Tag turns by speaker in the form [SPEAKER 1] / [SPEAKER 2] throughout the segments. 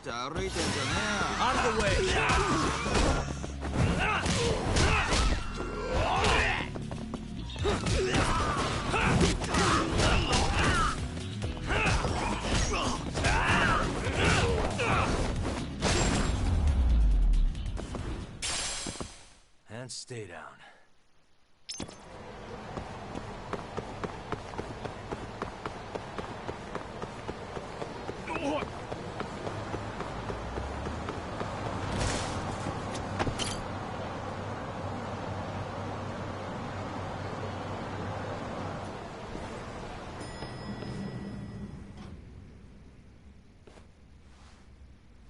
[SPEAKER 1] って歩いてんじゃねえ。Out of the way!
[SPEAKER 2] And stay down.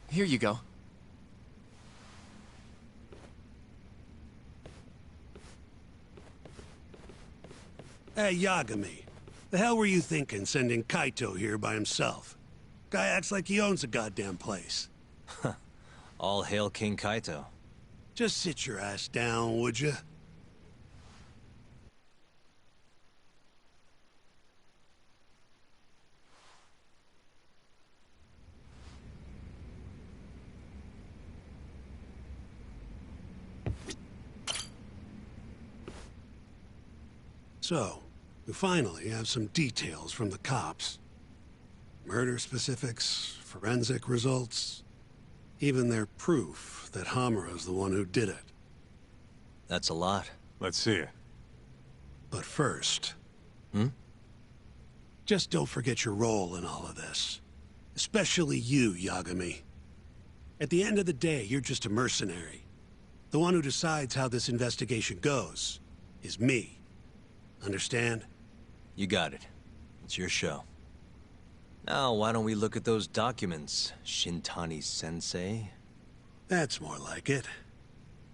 [SPEAKER 3] Here you go.
[SPEAKER 4] Hey, Yagami. The hell were you thinking sending Kaito here by himself? Guy acts like he owns the goddamn place.
[SPEAKER 2] All hail King Kaito.
[SPEAKER 4] Just sit your ass down, would you? So, we finally have some details from the cops. Murder specifics, forensic results, even their proof that Hamura's the one who did it.
[SPEAKER 2] That's a lot.
[SPEAKER 5] Let's see it.
[SPEAKER 4] But first...
[SPEAKER 2] Hmm?
[SPEAKER 4] Just don't forget your role in all of this. Especially you, Yagami. At the end of the day, you're just a mercenary. The one who decides how this investigation goes is me. Understand?
[SPEAKER 2] You got it. It's your show. Now, why don't we look at those documents, Shintani-sensei?
[SPEAKER 4] That's more like it.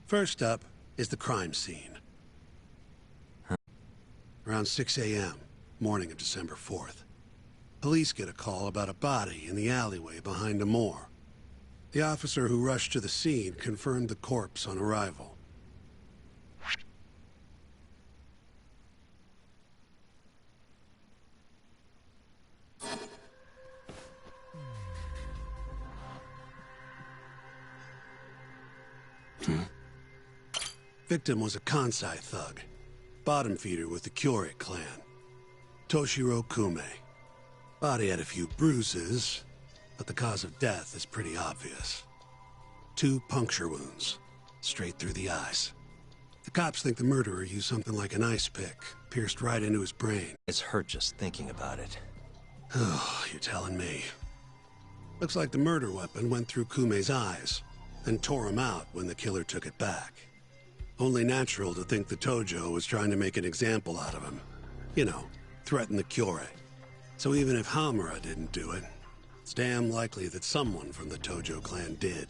[SPEAKER 4] First up is the crime scene.
[SPEAKER 2] Huh?
[SPEAKER 4] Around 6 a.m., morning of December 4th. Police get a call about a body in the alleyway behind a moor. The officer who rushed to the scene confirmed the corpse on arrival. Victim was a Kansai thug, bottom feeder with the Kyorei clan. Toshiro Kume. Body had a few bruises, but the cause of death is pretty obvious. 2 puncture wounds, straight through the eyes. The cops think the murderer used something like an ice pick, pierced right into his brain.
[SPEAKER 2] It's hurt just thinking about it.
[SPEAKER 4] Oh, you're telling me. Looks like the murder weapon went through Kume's eyes, then tore him out when the killer took it back. Only natural to think the Tojo was trying to make an example out of him. You know, threaten the Kyorei. So even if Hamura didn't do it, it's damn likely that someone from the Tojo clan did.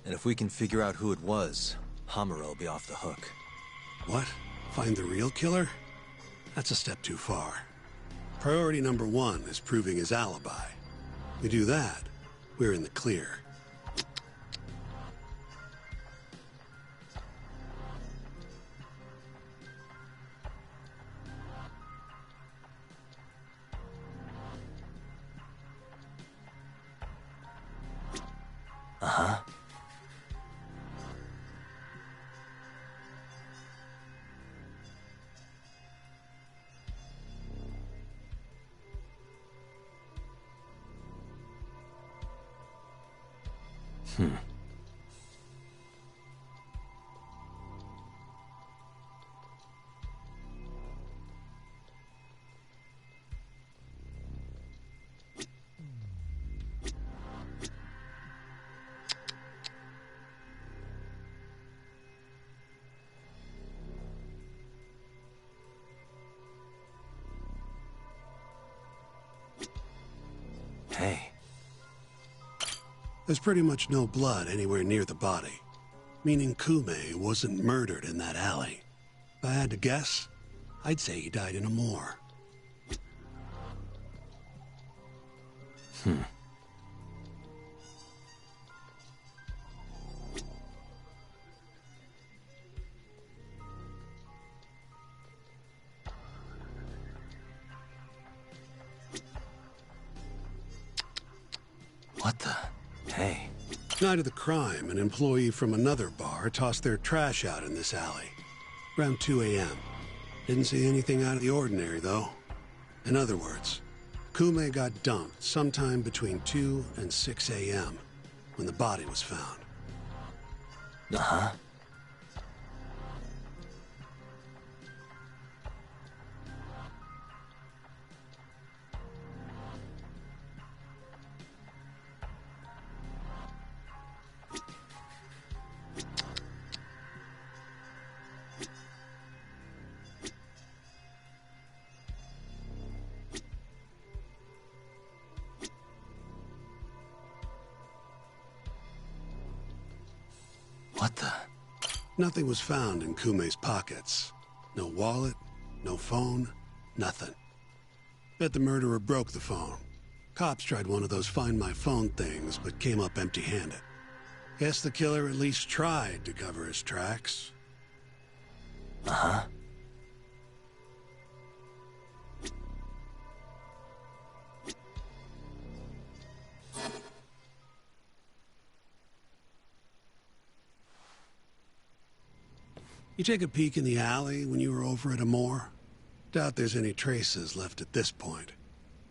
[SPEAKER 2] And if we can figure out who it was, Hamura will be off the hook.
[SPEAKER 4] What? Find the real killer? That's a step too far. Priority number 1 is proving his alibi. We do that, we're in the clear.
[SPEAKER 2] Uh-huh. Hmm. Hey.
[SPEAKER 4] There's pretty much no blood anywhere near the body, meaning Kume wasn't murdered in that alley. If I had to guess, I'd say he died in a moor.
[SPEAKER 2] Hmm. What the
[SPEAKER 4] Night of the crime, an employee from another bar tossed their trash out in this alley. Around 2 a.m. Didn't see anything out of the ordinary, though. In other words, Kume got dumped sometime between 2 and 6 a.m. when the body was found.
[SPEAKER 2] Uh-huh. What the?
[SPEAKER 4] Nothing was found in Kume's pockets. No wallet, no phone, nothing. Bet the murderer broke the phone. Cops tried one of those Find My Phone things, but came up empty-handed. Guess the killer at least tried to cover his tracks.
[SPEAKER 2] Uh-huh.
[SPEAKER 4] You take a peek in the alley when you were over at Amore? Doubt there's any traces left at this point,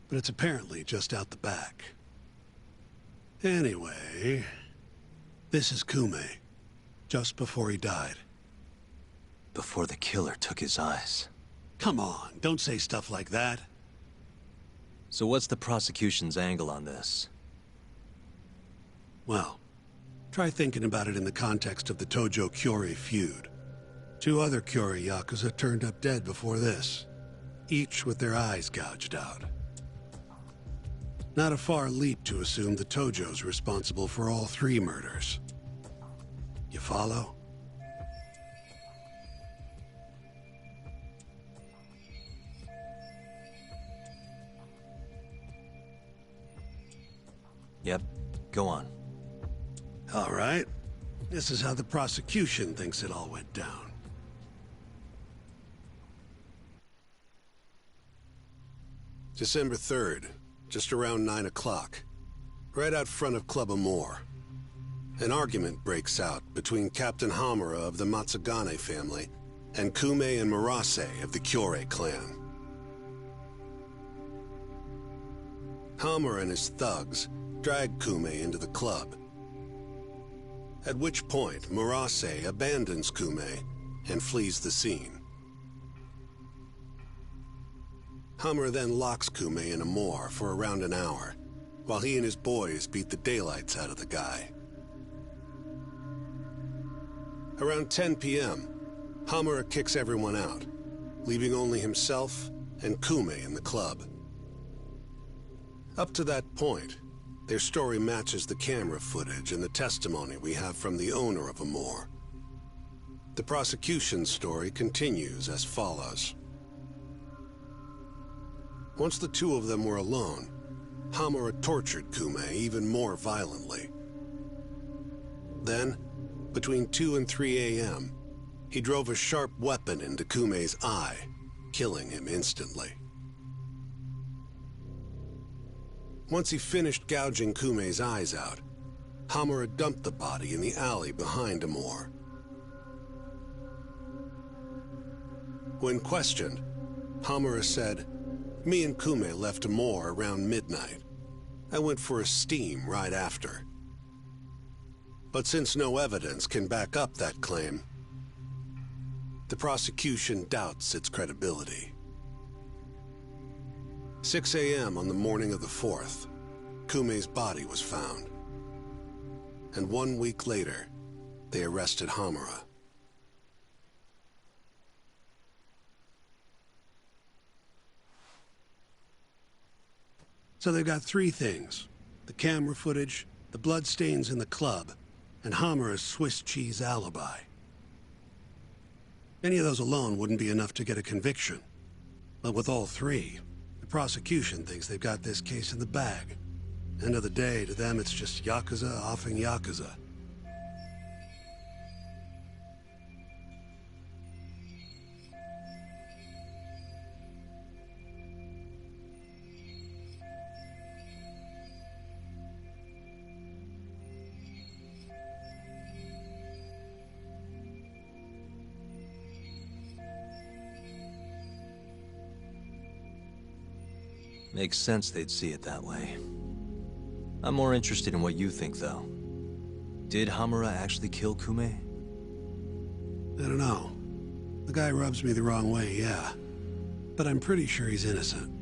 [SPEAKER 4] but it's apparently just out the back. Anyway, this is Kume, just before he died.
[SPEAKER 2] Before the killer took his eyes.
[SPEAKER 4] Come on, don't say stuff like that.
[SPEAKER 2] So what's the prosecution's angle on this?
[SPEAKER 4] Well, try thinking about it in the context of the Tojo-Kyorei feud. 2 other Kyorei Yakuza turned up dead before this, each with their eyes gouged out. Not a far leap to assume the Tojo's responsible for all 3 murders. You follow?
[SPEAKER 2] Yep, go on.
[SPEAKER 4] All right. This is how the prosecution thinks it all went down. December 3rd, just around 9 o'clock, right out front of Club Amore. An argument breaks out between Captain Hamura of the Matsugane family and Kume and Murase of the Kyorei clan. Hamura and his thugs drag Kume into the club, at which point Murase abandons Kume and flees the scene. Hamura then locks Kume in Amore for around an hour, while he and his boys beat the daylights out of the guy. Around 10 p.m., Hamura kicks everyone out, leaving only himself and Kume in the club. Up to that point, their story matches the camera footage and the testimony we have from the owner of Amore. The prosecution's story continues as follows. Once the 2 of them were alone, Hamura tortured Kume even more violently. Then, between 2 and 3 a.m., he drove a sharp weapon into Kume's eye, killing him instantly. Once he finished gouging Kume's eyes out, Hamura dumped the body in the alley behind Amore. When questioned, Hamura said, "Me and Kume left Amore around midnight. I went for a steam right after." But since no evidence can back up that claim, the prosecution doubts its credibility. 6 a.m. on the morning of the 4th, Kume's body was found. And 1 week later, they arrested Hamura. So they've got 3 things: the camera footage, the bloodstains in the club, and Hamura's Swiss cheese alibi. Any of those alone wouldn't be enough to get a conviction. But with all 3, the prosecution thinks they've got this case in the bag. End of the day, to them it's just Yakuza offing Yakuza.
[SPEAKER 2] Makes sense they'd see it that way. I'm more interested in what you think, though. Did Hamura actually kill Kume?
[SPEAKER 4] I don't know. The guy rubs me the wrong way, yeah. But I'm pretty sure he's innocent.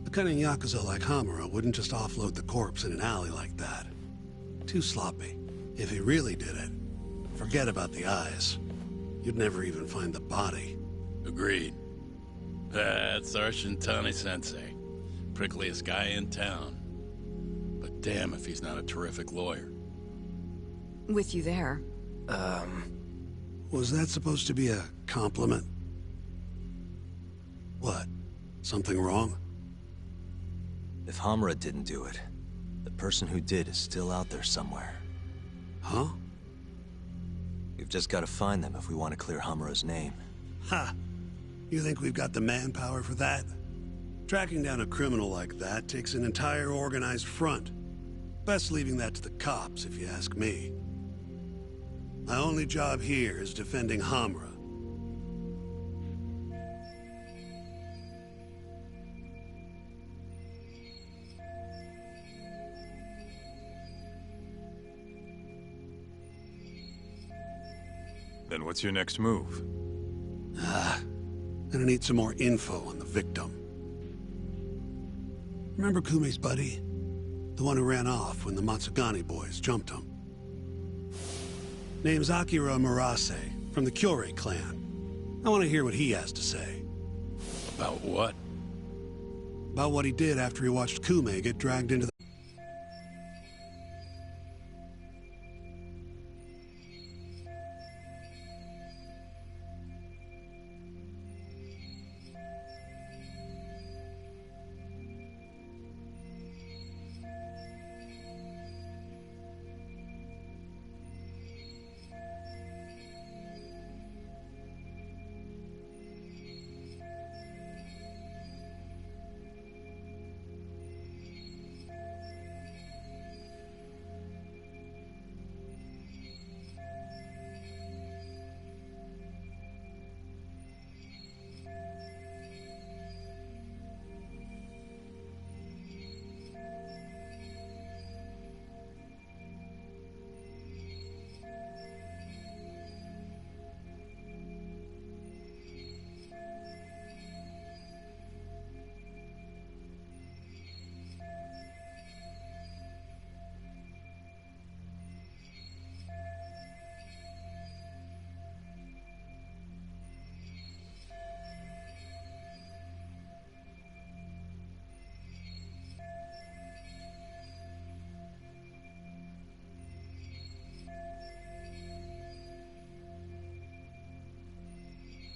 [SPEAKER 4] A cunning Yakuza like Hamura wouldn't just offload the corpse in an alley like that. Too sloppy. If he really did it, forget about the eyes. You'd never even find the body.
[SPEAKER 3] Agreed. That's our Shintani-sensei. Prickliest guy in town. But damn if he's not a terrific lawyer.
[SPEAKER 5] With you there.
[SPEAKER 4] Was that supposed to be a compliment? What? Something wrong?
[SPEAKER 2] If Hamura didn't do it, the person who did is still out there somewhere.
[SPEAKER 4] Huh?
[SPEAKER 2] We've just got to find them if we want to clear Hamura's name.
[SPEAKER 4] Ha! You think we've got the manpower for that? Tracking down a criminal like that takes an entire organized front. Best leaving that to the cops, if you ask me. My only job here is defending Hamura.
[SPEAKER 6] Then what's your next move?
[SPEAKER 4] Gonna need some more info on the victim. Remember Kume's buddy? The one who ran off when the Matsugani boys jumped him. Name's Akira Murase, from the Kyorei clan. I want to hear what he has to say.
[SPEAKER 3] About what?
[SPEAKER 4] About what he did after he watched Kume get dragged into the...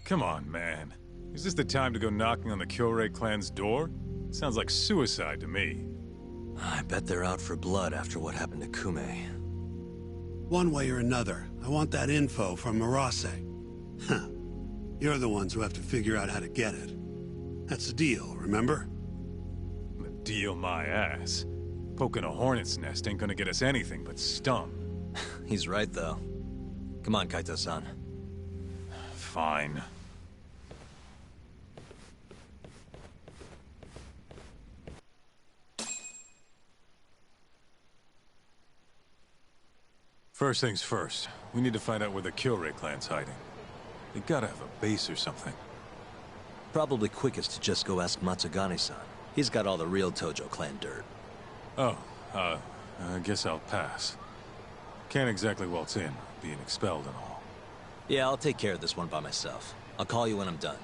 [SPEAKER 6] Come on, man. Is this the time to go knocking on the Kyorei clan's door? Sounds like suicide to me.
[SPEAKER 2] I bet they're out for blood after what happened to Kume.
[SPEAKER 4] One way or another, I want that info from Murase. Huh. You're the ones who have to figure out how to get it. That's the deal, remember?
[SPEAKER 6] The deal my ass. Poking a hornet's nest ain't gonna get us anything but stung.
[SPEAKER 2] He's right, though. Come on, Kaito-san.
[SPEAKER 6] Fine. First things first, we need to find out where the Kyorei clan's hiding. They gotta have a base or something.
[SPEAKER 2] Probably quickest to just go ask Matsugani-san. He's got all the real Tojo clan dirt.
[SPEAKER 6] Oh, I guess I'll pass. Can't exactly waltz in, being expelled and all.
[SPEAKER 2] Yeah, I'll take care of this one by myself. I'll call you when I'm done.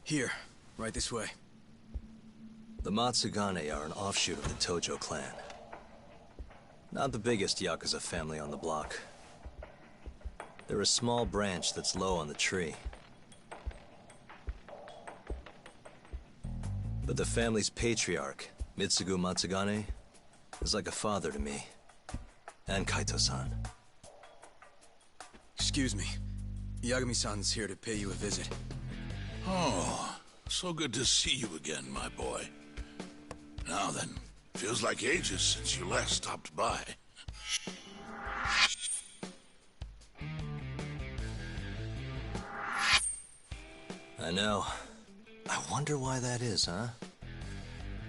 [SPEAKER 1] Here, right this way.
[SPEAKER 2] The Matsugane are an offshoot of the Tojo clan. Not the biggest Yakuza family on the block. They're a small branch that's low on the tree. But the family's patriarch, Mitsugu Matsugane, is like a father to me. And Kaito-san.
[SPEAKER 1] Excuse me. Yagami-san's here to pay you a visit.
[SPEAKER 3] Oh, so good to see you again, my boy. Now then, feels like ages since you last stopped by.
[SPEAKER 2] I know. I wonder why that is, huh?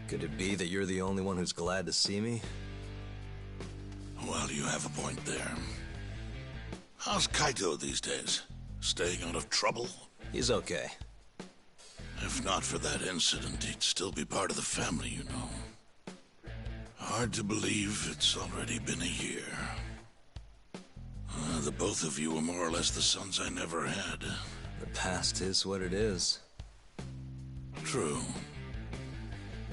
[SPEAKER 2] Could it be that you're the only one who's glad to see me?
[SPEAKER 3] Well, you have a point there. How's Kaito these days? Staying out of trouble?
[SPEAKER 2] He's okay.
[SPEAKER 3] If not for that incident, he'd still be part of the family, you know. Hard to believe it's already been a year. The both of you were more or less the sons I never had.
[SPEAKER 2] The past is what it is.
[SPEAKER 3] True.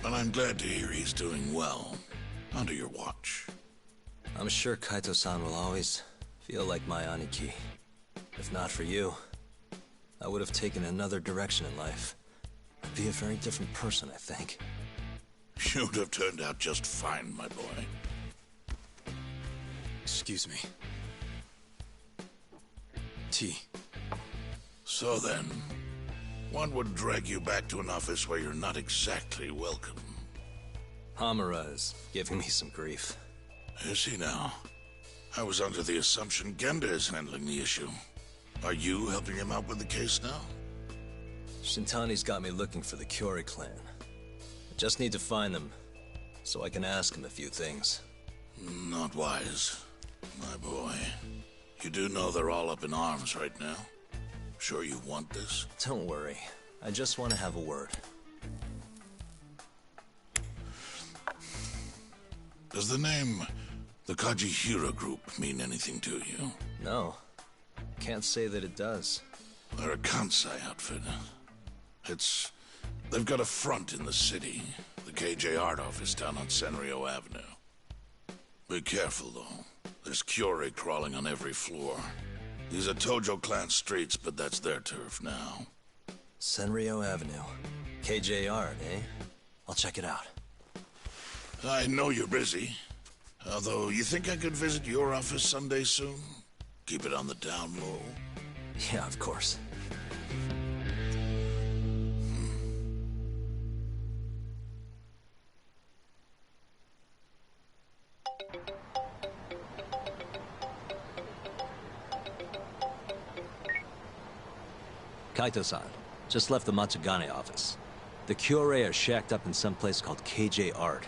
[SPEAKER 3] But I'm glad to hear he's doing well, under your watch.
[SPEAKER 2] I'm sure Kaito-san will always feel like my Aniki. If not for you, I would have taken another direction in life. I'd be a very different person, I think.
[SPEAKER 3] You'd have turned out just fine, my boy.
[SPEAKER 1] Excuse me. Tea.
[SPEAKER 3] So then, one would drag you back to an office where you're not exactly welcome.
[SPEAKER 2] Hamura is giving me some grief.
[SPEAKER 3] Is he now? I was under the assumption Genda is handling the issue. Are you helping him out with the case now?
[SPEAKER 2] Shintani's got me looking for the Kyorei clan. I just need to find them, so I can ask him a few things.
[SPEAKER 3] Not wise, my boy. You do know they're all up in arms right now? Sure you want this?
[SPEAKER 2] Don't worry. I just want to have a word.
[SPEAKER 3] Does the name the Kajihira Group mean anything to you?
[SPEAKER 2] No. Can't say that it does.
[SPEAKER 3] They're a Kansai outfit. They've got a front in the city. The KJ Art office down on Senryo Avenue. Be careful, though. There's Kyorei crawling on every floor. These are Tojo clan streets, but that's their turf now.
[SPEAKER 2] Senryo Avenue. KJ Art, eh? I'll check it out.
[SPEAKER 3] I know you're busy. Although, you think I could visit your office someday soon? Keep it on the down low.
[SPEAKER 2] Yeah, of course. Kaito-san, just left the Matsugane office. The Kyorei are shacked up in some place called KJ Art.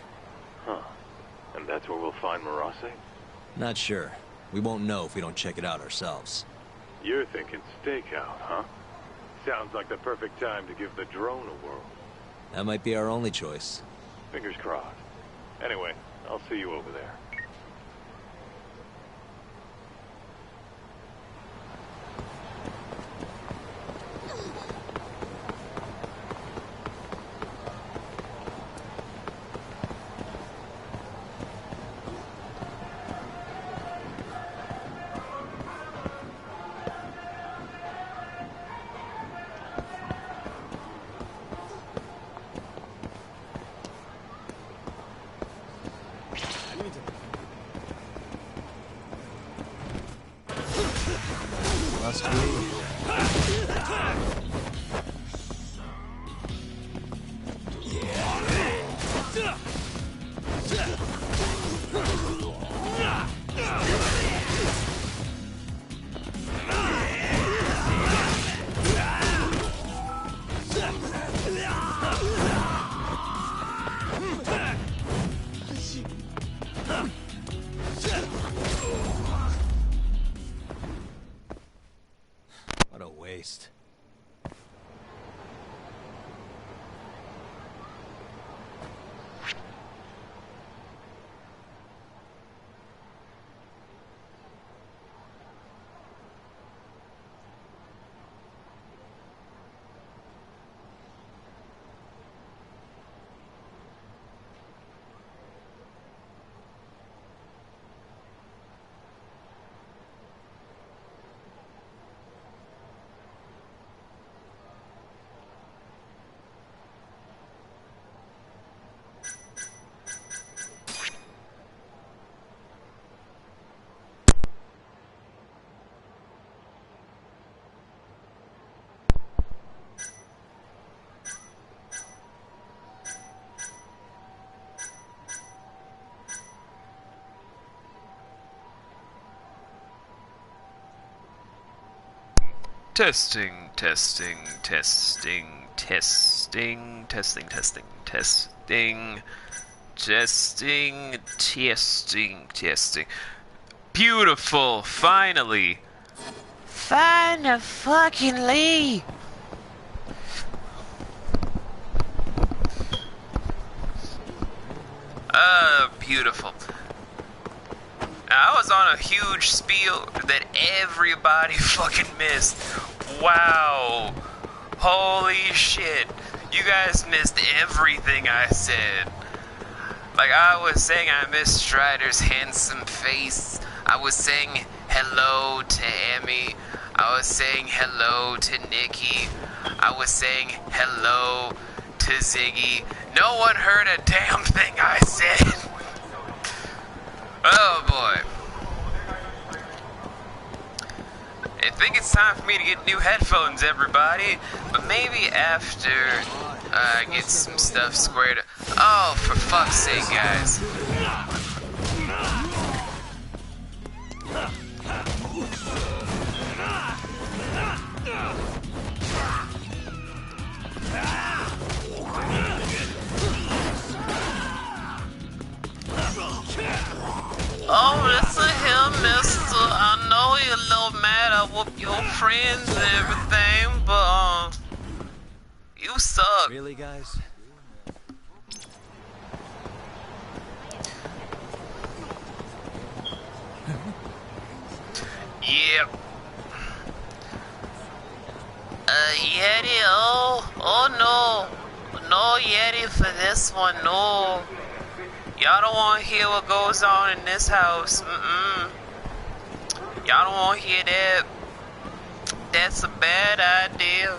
[SPEAKER 7] Huh. And that's where we'll find Murase?
[SPEAKER 2] Not sure. We won't know if we don't check it out ourselves.
[SPEAKER 7] You're thinking stakeout, huh? Sounds like the perfect time to give the drone a whirl.
[SPEAKER 2] That might be our only choice.
[SPEAKER 7] Fingers crossed. Anyway, I'll see you over there.
[SPEAKER 2] Must be. What a waste.
[SPEAKER 8] Testing, testing, testing, testing, testing, testing, testing, testing, testing, testing. Beautiful, finally. Fucking-ly. Beautiful. I was on a huge spiel that everybody fucking missed. Wow. Holy shit. You guys missed everything I said. Like, I was saying I missed Strider's handsome face. I was saying hello to Emmy. I was saying hello to Nikki. I was saying hello to Ziggy. No one heard a damn thing I said. Oh boy. I think it's time for me to get new headphones, everybody. But maybe after I get some stuff squared up. Oh, for fuck's sake, guys. Oh, listen here, mister. I know you're a little mad at your friends and everything, but, you suck.
[SPEAKER 2] Really, guys?
[SPEAKER 8] Yep. Yeti, oh no. No Yeti for this one, no. Y'all don't want to hear what goes on in this house. Y'all don't want to hear that. That's a bad idea.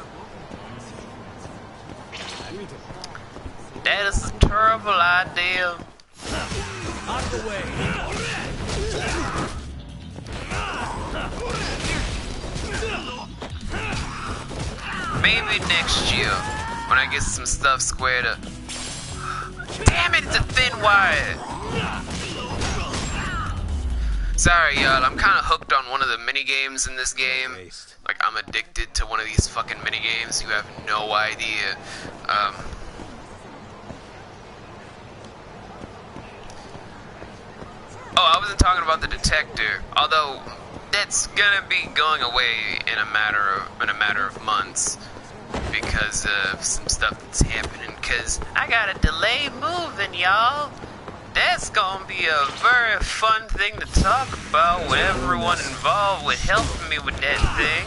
[SPEAKER 8] That is a terrible idea.
[SPEAKER 2] Out of the way.
[SPEAKER 8] Maybe next year, when I get some stuff squared up. Damn it, it's a thin wire! Sorry, y'all, I'm kinda hooked on one of the mini-games in this game. Like, I'm addicted to one of these fucking mini-games. You have no idea. Oh, I wasn't talking about the detector. Although, that's gonna be going away in a matter of months. Because of some stuff that's happening. Cause I got a delay moving, y'all. That's gonna be a very fun thing to talk about with everyone involved with helping me with that thing.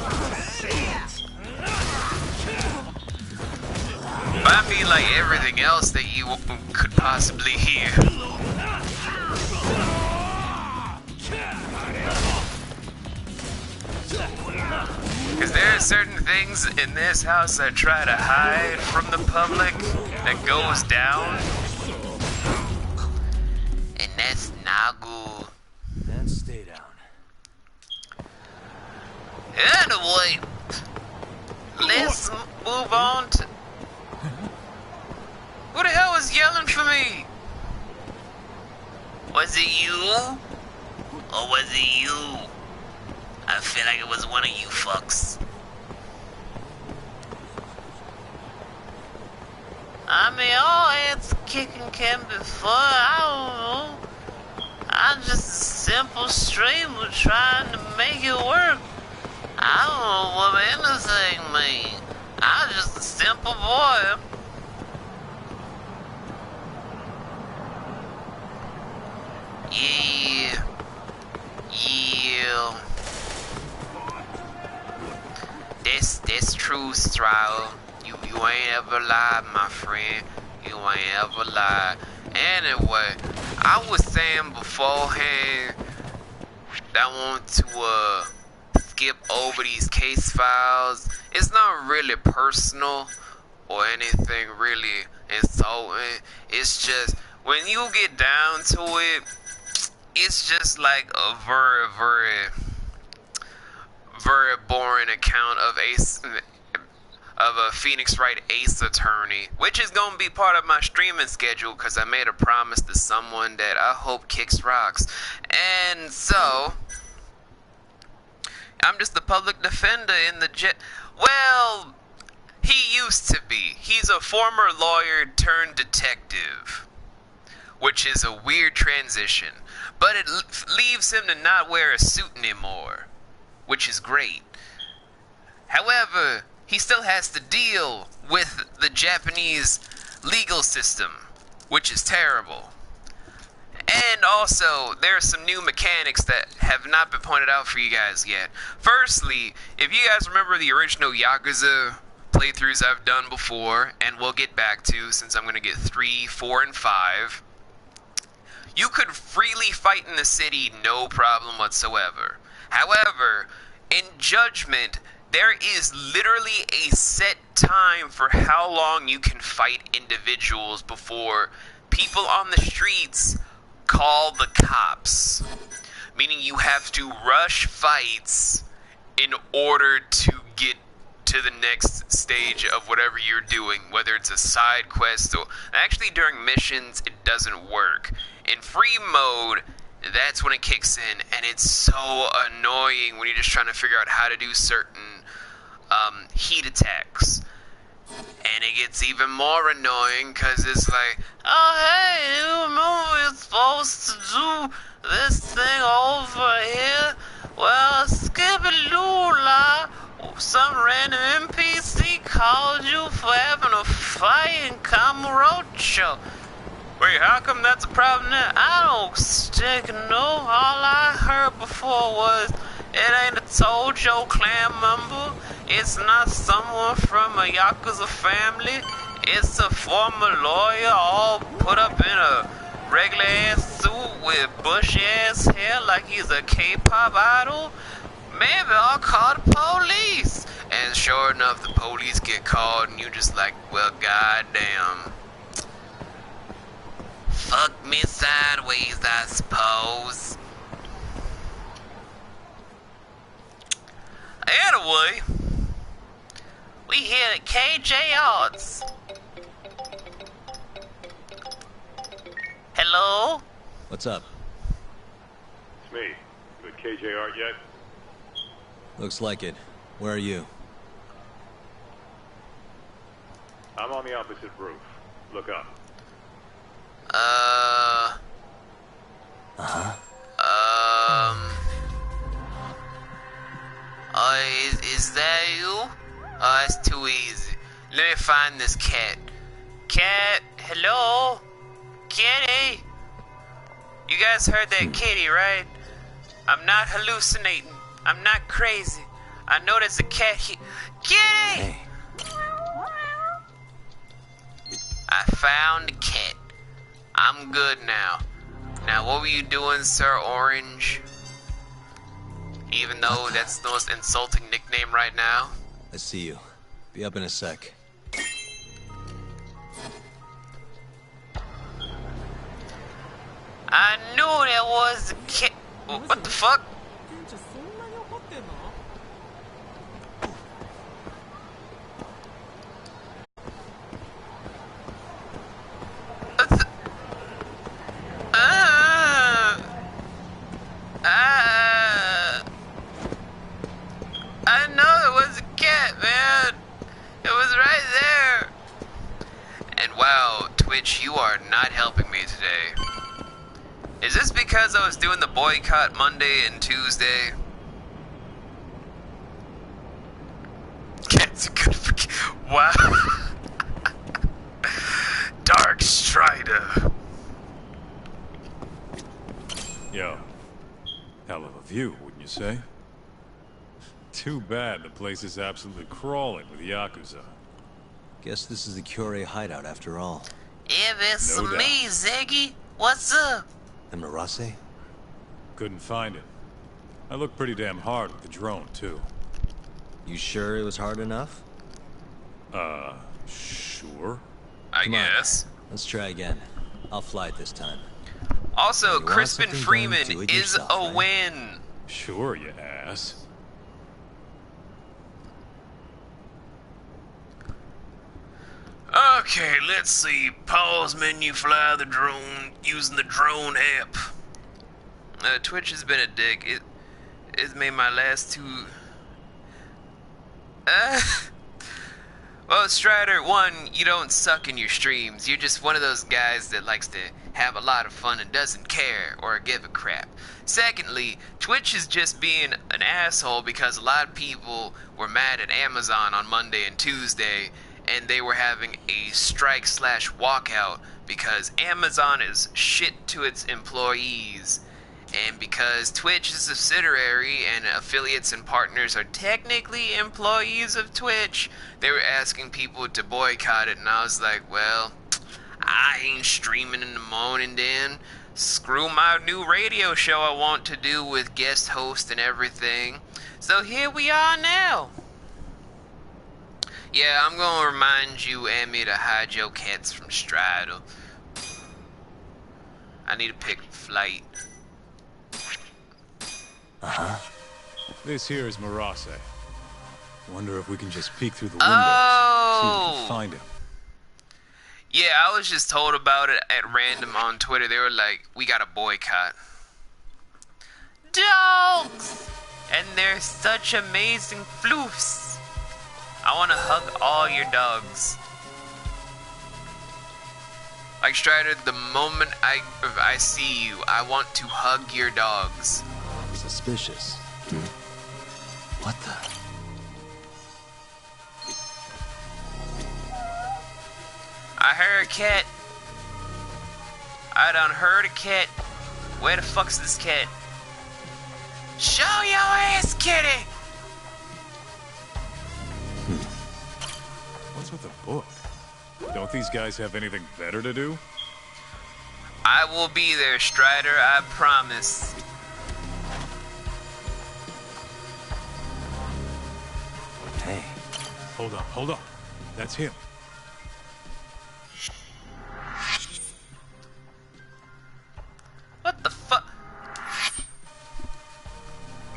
[SPEAKER 8] But I mean like everything else that you could possibly hear. Because there are certain things in this house I try to hide from the public that goes down. And that's not good.
[SPEAKER 2] And stay down.
[SPEAKER 8] Anyway, let's move on to... Who the hell was yelling for me? Was it you? Or was it you? I feel like it was one of you fucks. I mean, all ass kicking can be fun. I don't know. I'm just a simple streamer trying to make it work. I don't know what anything means. I'm just a simple boy. Yeah. Yeah. That's true, Stryle. You ain't ever lied, my friend. You ain't ever lied. Anyway, I was saying beforehand that I want to skip over these case files. It's not really personal or anything really insulting. It's just when you get down to it, it's just like a very, very, very boring account of a Phoenix Wright Ace attorney, which is gonna be part of my streaming schedule because I made a promise to someone that I hope kicks rocks. And so, I'm just the public defender in the jet. Well, he used to be. He's a former lawyer turned detective, which is a weird transition. But it leaves him to not wear a suit anymore, which is great. However, he still has to deal with the Japanese legal system, which is terrible. And also, there are some new mechanics that have not been pointed out for you guys yet. Firstly, if you guys remember the original Yakuza playthroughs I've done before, and we'll get back to since I'm going to get 3, 4, and 5, you could freely fight in the city, no problem whatsoever. However, in Judgment, there is literally a set time for how long you can fight individuals before people on the streets call the cops. Meaning you have to rush fights in order to get to the next stage of whatever you're doing, whether it's a side quest or... Actually, during missions, it doesn't work. In free mode, that's when it kicks in, and it's so annoying when you're just trying to figure out how to do certain heat attacks. And it gets even more annoying because it's like, oh hey, you remember we're supposed to do this thing over here? Well, skip-a-loo-la, some random NPC called you for having a fight in Kamurocho. Wait, how come that's a problem now? I don't stick no. All I heard before was it ain't a Tojo clan member. It's not someone from a Yakuza family. It's a former lawyer all put up in a regular ass suit with bushy ass hair like he's a K-pop idol. Maybe I'll call the police. And sure enough, the police get called and you just like, well, goddamn. Fuck me sideways, I suppose. Anyway, we here at KJ Arts. Hello?
[SPEAKER 2] What's up?
[SPEAKER 7] It's me. You at KJ Art yet?
[SPEAKER 2] Looks like it. Where are you?
[SPEAKER 7] I'm on the opposite roof. Look up.
[SPEAKER 8] Is that you? Oh, that's too easy. Let me find this cat. Cat, hello? Kitty? You guys heard that kitty, right? I'm not hallucinating. I'm not crazy. I know there's a cat here. Kitty!
[SPEAKER 2] Hey.
[SPEAKER 8] I found the cat. I'm good now. Now, what were you doing, Sir Orange? Even though that's the most insulting nickname right now.
[SPEAKER 2] I see you. Be up in a sec.
[SPEAKER 8] I knew there was a cat. What the fuck? I know there was a cat, man. It was right there. And wow, Twitch, you are not helping me today. Is this because I was doing the boycott Monday and Tuesday? Cat's a good wow. Dark Strider.
[SPEAKER 6] Yo, hell of a view, wouldn't you say? Too bad the place is absolutely crawling with Yakuza.
[SPEAKER 2] Guess this is the Kyorei hideout after all.
[SPEAKER 8] If it's
[SPEAKER 6] No doubt.
[SPEAKER 8] me, Ziggy, what's up?
[SPEAKER 2] And Marase?
[SPEAKER 6] Couldn't find it. I looked pretty damn hard with the drone, too.
[SPEAKER 2] You sure it was hard enough?
[SPEAKER 6] Sure.
[SPEAKER 8] I
[SPEAKER 2] Come on.
[SPEAKER 8] guess.
[SPEAKER 2] Let's try again. I'll fly it this time.
[SPEAKER 8] Also,
[SPEAKER 2] You want
[SPEAKER 8] Crispin
[SPEAKER 2] something done,
[SPEAKER 8] Freeman
[SPEAKER 2] do it
[SPEAKER 8] is
[SPEAKER 2] yourself,
[SPEAKER 8] a
[SPEAKER 2] right?
[SPEAKER 8] win.
[SPEAKER 6] Sure, you ass.
[SPEAKER 8] Okay, let's see. Pause menu, fly the drone using the drone app. Twitch has been a dick. It's made my last two. Well, Strider, one, you don't suck in your streams. You're just one of those guys that likes to have a lot of fun and doesn't care or give a crap. Secondly, Twitch is just being an asshole because a lot of people were mad at Amazon on Monday and Tuesday, and they were having a strike/walkout because Amazon is shit to its employees. And because Twitch is a subsidiary and affiliates and partners are technically employees of Twitch, they were asking people to boycott it, and I was like, well, I ain't streaming in the morning then. Screw my new radio show I want to do with guest host and everything. So here we are now. Yeah, I'm gonna remind you, Amy, to hide your cats from Strider. I need to pick flight.
[SPEAKER 6] This here is Marase. Wonder if we can just peek through the windows. See if we can find him.
[SPEAKER 8] Yeah, I was just told about it at random on Twitter. They were like, we got a boycott. Dogs! And they're such amazing floofs. I want to hug all your dogs. Like Strider, the moment I see you, I want to hug your dogs.
[SPEAKER 2] Suspicious. What the?
[SPEAKER 8] I heard a cat. I done heard a cat. Where the fuck's this cat? Show your ass, kitty!
[SPEAKER 6] What's with the book? Don't these guys have anything better to do?
[SPEAKER 8] I will be there, Strider, I promise.
[SPEAKER 2] Hey.
[SPEAKER 6] Hold on. That's him.
[SPEAKER 8] What the fuck?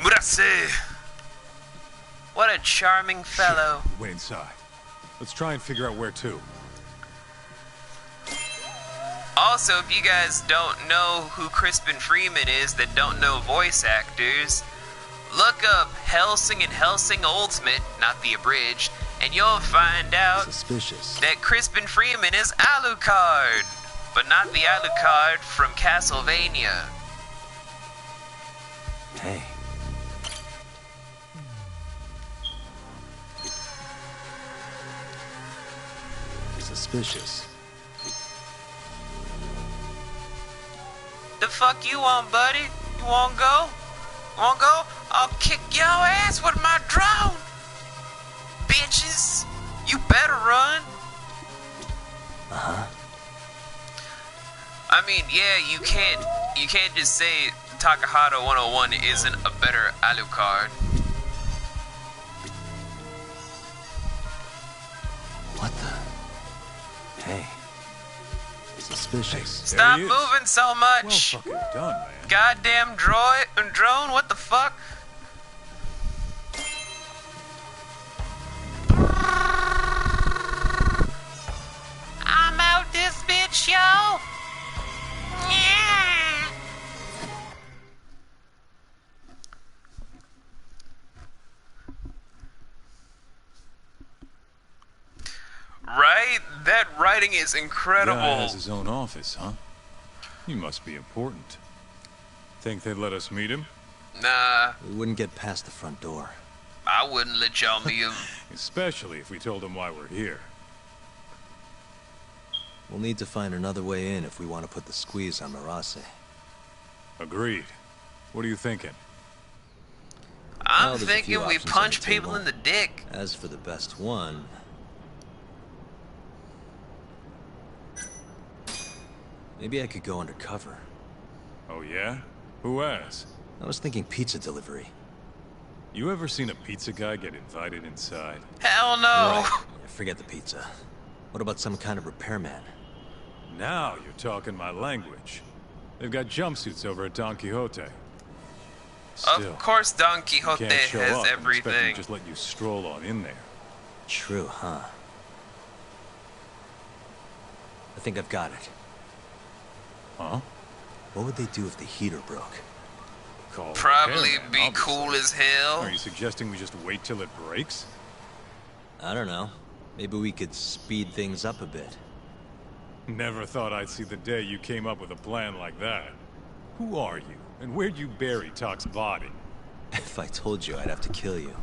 [SPEAKER 8] Murase! What a charming fellow.
[SPEAKER 6] Shit, went inside. Let's try and figure out where to.
[SPEAKER 8] Also, if you guys don't know who Crispin Freeman is that don't know voice actors, look up Hellsing and Hellsing Ultimate, not the abridged, and you'll find out
[SPEAKER 2] Suspicious.
[SPEAKER 8] that Crispin Freeman is Alucard, but not the Alucard from Castlevania.
[SPEAKER 2] Hey. Suspicious.
[SPEAKER 8] The fuck you want, buddy? You wanna go? Wanna go? I'll kick your ass with my drone! Bitches! You better run! I mean, yeah, you can't just say Takahata 101 isn't a better Alucard.
[SPEAKER 2] What the? Hey. Suspicious.
[SPEAKER 8] Stop moving so much!
[SPEAKER 6] Well fucking done, man.
[SPEAKER 8] Goddamn drone, what the fuck? I'm out this bitch, yo! Yeah! Right? That writing is incredible.
[SPEAKER 6] Guy has his own office, huh? He must be important. Think they'd let us meet him?
[SPEAKER 8] Nah,
[SPEAKER 2] We wouldn't get past the front door.
[SPEAKER 8] I wouldn't let y'all meet him.
[SPEAKER 6] Especially if we told him why we're here.
[SPEAKER 2] We'll need to find another way in if we want to put the squeeze on Marase.
[SPEAKER 6] Agreed. What are you thinking?
[SPEAKER 8] I'm
[SPEAKER 2] there's a few
[SPEAKER 8] thinking we
[SPEAKER 2] options on
[SPEAKER 8] punch
[SPEAKER 2] the
[SPEAKER 8] people
[SPEAKER 2] table.
[SPEAKER 8] in the dick.
[SPEAKER 2] As for the best one... Maybe I could go undercover.
[SPEAKER 6] Oh yeah? Who has?
[SPEAKER 2] I was thinking pizza delivery.
[SPEAKER 6] You ever seen a pizza guy get invited inside?
[SPEAKER 8] Hell no.
[SPEAKER 2] Right. Yeah, forget the pizza. What about some kind of repairman?
[SPEAKER 6] Now you're talking my language. They've got jumpsuits over at Don Quixote. Still,
[SPEAKER 8] Of course Don
[SPEAKER 6] you
[SPEAKER 8] Quixote
[SPEAKER 6] can't show
[SPEAKER 8] has
[SPEAKER 6] up and expect them
[SPEAKER 8] everything.
[SPEAKER 6] to just let you stroll on in there.
[SPEAKER 2] True, huh? I think I've got it.
[SPEAKER 6] Huh?
[SPEAKER 2] What would they do if the heater broke?
[SPEAKER 6] call
[SPEAKER 8] probably
[SPEAKER 6] repairman,
[SPEAKER 8] be
[SPEAKER 6] obviously.
[SPEAKER 8] cool as hell.
[SPEAKER 6] Are you suggesting we just wait till it breaks?
[SPEAKER 2] I don't know. Maybe we could speed things up a bit.
[SPEAKER 6] Never thought I'd see the day you came up with a plan like that. Who are you, and where'd you bury Talk's body?
[SPEAKER 2] If I told you, I'd have to kill you.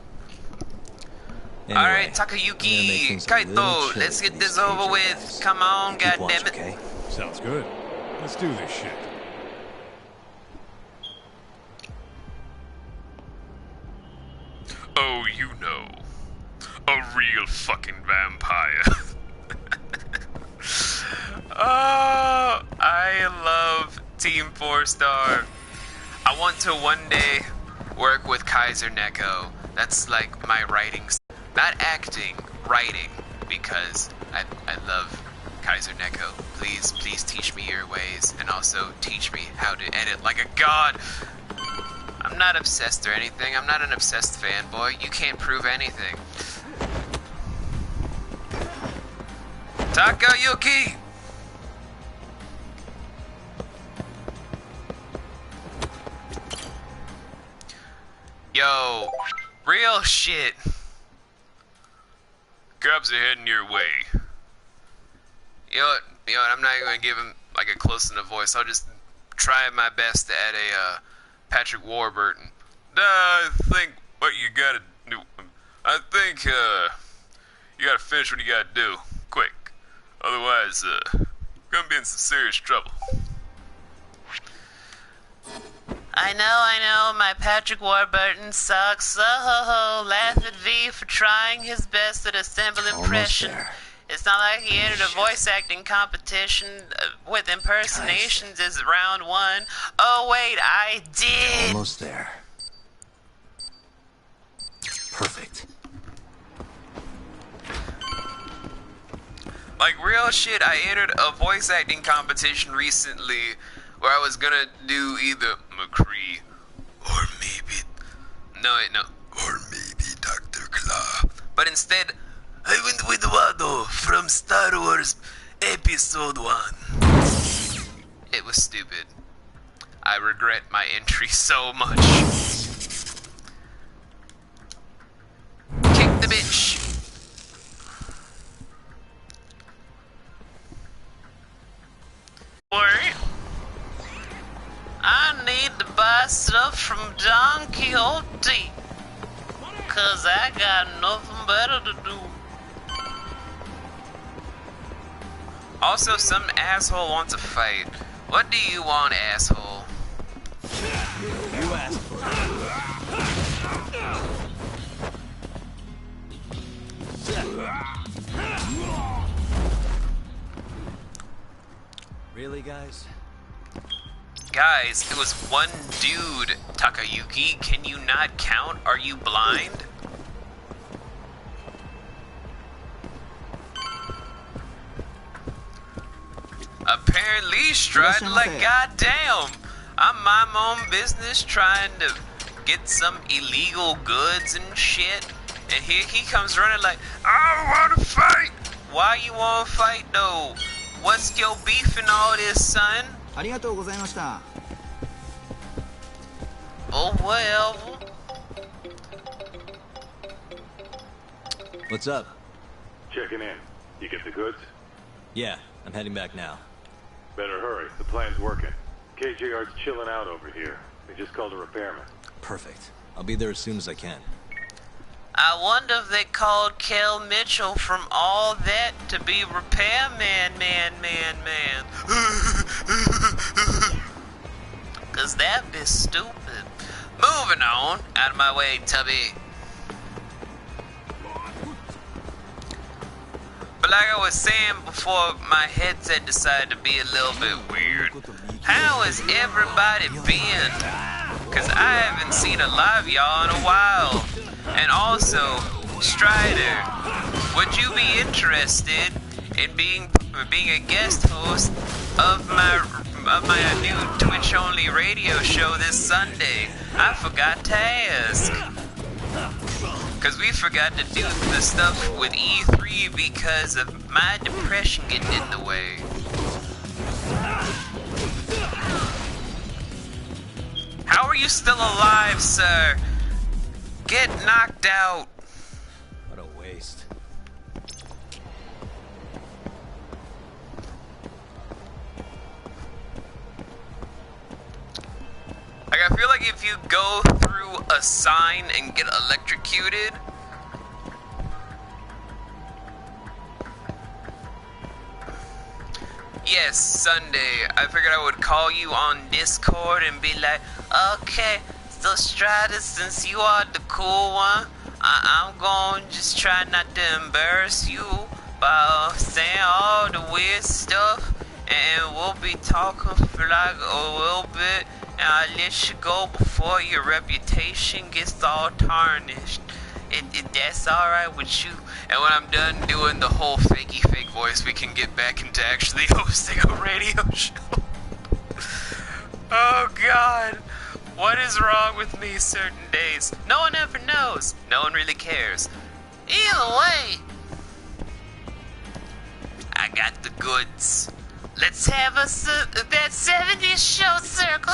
[SPEAKER 2] Anyway,
[SPEAKER 8] Alright,
[SPEAKER 2] I'm gonna make
[SPEAKER 8] Takayuki,
[SPEAKER 2] things a little
[SPEAKER 8] Kaito,
[SPEAKER 2] chilly
[SPEAKER 8] let's
[SPEAKER 2] for
[SPEAKER 8] get
[SPEAKER 2] these
[SPEAKER 8] this over
[SPEAKER 2] KJ
[SPEAKER 8] with.
[SPEAKER 2] guys.
[SPEAKER 8] Come on,
[SPEAKER 2] Keep watch,
[SPEAKER 8] goddammit.
[SPEAKER 2] okay?
[SPEAKER 6] Sounds good. Let's do this shit.
[SPEAKER 8] Oh, you know, a real fucking vampire. Oh, I love Team 4-Star. I want to one day work with Kaiser Neko. That's like my writing, not acting, writing, because I love Kaiser Neko. Please teach me your ways, and also teach me how to edit like a god. I'm not obsessed or anything. I'm not an obsessed fanboy. You can't prove anything. Takayuki! Yo, real shit. Grubs are heading your way. You know what, I'm not even gonna give him like a close enough voice. I'll just try my best to add a Patrick Warburton. I think what you gotta do, I think you gotta finish what you gotta do, quick. Otherwise, we're gonna be in some serious trouble. I know, my Patrick Warburton sucks. Oh, laugh at V for trying his best at a simple impression.
[SPEAKER 2] Almost there.
[SPEAKER 8] It's not like he entered a voice acting competition with impersonations as round one. Oh wait, I did!
[SPEAKER 2] Almost there. Perfect.
[SPEAKER 8] Like real shit, I entered a voice acting competition recently where I was gonna do either McCree or maybe or maybe Dr. Claw. But instead, I went with Wado from Star Wars Episode 1. It was stupid. I regret my entry so much. Kick the bitch. Wait. I need to buy stuff from Don Quixote. 'Cause I got nothing better to do. Also, some asshole wants a fight. What do you want, asshole?
[SPEAKER 2] You asked for it. Really, guys?
[SPEAKER 8] Guys, it was one dude, Takayuki. Can you not count? Are you blind? Apparently, strutting like goddamn. I'm my own business trying to get some illegal goods and shit. And here he comes running like, I wanna fight! Why you wanna fight though? What's your beef and all this, son? Oh well.
[SPEAKER 2] What's up?
[SPEAKER 7] Checking in. You get the goods?
[SPEAKER 2] Yeah, I'm heading back now.
[SPEAKER 7] Better hurry. The plan's working. KJR's chilling out over here. They just called a repairman.
[SPEAKER 2] Perfect. I'll be there as soon as I can.
[SPEAKER 8] I wonder if they called Kel Mitchell from all that to be repairman, man. Cause that'd be stupid. Moving on. Out of my way, Tubby. But like I was saying before, my headset decided to be a little bit weird. How has everybody been? Cause I haven't seen a lot of y'all in a while. And also, Strider, would you be interested in being a guest host of my new Twitch-only radio show this Sunday? I forgot to ask. Cause we forgot to do the stuff with E3 because of my depression getting in the way. How are you still alive, sir? Get knocked out.
[SPEAKER 2] What a waste.
[SPEAKER 8] Like, I feel like if you go through a sign and get electrocuted, yes, Sunday. I figured I would call you on Discord and be like, okay, so Strider, since you are the cool one, I'm going to just try not to embarrass you by saying all the weird stuff, and we'll be talking for like a little bit, and I'll let you go before your reputation gets all tarnished. If that's alright with you. And when I'm done doing the whole fakey fake voice, we can get back into actually hosting a radio show. Oh god. What is wrong with me certain days? No one ever knows. No one really cares. Either way, I got the goods. Let's have that 70s show circle.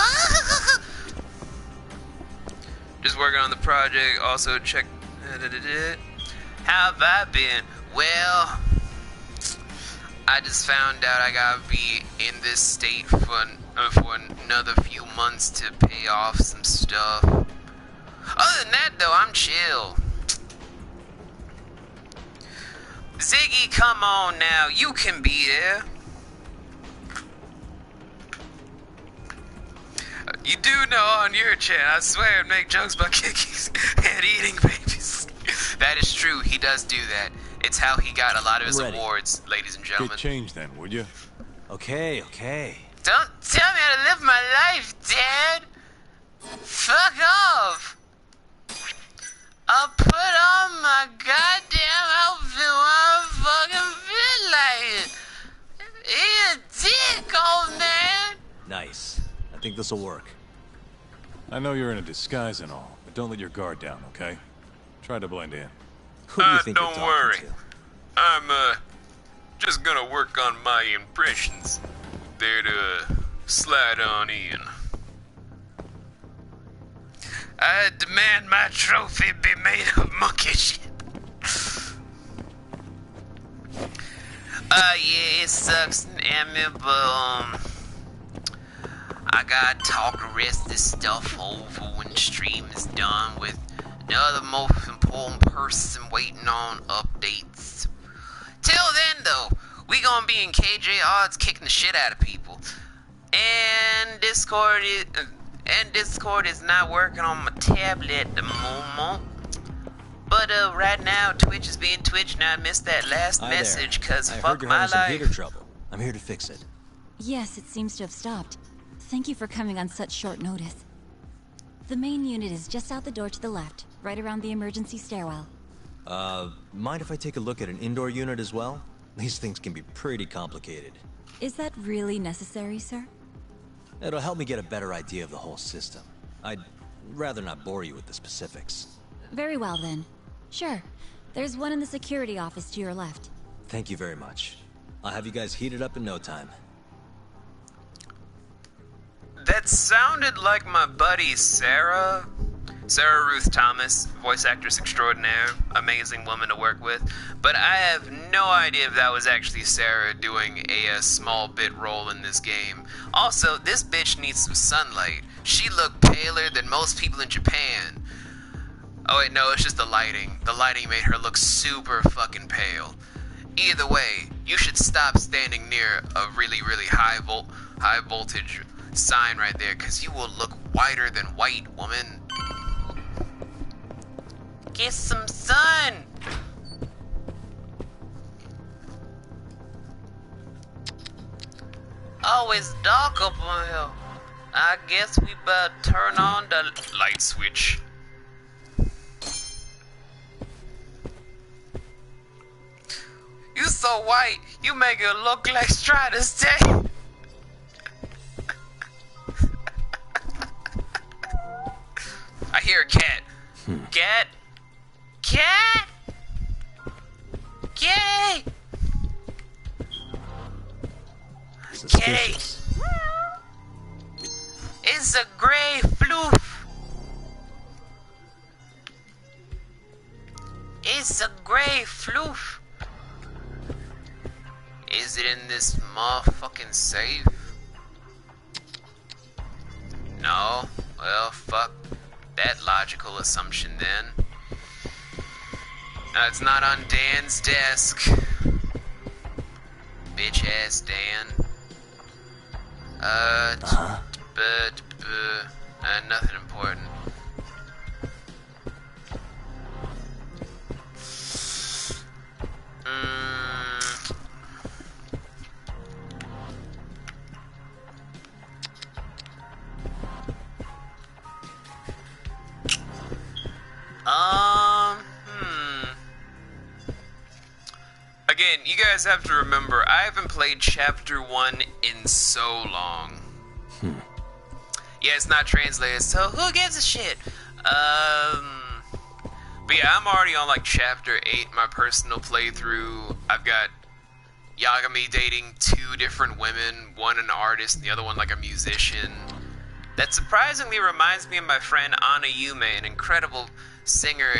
[SPEAKER 8] Just working on the project. Also check. How have I been? Well, I just found out I gotta be in this state for another few months to pay off some stuff. Other than that, though, I'm chill. Ziggy, come on now. You can be there. You do know on your channel, I swear, and make jokes about kickies and eating babies. That is true, he does do that. It's how he got a lot of his awards, ladies and gentlemen.
[SPEAKER 6] Get changed then, would you?
[SPEAKER 2] Okay, okay.
[SPEAKER 8] Don't tell me how to live my life, Dad! Fuck off! I'll put on my goddamn outfit when I fucking feel like it. Eat a dick, old man!
[SPEAKER 2] Nice. I think this'll work.
[SPEAKER 6] I know you're in a disguise and all, but don't let your guard down, okay? Try to blend in.
[SPEAKER 2] Who do you think
[SPEAKER 8] don't
[SPEAKER 2] you're
[SPEAKER 8] worry.
[SPEAKER 2] talking to?
[SPEAKER 8] I'm, just gonna work on my impressions. There to slide on in. I demand my trophy be made of monkey shit. Yeah, it sucks, Emmy, but, I gotta talk the rest of this stuff over when the stream is done with the other most important person waiting on updates. Till then, though, we gonna be in KJ odds kicking the shit out of people. And Discord is not working on my tablet at the moment. But right now Twitch is being Twitch, and I missed that last message cause fuck my life.
[SPEAKER 2] Heater trouble. I'm here to fix it.
[SPEAKER 9] Yes, it seems to have stopped. Thank you for coming on such short notice. The main unit is just out the door to the left, right around the emergency stairwell.
[SPEAKER 2] Mind if I take a look at an indoor unit as well? These things can be pretty complicated.
[SPEAKER 9] Is that really necessary, sir?
[SPEAKER 2] It'll help me get a better idea of the whole system. I'd rather not bore you with the specifics.
[SPEAKER 9] Very well, then. Sure. There's one in the security office to your left.
[SPEAKER 2] Thank you very much. I'll have you guys heated up in no time.
[SPEAKER 8] That sounded like my buddy Sarah Ruth Thomas, voice actress extraordinaire, amazing woman to work with, but I have no idea if that was actually Sarah doing a small bit role in this game. Also, this bitch needs some sunlight. She looked paler than most people in Japan. Oh wait, no, it's just the lighting. The lighting made her look super fucking pale. Either way, you should stop standing near a really, really high voltage sign right there, because you will look whiter than white, woman. Get some sun! Oh, it's dark up on here. I guess we better turn on the light switch. You so white, you make it look like Strider's day. I hear a cat. Cat? Cat? Kitty! Kitty! Is It's a gray floof. It's a gray floof. Is it in this motherfucking safe? No? Well, fuck that logical assumption then. No, it's not on Dan's desk. Bitch ass Dan. Nothing important. Again, you guys have to remember, I haven't played Chapter 1 in so long. Yeah, it's not translated, so who gives a shit? But yeah, I'm already on like Chapter 8, my personal playthrough. I've got Yagami dating 2 different women, one an artist and the other one like a musician. That surprisingly reminds me of my friend Ana Yume, an incredible singer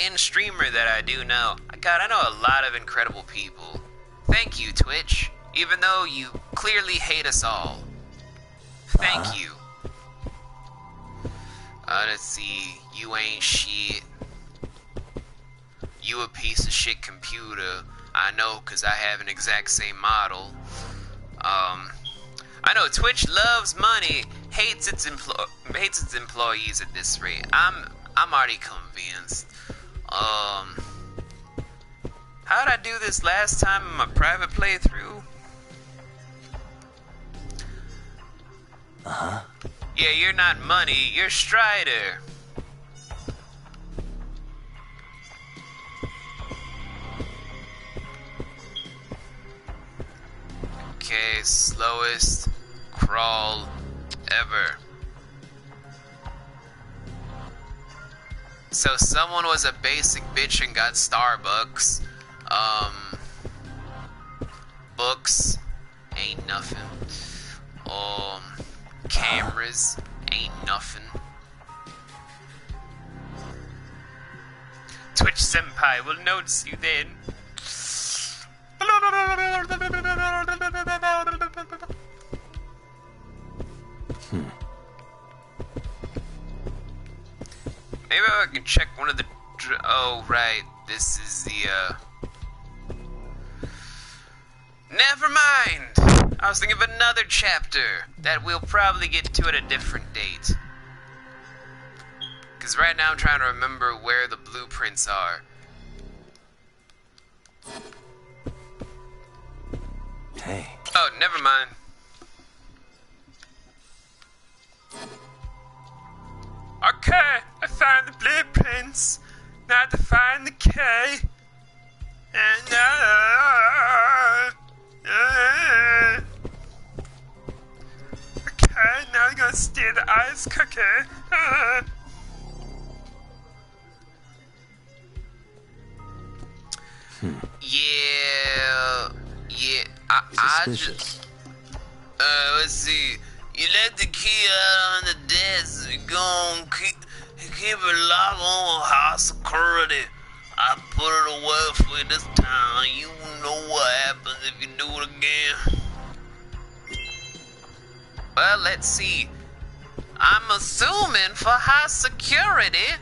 [SPEAKER 8] and streamer that I do know. God, I know a lot of incredible people. Thank you, Twitch. Even though you clearly hate us all. Thank you. Let's see. You ain't shit. You a piece of shit computer. I know, cause I have an exact same model. I know Twitch loves money, hates its employees at this rate. I'm already convinced. How'd I do this last time in my private playthrough? Yeah, you're not money, you're Strider. Okay, slowest crawl ever. So someone was a basic bitch and got Starbucks. Books ain't nothing. Cameras ain't nothing. Twitch Senpai will notice you then. Maybe I can check one of the... Oh, right. This is the, Never mind! I was thinking of another chapter that we'll probably get to at a different date. Because right now I'm trying to remember where the blueprints are.
[SPEAKER 2] Hey.
[SPEAKER 8] Oh, never mind. Okay, I found the blueprints. Now I have to find the key. And okay, now I'm gonna steal the ice cookie. Yeah,
[SPEAKER 2] Suspicious.
[SPEAKER 8] Let's see. You let the key out on the desk. You gon' keep it locked on high security. I put it away for you this time. You know what happens if you do it again. Well, let's see. I'm assuming for high security,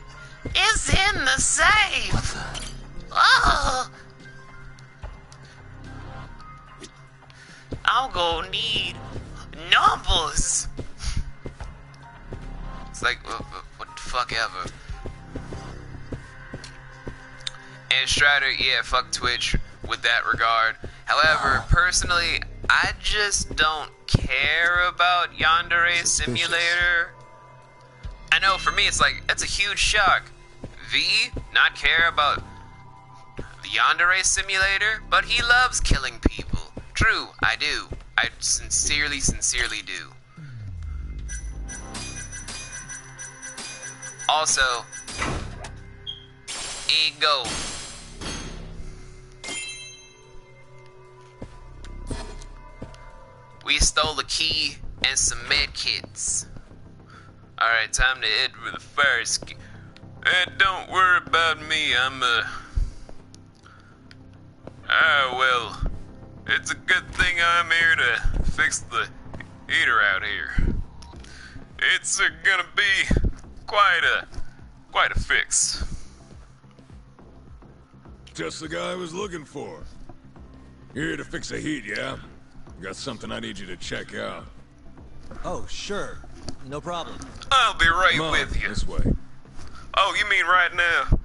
[SPEAKER 8] it's in the safe.
[SPEAKER 2] What the?
[SPEAKER 8] Oh. I'm gonna need numbers. It's like, what the fuck ever. And Strider, yeah, fuck Twitch with that regard. However, personally, I just don't care about Yandere Simulator. I know, for me, it's like, that's a huge shock. V, not care about the Yandere Simulator, but he loves killing people. True, I do. I sincerely do. Also, ego. We stole the key and some med kits. Alright, time to head for the fire escape. And don't worry about me, well, it's a good thing I'm here to fix the heater out here. It's gonna be quite a fix.
[SPEAKER 6] Just the guy I was looking for. You're here to fix the heat, yeah? Got something I need you to check out.
[SPEAKER 2] Oh, sure. No problem.
[SPEAKER 8] I'll be right
[SPEAKER 6] Come on,
[SPEAKER 8] with you.
[SPEAKER 6] this way.
[SPEAKER 8] Oh, you mean right now?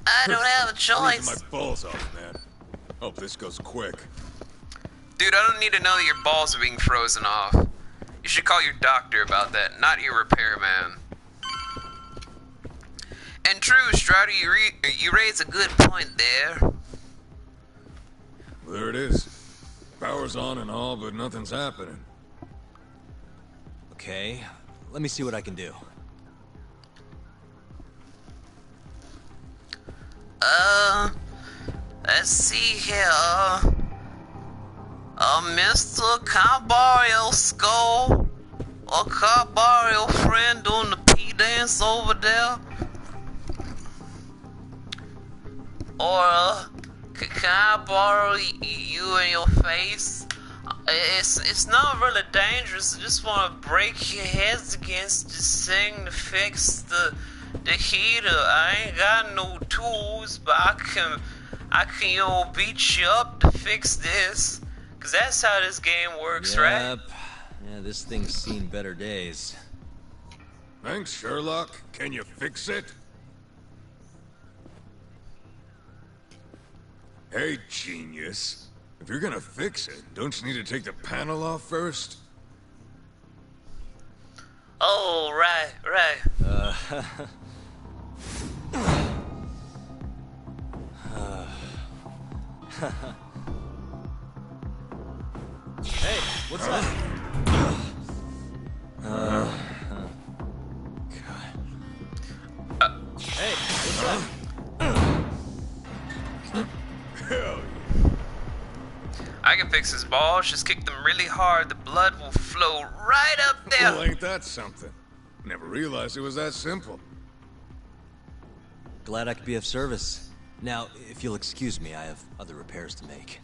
[SPEAKER 8] I don't have a
[SPEAKER 6] Freezing
[SPEAKER 8] choice.
[SPEAKER 6] my balls off, man. Hope this goes quick.
[SPEAKER 8] Dude, I don't need to know that your balls are being frozen off. You should call your doctor about that, not your repairman. And true, Strider, you raise a good point there.
[SPEAKER 6] There it is. Power's on and all, but nothing's happening.
[SPEAKER 2] Okay, let me see what I can do.
[SPEAKER 8] Let's see here. Mr. Carbarrio Skull, or Carbarrio friend doing the P-dance over there? Or, can I borrow you and your face? It's not really dangerous. I just want to break your heads against this thing to fix the heater. I ain't got no tools, but I can beat you up to fix this. Cause that's how this game works, right?
[SPEAKER 2] Yep. Yeah, this thing's seen better days.
[SPEAKER 6] Thanks, Sherlock. Can you fix it? Hey, genius. If you're gonna fix it, don't you need to take the panel off first?
[SPEAKER 8] Oh, right.
[SPEAKER 2] Hey, what's that? God. Hey, what's that?
[SPEAKER 8] I can fix his balls, just kick them really hard. The blood will flow right up there.
[SPEAKER 6] Well, ain't that something? Never realized it was that simple.
[SPEAKER 2] Glad I could be of service. Now, if you'll excuse me, I have other repairs to make.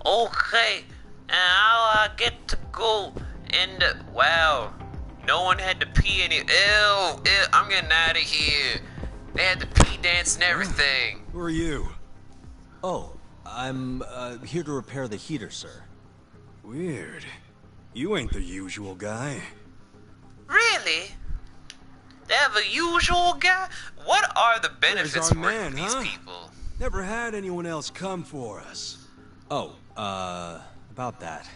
[SPEAKER 8] Okay, and now I get to go and wow, no one had to pee any. Ew, I'm getting out of here. They had the pee dance and everything.
[SPEAKER 4] Who are you?
[SPEAKER 2] Oh, I'm here to repair the heater, sir.
[SPEAKER 4] Weird. You ain't the usual guy.
[SPEAKER 8] Really? They have a usual guy? What are the benefits
[SPEAKER 4] Where's
[SPEAKER 8] of
[SPEAKER 4] our
[SPEAKER 8] working
[SPEAKER 4] man,
[SPEAKER 8] with these
[SPEAKER 4] huh?
[SPEAKER 8] people?
[SPEAKER 4] Never had anyone else come for us.
[SPEAKER 2] Oh, about that.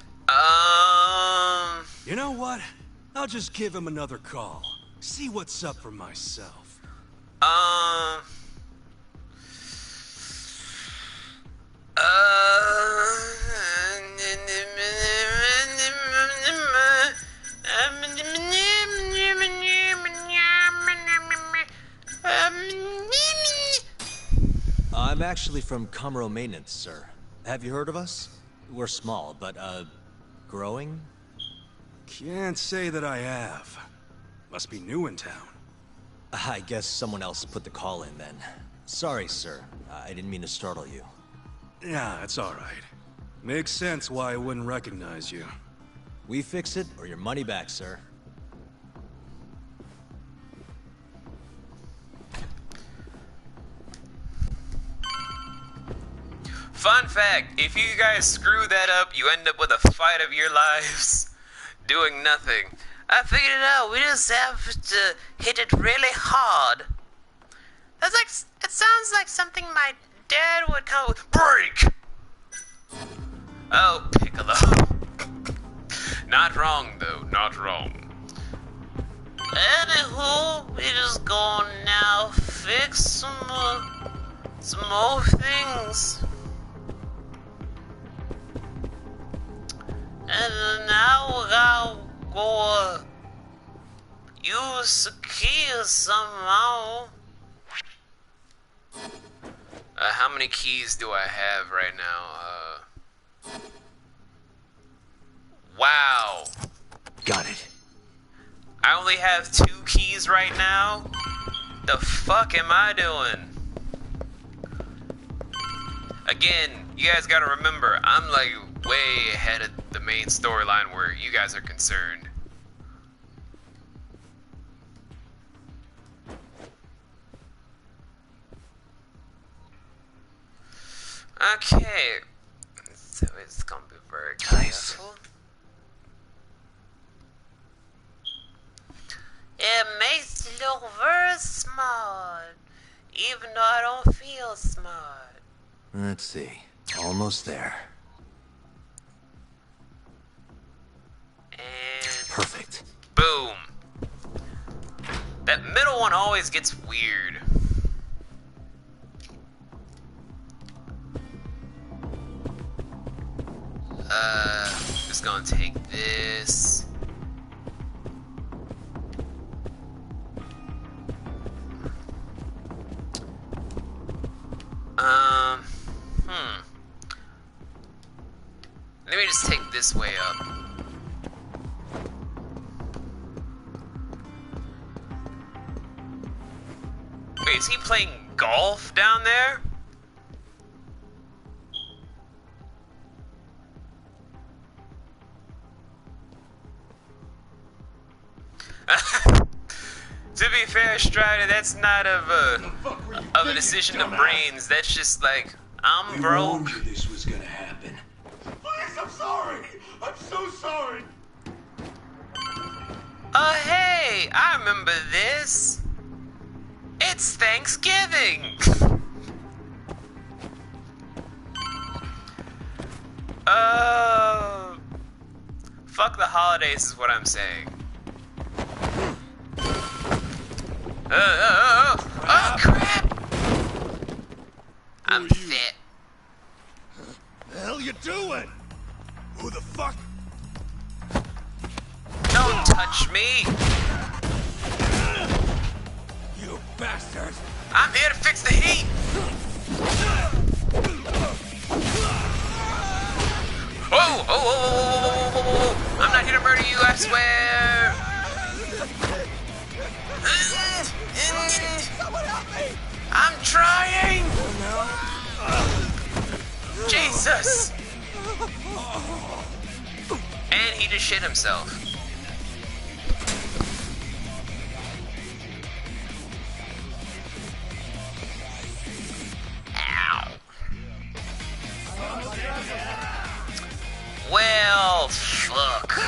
[SPEAKER 4] You know what? I'll just give him another call. See what's up for myself.
[SPEAKER 2] I'm actually from Comro Maintenance, sir. Have you heard of us? We're small, but, growing?
[SPEAKER 4] Can't say that I have. Must be new in town.
[SPEAKER 2] I guess someone else put the call in then. Sorry, sir. I didn't mean to startle you.
[SPEAKER 4] Yeah, it's alright. Makes sense why I wouldn't recognize you.
[SPEAKER 2] We fix it, or your money back, sir.
[SPEAKER 8] Fun fact, if you guys screw that up, you end up with a fight of your lives. Doing nothing. I figured it out, we just have to hit it really hard. That's like, it sounds like something my dad would come with. Break! Oh, Piccolo. Not wrong, though, not wrong. Anywho, we just gonna now fix some more things. And now we gotta go use the key somehow. How many keys do I have right now? Wow.
[SPEAKER 2] Got it.
[SPEAKER 8] I only have 2 keys right now? The fuck am I doing? Again, you guys gotta remember, I'm like way ahead of the main storyline where you guys are concerned. Okay, so it's gonna be very careful. It makes you look very smart, even though I don't feel smart.
[SPEAKER 2] Let's see. Almost there.
[SPEAKER 8] And
[SPEAKER 2] Perfect.
[SPEAKER 8] boom. That middle one always gets weird. Just gonna take this. Let me just take this way up. Wait, is he playing golf down there? To be fair, Strider, that's not of a decision of brains. That's just like, I'm broke.
[SPEAKER 10] I warned you this was gonna happen. Please, I'm sorry. I'm so sorry.
[SPEAKER 8] Hey, I remember this. It's Thanksgiving. Fuck the holidays is what I'm saying. Oh, crap! I'm fit.
[SPEAKER 10] The hell you doing? Who the fuck?
[SPEAKER 8] Don't touch me!
[SPEAKER 10] You bastard!
[SPEAKER 8] I'm here to fix the heat! Whoa! I'm not here to murder you, I swear!
[SPEAKER 10] Someone help me!
[SPEAKER 8] I'm trying! Jesus! And he just shit himself. Ow. Well, fuck.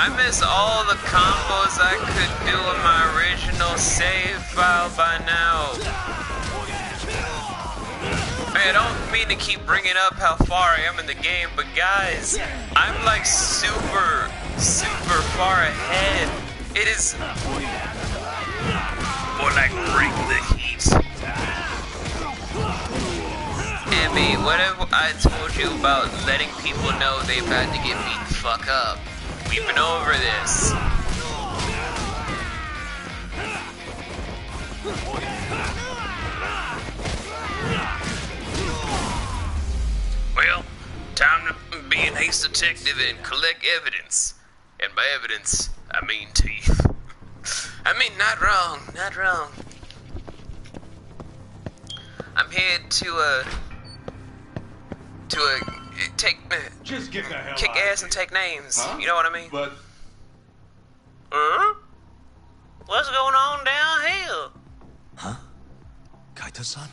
[SPEAKER 8] I miss all the combos I could do in my original save file by now. Hey, I don't mean to keep bringing up how far I am in the game, but guys, I'm like super far ahead. It is more like bring the heat. Emmy, what have I told you about letting people know they about to get beat the fuck up? We've been over this. Well, time to be an ace detective and collect evidence. And by evidence, I mean teeth. I mean, not wrong. I'm here to
[SPEAKER 6] Just get the hell
[SPEAKER 8] kick
[SPEAKER 6] out
[SPEAKER 8] ass
[SPEAKER 6] of
[SPEAKER 8] and
[SPEAKER 6] here.
[SPEAKER 8] take names.
[SPEAKER 6] Huh?
[SPEAKER 8] You know what I mean?
[SPEAKER 6] But
[SPEAKER 8] What's going on down here?
[SPEAKER 2] Huh? Kaito-san?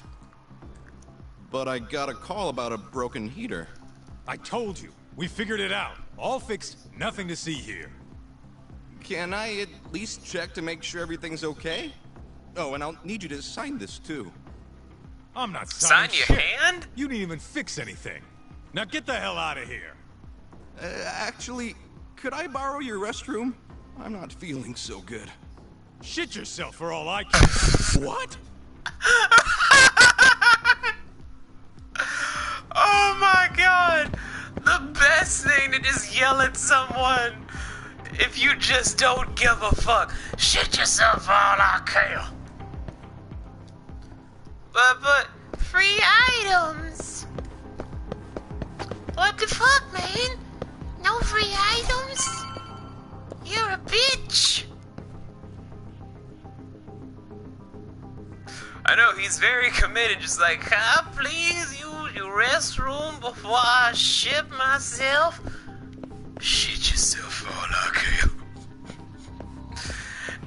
[SPEAKER 11] But I got a call about a broken heater.
[SPEAKER 6] I told you, we figured it out. All fixed, nothing to see here.
[SPEAKER 11] Can I at least check to make sure everything's okay? Oh, and I'll need you to sign this too.
[SPEAKER 6] I'm not
[SPEAKER 8] Sign
[SPEAKER 6] signing
[SPEAKER 8] your
[SPEAKER 6] shit.
[SPEAKER 8] hand?
[SPEAKER 6] You didn't even fix anything. Now get the hell out of here.
[SPEAKER 11] Actually, could I borrow your restroom? I'm not feeling so good.
[SPEAKER 6] Shit yourself for all I care.
[SPEAKER 11] What?
[SPEAKER 8] Oh my if you just don't give a fuck. Shit yourself all I care. But, free items. What the fuck, man? No free items? You're a bitch. I know, he's very committed, just like, can I please use your restroom before I shit myself? Shit yourself all I care.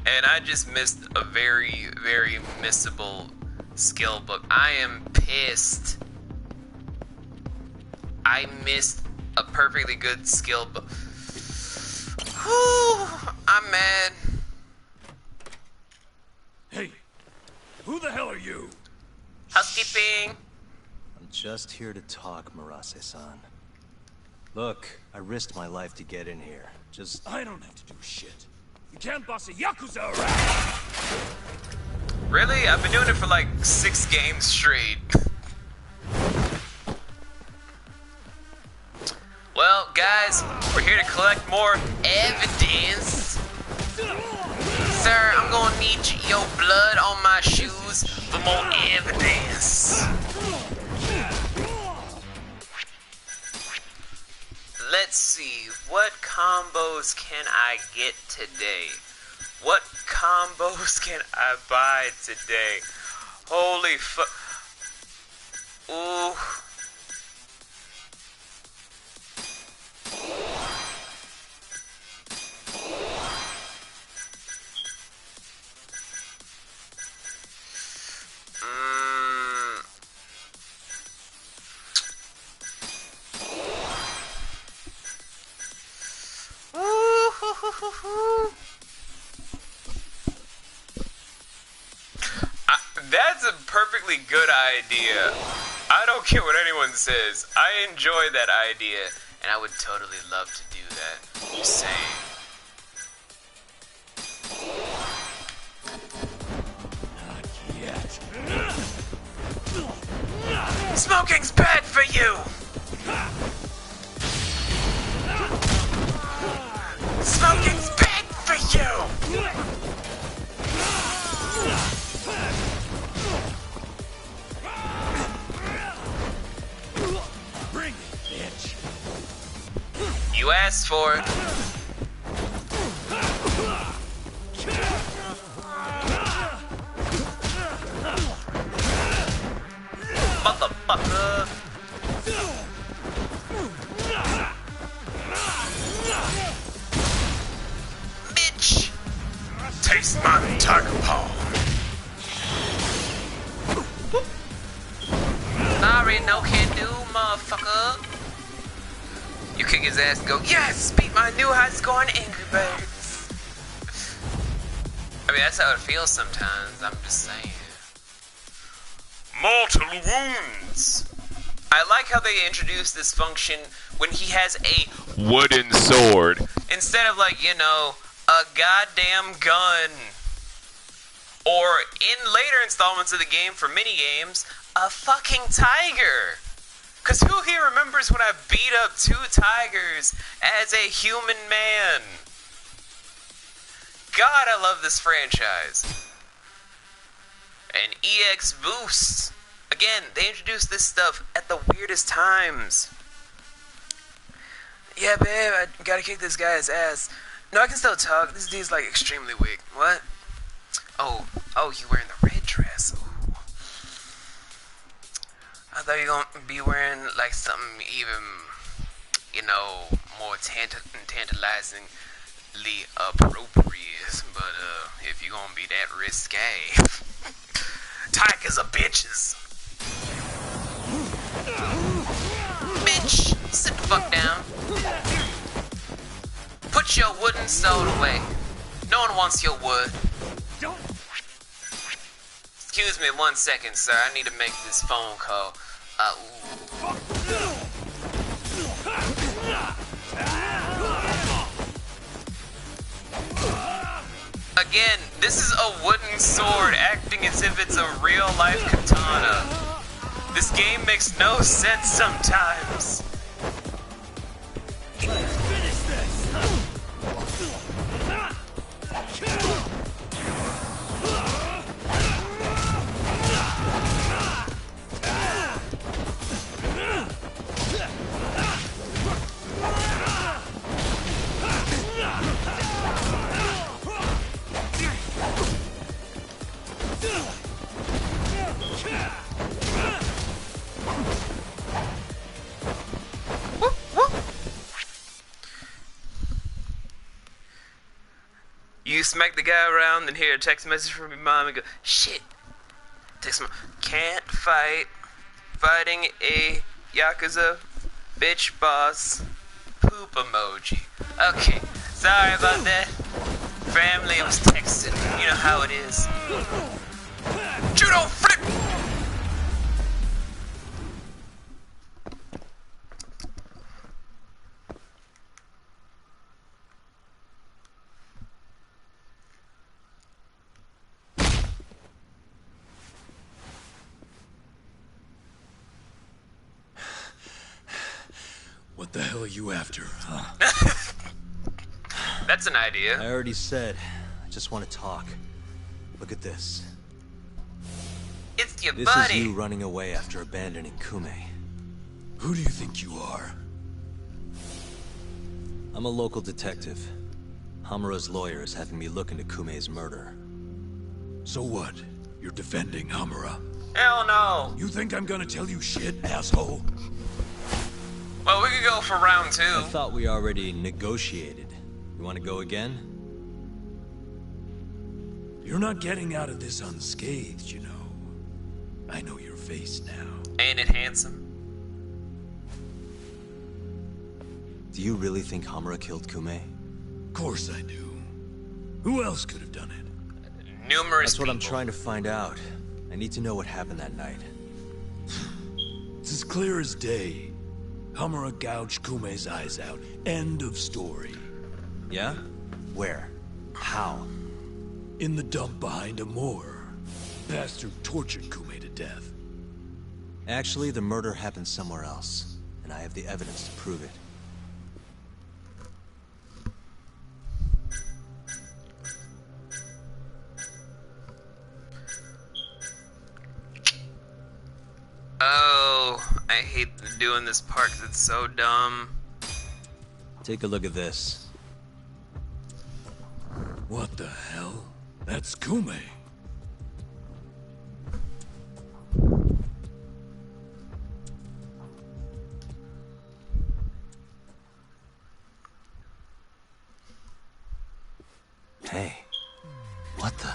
[SPEAKER 8] And I just missed a very, very missable skill book. I am pissed. I missed a perfectly good skill book. Whew, I'm mad.
[SPEAKER 10] Hey, who the hell are you?
[SPEAKER 8] Housekeeping.
[SPEAKER 2] I'm just here to talk, Murase-san. Look, I risked my life to get in here. Just...
[SPEAKER 10] I don't have to do shit. You can't boss a Yakuza around!
[SPEAKER 8] Really? I've been doing it for like 6 games straight. Well, guys, we're here to collect more evidence. Sir, I'm gonna need your blood on my shoes for more evidence. Let's see, what combos can I get today? What combos can I buy today? Holy fuck. Ooh. That's a perfectly good idea. I don't care what anyone says. I enjoy that idea, and I would totally love to do that. Just saying.
[SPEAKER 10] Not yet.
[SPEAKER 8] Smoking's bad for you! Smoking's bad for you!
[SPEAKER 10] Bring it, bitch.
[SPEAKER 8] You asked for it. Motherfucker. Bitch. Taste my tiger paw. Sorry, no can do, motherfucker. You kick his ass and go, yes, beat my new high score in Angry Birds. I mean, that's how it feels sometimes, I'm just saying. Mortal wounds. I like how they introduced this function when he has a wooden sword. Instead of like, you know, a goddamn gun. Or in later installments of the game for minigames, a fucking tiger. Cause who here remembers when I beat up 2 tigers as a human man? God, I love this franchise. And EX boosts. Again, they introduced this stuff at the weirdest times. Yeah, babe, I gotta kick this guy's ass. No, I can still talk. This dude's like extremely weak. What? Oh, you wearing the red dress. Ooh. I thought you were gonna be wearing like something even, you know, more tantalizingly appropriate. But if you're gonna be that risque, tigers are bitches. Bitch, sit the fuck down. Put your wooden sword away. No one wants your wood. Excuse me 1 second, sir. I need to make this phone call. Again, this is a wooden sword acting as if it's a real-life katana. This game makes no sense sometimes.
[SPEAKER 10] Finish this.
[SPEAKER 8] You smack the guy around, then hear a text message from your mom and go, shit. Text mom, can't fight. Fighting a Yakuza bitch boss. Poop emoji. Okay, sorry about that. Family was texting. You know how it is. Judo flip!
[SPEAKER 1] What the hell are you after, huh?
[SPEAKER 8] That's an idea.
[SPEAKER 2] I already said, I just want to talk. Look at this.
[SPEAKER 8] It's your
[SPEAKER 2] This
[SPEAKER 8] buddy.
[SPEAKER 2] is you running away after abandoning Kume.
[SPEAKER 1] Who do you think you are?
[SPEAKER 2] I'm a local detective. Hamura's lawyer is having me look into Kume's murder.
[SPEAKER 1] So what? You're defending Hamura?
[SPEAKER 8] Hell no.
[SPEAKER 1] You think I'm gonna tell you shit, asshole?
[SPEAKER 8] Well, we could go for round 2.
[SPEAKER 2] I thought we already negotiated. You want to go again?
[SPEAKER 1] You're not getting out of this unscathed, you know. I know your face now.
[SPEAKER 8] Ain't it handsome?
[SPEAKER 2] Do you really think Hamura killed Kume?
[SPEAKER 1] Of course I do. Who else could have done it?
[SPEAKER 8] Numerous
[SPEAKER 2] That's what I'm
[SPEAKER 8] people.
[SPEAKER 2] trying to find out. I need to know what happened that night.
[SPEAKER 1] It's as clear as day. Hamura gouged Kume's eyes out. End of story.
[SPEAKER 2] Yeah? Where? How?
[SPEAKER 1] In the dump behind a moor. Bastard tortured Kume to death.
[SPEAKER 2] Actually, the murder happened somewhere else, and I have the evidence to prove it.
[SPEAKER 8] Oh, I hate doing this part because it's so dumb.
[SPEAKER 2] Take a look at this.
[SPEAKER 1] What the hell? That's Kume.
[SPEAKER 2] Hey, what the?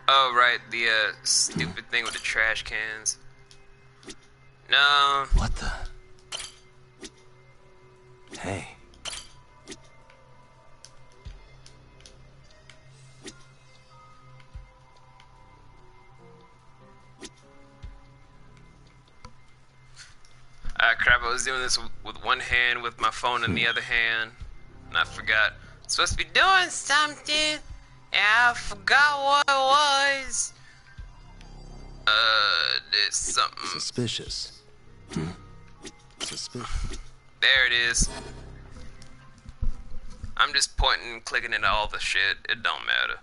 [SPEAKER 8] Oh, right, the stupid thing with the trash cans. No.
[SPEAKER 2] What the? Hey.
[SPEAKER 8] Crap, I was doing this with one hand, with my phone in the other hand, and I forgot. I'm supposed to be doing something, and I forgot what it was. There's something.
[SPEAKER 2] Suspicious. Suspicious.
[SPEAKER 8] There it is. I'm just pointing and clicking into all the shit. It don't matter.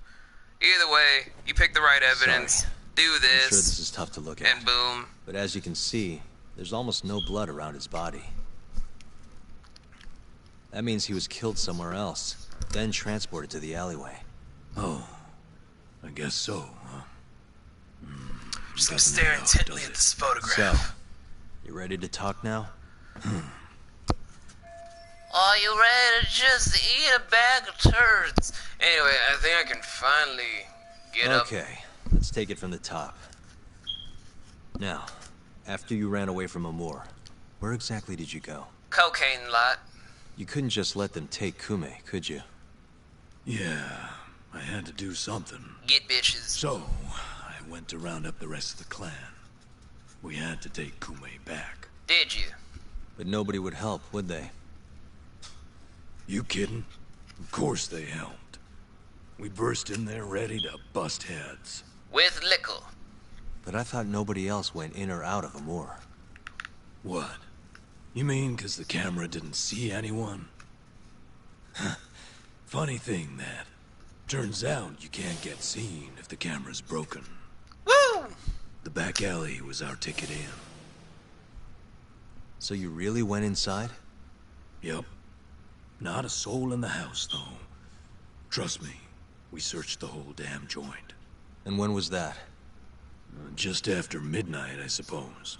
[SPEAKER 8] Either way, you pick the right evidence,
[SPEAKER 2] Sorry.
[SPEAKER 8] do this,
[SPEAKER 2] I'm sure this is tough to look at.
[SPEAKER 8] and boom.
[SPEAKER 2] But as you can see, there's almost no blood around his body. That means he was killed somewhere else, then transported to the alleyway.
[SPEAKER 1] Oh, I guess so, huh?
[SPEAKER 8] Just stare intently at this photograph.
[SPEAKER 2] So, you ready to talk now?
[SPEAKER 8] Are you ready to just eat a bag of turds? Anyway, I think I can finally get up.
[SPEAKER 2] Okay, let's take it from the top. Now, after you ran away from Amur, where exactly did you go?
[SPEAKER 8] Cocaine lot.
[SPEAKER 2] You couldn't just let them take Kume, could you?
[SPEAKER 1] Yeah, I had to do something.
[SPEAKER 8] Get bitches.
[SPEAKER 1] So, I went to round up the rest of the clan. We had to take Kume back.
[SPEAKER 8] Did you?
[SPEAKER 2] But nobody would help, would they?
[SPEAKER 1] You kidding? Of course they helped. We burst in there ready to bust heads.
[SPEAKER 8] With liquor.
[SPEAKER 2] But I thought nobody else went in or out of Amur.
[SPEAKER 1] What? You mean because the camera didn't see anyone? Funny thing, that. Turns out you can't get seen if the camera's broken.
[SPEAKER 8] Woo!
[SPEAKER 1] The back alley was our ticket in.
[SPEAKER 2] So you really went inside?
[SPEAKER 1] Yep. Not a soul in the house, though. Trust me, we searched the whole damn joint.
[SPEAKER 2] And when was that?
[SPEAKER 1] Just after midnight, I suppose.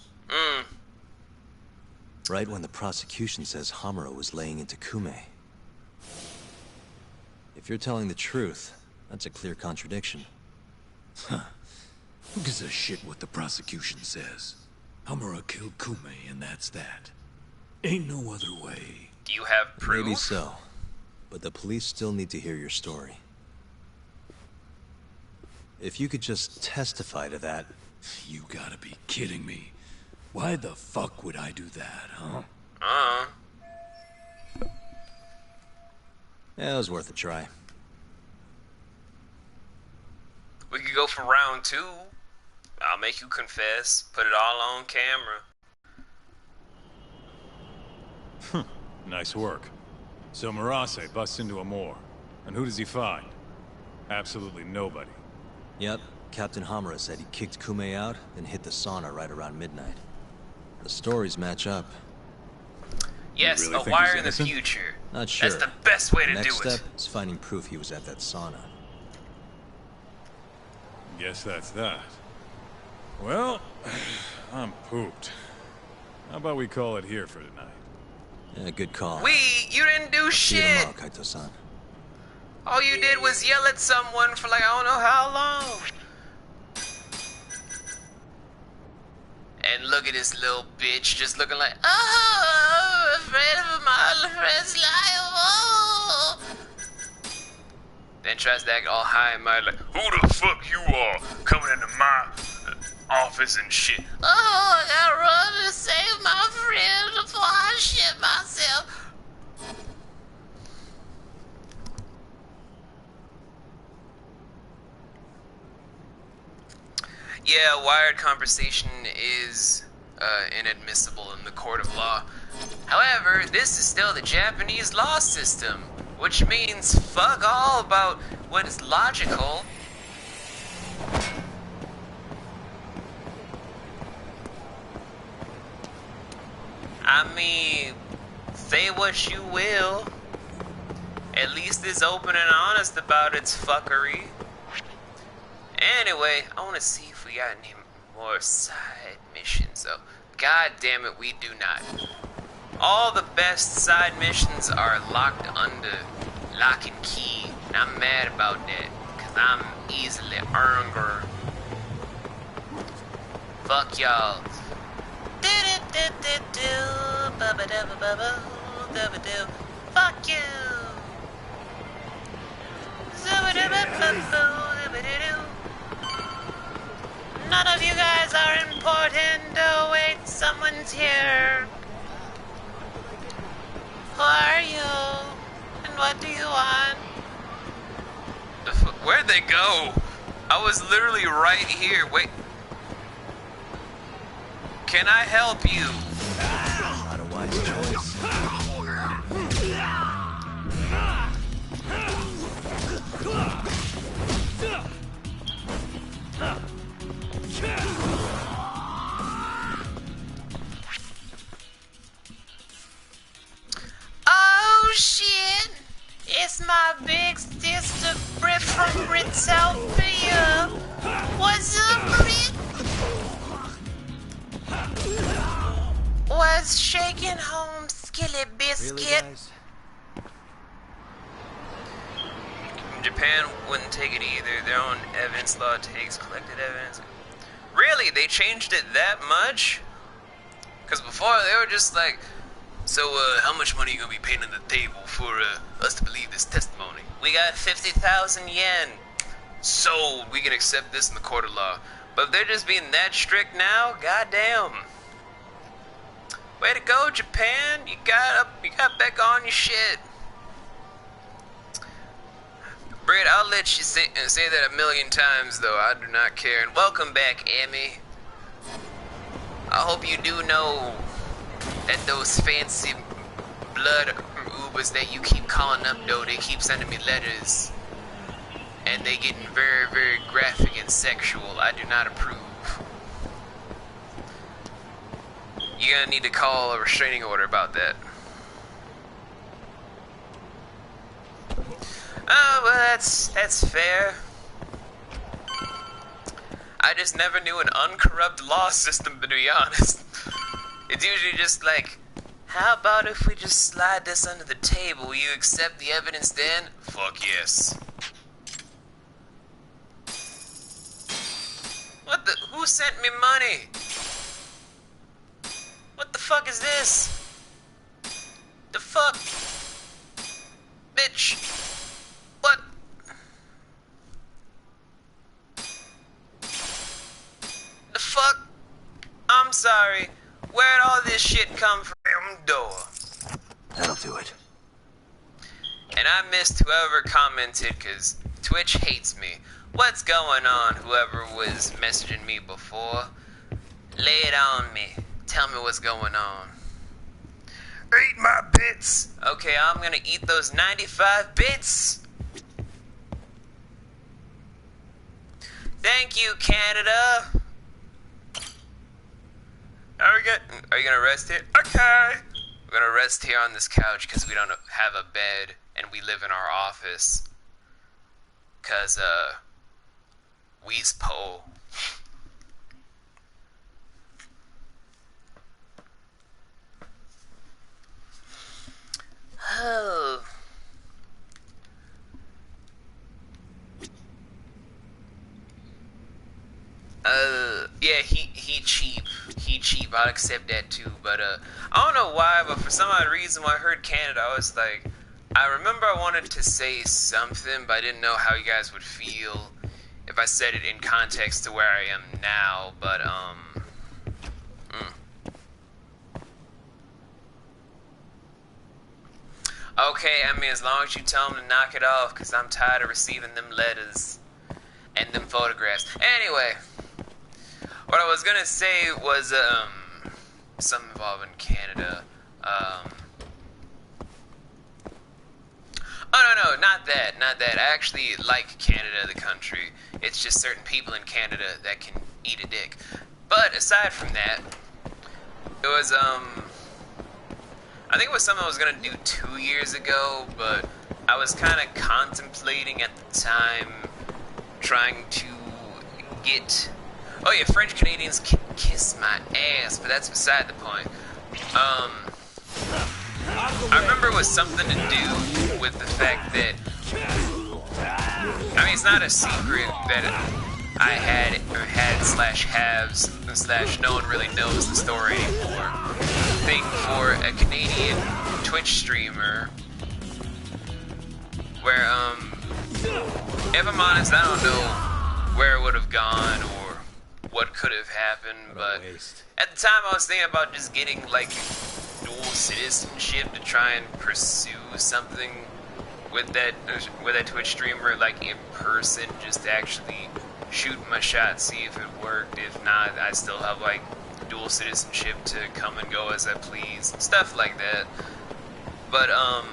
[SPEAKER 2] Right when the prosecution says Hamura was laying into Kume. If you're telling the truth, that's a clear contradiction.
[SPEAKER 1] Who gives a shit what the prosecution says? Hamura killed Kume, and that's that. Ain't no other way.
[SPEAKER 8] Do you have proof?
[SPEAKER 2] Maybe so, but the police still need to hear your story. If you could just testify to that...
[SPEAKER 1] You gotta be kidding me. Why the fuck would I do that, huh?
[SPEAKER 2] Yeah, it was worth a try.
[SPEAKER 8] We could go for round 2. I'll make you confess. Put it all on camera.
[SPEAKER 6] Nice work. So Murase busts into a moor. And who does he find? Absolutely nobody.
[SPEAKER 2] Yep. Captain Hamura said he kicked Kume out, then hit the sauna right around midnight. The stories match up.
[SPEAKER 8] Yes,
[SPEAKER 6] really
[SPEAKER 8] a
[SPEAKER 6] think
[SPEAKER 8] wire
[SPEAKER 6] he's
[SPEAKER 8] in the
[SPEAKER 6] innocent?
[SPEAKER 8] future.
[SPEAKER 2] Not sure.
[SPEAKER 8] That's the best way to do
[SPEAKER 2] Next
[SPEAKER 8] it.
[SPEAKER 2] step is finding proof he was at that sauna.
[SPEAKER 6] Guess that's that. Well, I'm pooped. How about we call it here for tonight?
[SPEAKER 2] Yeah, good call.
[SPEAKER 8] You didn't do
[SPEAKER 2] See you
[SPEAKER 8] shit.
[SPEAKER 2] tomorrow, Kaito-san.
[SPEAKER 8] All you did was yell at someone for like I don't know how long. And look at this little bitch just looking like, oh, I'm afraid of my friend's life. Oh. Then tries to act all high and mighty like, who the fuck you are coming into my office and shit? Oh, I gotta run to save my friend before I shit myself. Yeah, wired conversation is inadmissible in the court of law. However, this is still the Japanese law system, which means fuck all about what is logical. I mean, say what you will. At least it's open and honest about its fuckery. Anyway, I want to see if we got any more side missions, though. God damn it, we do not. All the best side missions are locked under lock and key, and I'm mad about that, because I'm easily angry. Fuck y'all. Fuck you. None of you guys are important. Oh wait, someone's here. Who are you? And what do you want? Where'd they go? I was literally right here. Wait. Can I help you?
[SPEAKER 2] Not a wise choice.
[SPEAKER 8] Oh shit! It's my big sister Brit from Britopia. What's up, Brit? What's shaking home, skillet biscuit?
[SPEAKER 2] Really, guys?
[SPEAKER 8] Japan wouldn't take it either. Their own evidence law takes collected evidence. Really? They changed it that much? Because before they were just like, so how much money are you going to be paying on the table for us to believe this testimony? We got 50,000 yen. Sold. We can accept this in the court of law. But if they're just being that strict now, goddamn. Way to go, Japan. You got back on your shit. Britt, I'll let you say that 1,000,000 times, though. I do not care. And welcome back, Emmy. I hope you do know that those fancy blood Ubers that you keep calling up, though, they keep sending me letters. And they getting very, very graphic and sexual. I do not approve. You're gonna need to call a restraining order about that. Oh, well, that's fair. I just never knew an uncorrupt law system, to be honest. It's usually just like, How about if we just slide this under the table? Will you accept the evidence then? Fuck yes. What the? Who sent me money? What the fuck is this? The fuck? Bitch. What? The fuck? I'm sorry. Where'd all this shit come from? Door.
[SPEAKER 2] That'll do it.
[SPEAKER 8] And I missed whoever commented, cause Twitch hates me. What's going on, whoever was messaging me before? Lay it on me. Tell me what's going on. Eat my bits! Okay, I'm gonna eat those 95 bits! Thank you, Canada! Are you gonna rest here? Okay! We're gonna rest here on this couch because we don't have a bed and we live in our office. Cause, we's po. Oh. Yeah, he cheap. He cheap. I'll accept that too. But, I don't know why, but for some odd reason when I heard Canada, I was like, I remember I wanted to say something, but I didn't know how you guys would feel if I said it in context to where I am now, but, Okay, I mean, as long as you tell them to knock it off, because I'm tired of receiving them letters and them photographs. Anyway, what I was gonna say was, something involving Canada. Oh, no, not that. I actually like Canada, the country. It's just certain people in Canada that can eat a dick. But aside from that, it was, I think it was something I was gonna do 2 years ago, but I was kind of contemplating at the time trying to get... Oh yeah, French Canadians can kiss my ass, but that's beside the point. I remember it was something to do with the fact that... I mean, it's not a secret that I had slash haves slash no one really knows the story anymore. Thing for a Canadian Twitch streamer where, if I'm honest, I don't know where it would have gone or what could have happened, but at the time I was thinking about just getting, like, dual citizenship to try and pursue something with that Twitch streamer, like, in person, just to actually shoot my shot, see if it worked. If not, I still have, like, dual citizenship to come and go as I please, stuff like that. But, I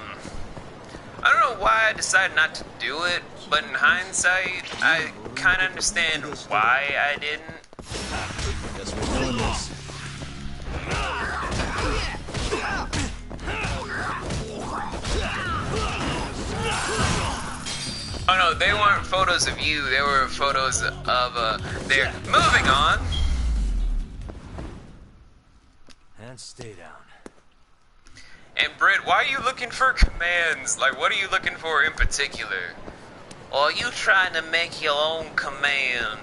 [SPEAKER 8] don't know why I decided not to do it, but in hindsight, I kind of understand why I didn't.
[SPEAKER 2] Guess we're doing this.
[SPEAKER 8] Oh no, they weren't photos of you, they were photos of, they're moving on.
[SPEAKER 2] And stay down.
[SPEAKER 8] And Britt, why are you looking for commands? Like, what are you looking for in particular? Or are you trying to make your own command?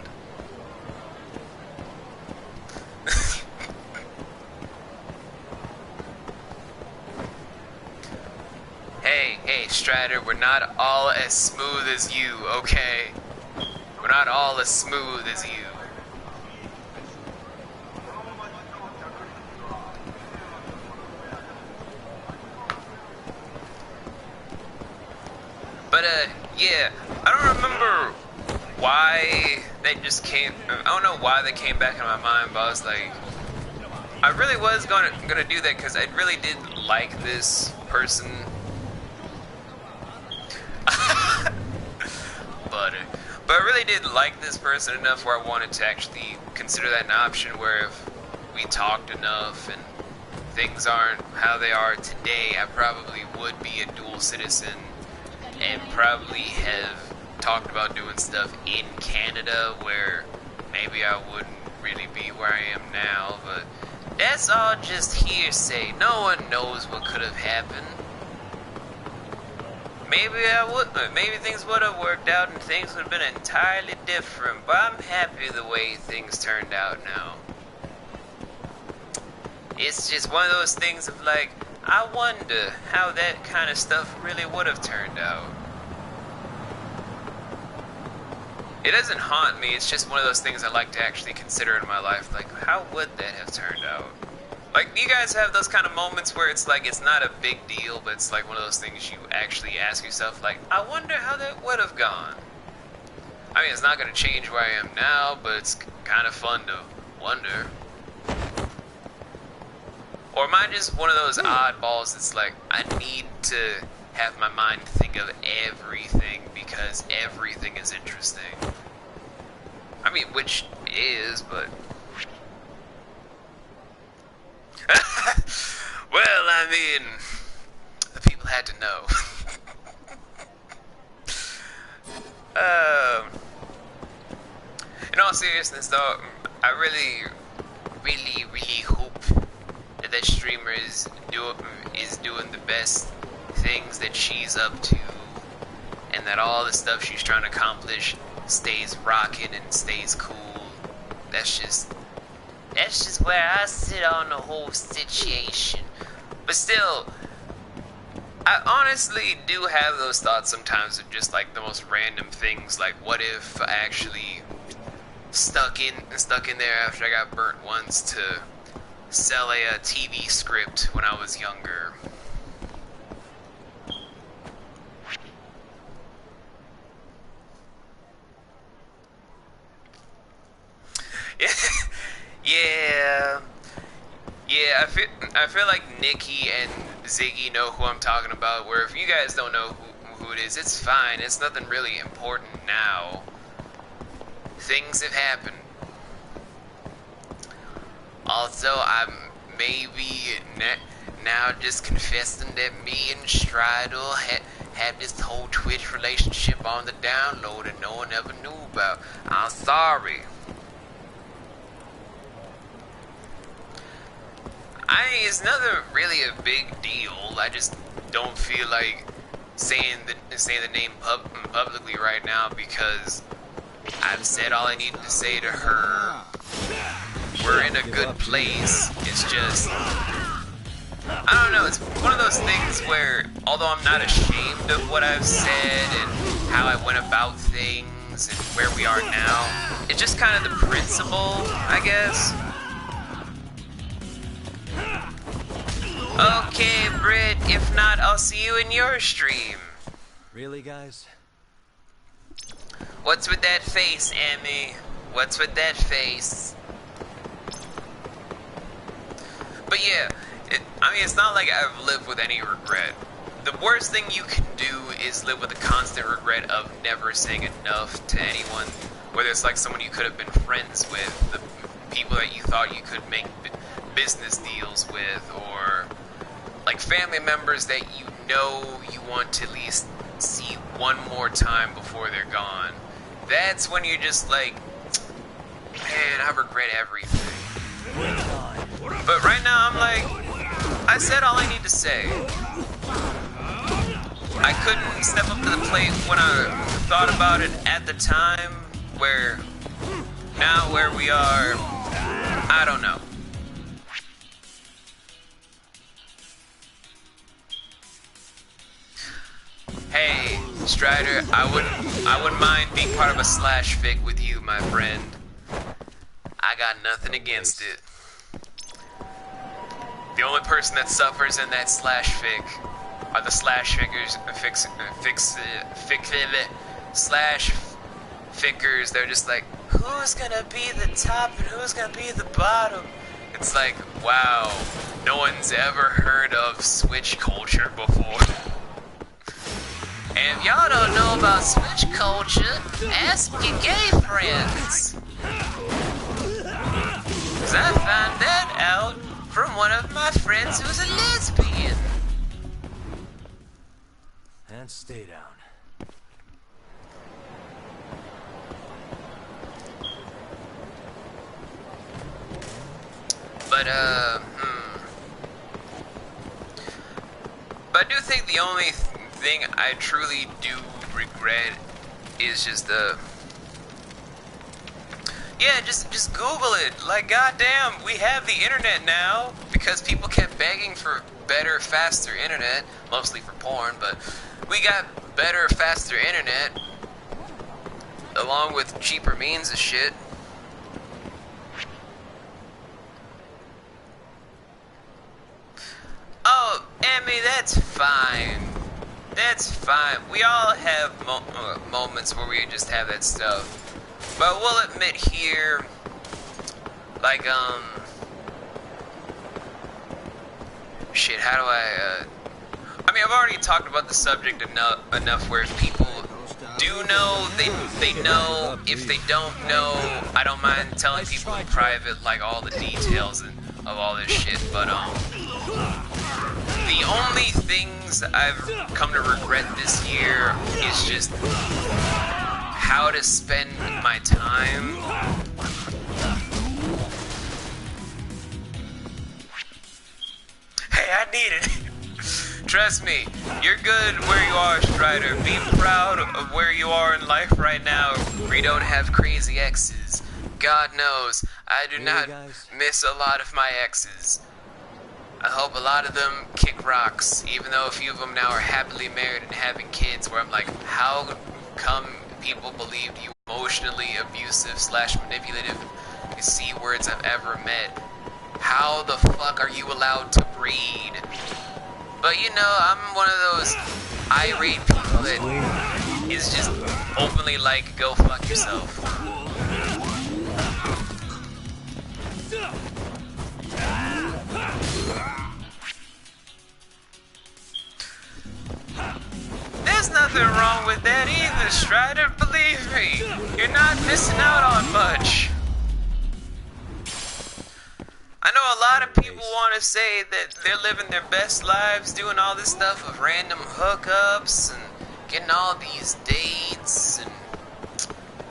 [SPEAKER 8] Hey, Strider, we're not all as smooth as you, okay? We're not all as smooth as you. But, yeah, I don't remember why they just came, I don't know why they came back in my mind, but I was like, I really was gonna do that because I really did like this person. But I really did like this person enough where I wanted to actually consider that an option where if we talked enough and things aren't how they are today, I probably would be a dual citizen and probably have talked about doing stuff in Canada where maybe I wouldn't really be where I am now, but that's all just hearsay. No one knows what could have happened. Maybe things would have worked out and things would have been entirely different, but I'm happy the way things turned out now. It's just one of those things of like, I wonder how that kind of stuff really would have turned out. It doesn't haunt me, it's just one of those things I like to actually consider in my life. Like, how would that have turned out? Like, do you guys have those kind of moments where it's like, it's not a big deal, but it's like one of those things you actually ask yourself, like, I wonder how that would have gone? I mean, it's not going to change where I am now, but it's kind of fun to wonder. Or am I just one of those oddballs that's like, I need to have my mind think of everything because everything is interesting? I mean, which is, but... Well, I mean, the people had to know. In all seriousness, though, I really hope that that streamer is doing the best things that she's up to, and that all the stuff she's trying to accomplish stays rocking and stays cool. That's just where I sit on the whole situation. But still, I honestly do have those thoughts sometimes of just like the most random things, like what if I actually stuck in there after I got burnt once to sell a TV script when I was younger. Yeah, I feel like Nikki and Ziggy know who I'm talking about, where if you guys don't know who it is, it's fine. It's nothing really important now. Things have happened. Also, I'm maybe now just confessing that me and Stridel had this whole Twitch relationship on the download and no one ever knew about. I'm sorry. It's never really a big deal. I just don't feel like saying the name publicly right now because I've said all I needed to say to her. We're in a good place. It's just, I don't know, it's one of those things where, although I'm not ashamed of what I've said and how I went about things and where we are now, it's just kind of the principle, I guess. Okay, Britt, if not, I'll see you in your stream.
[SPEAKER 2] Really, guys?
[SPEAKER 8] What's with that face, Emmy? What's with that face? But yeah, I mean, it's not like I've lived with any regret. The worst thing you can do is live with the constant regret of never saying enough to anyone. Whether it's like someone you could have been friends with, the people that you thought you could make business deals with, or like family members that you know you want to at least see one more time before they're gone. That's when you're just like, man, I regret everything. But right now I'm like, I said all I need to say. I couldn't step up to the plate when I thought about it at the time, where now where we are, I don't know. Hey, Strider, I wouldn't mind being part of a slash fic with you, my friend. I got nothing against it. The only person that suffers in that slash fic are the slash fickers, slash fickers. They're just like, who's gonna be the top and who's gonna be the bottom? It's like, wow, no one's ever heard of Switch culture before. And if y'all don't know about Switch culture, ask your gay friends. 'Cause I found that out from one of my friends who's a lesbian.
[SPEAKER 2] And stay down.
[SPEAKER 8] But, But I do think the only thing I truly do regret is just yeah, just Google it. Like, goddamn, we have the internet now because people kept begging for better, faster internet, mostly for porn, but we got better, faster internet along with cheaper means of shit. Oh, Emmy, that's fine. That's fine. We all have moments where we just have that stuff. But we'll admit here, like, shit, how do I mean, I've already talked about the subject enough where if people do know, they know. If they don't know, I don't mind telling people in private, like, all the details of all this shit, but, the only things I've come to regret this year is just how to spend my time. Hey, I need it. Trust me, you're good where you are, Strider. Be proud of where you are in life right now. We don't have crazy exes. God knows, I do not miss a lot of my exes. I hope a lot of them kick rocks, even though a few of them now are happily married and having kids, where I'm like, how come people believed you emotionally abusive / manipulative C words I've ever met? How the fuck are you allowed to breed? But you know, I'm one of those irate people that is just openly like, go fuck yourself. There's nothing wrong with that either, Strider. Believe me, you're not missing out on much. I know a lot of people want to say that they're living their best lives doing all this stuff of random hookups and getting all these dates and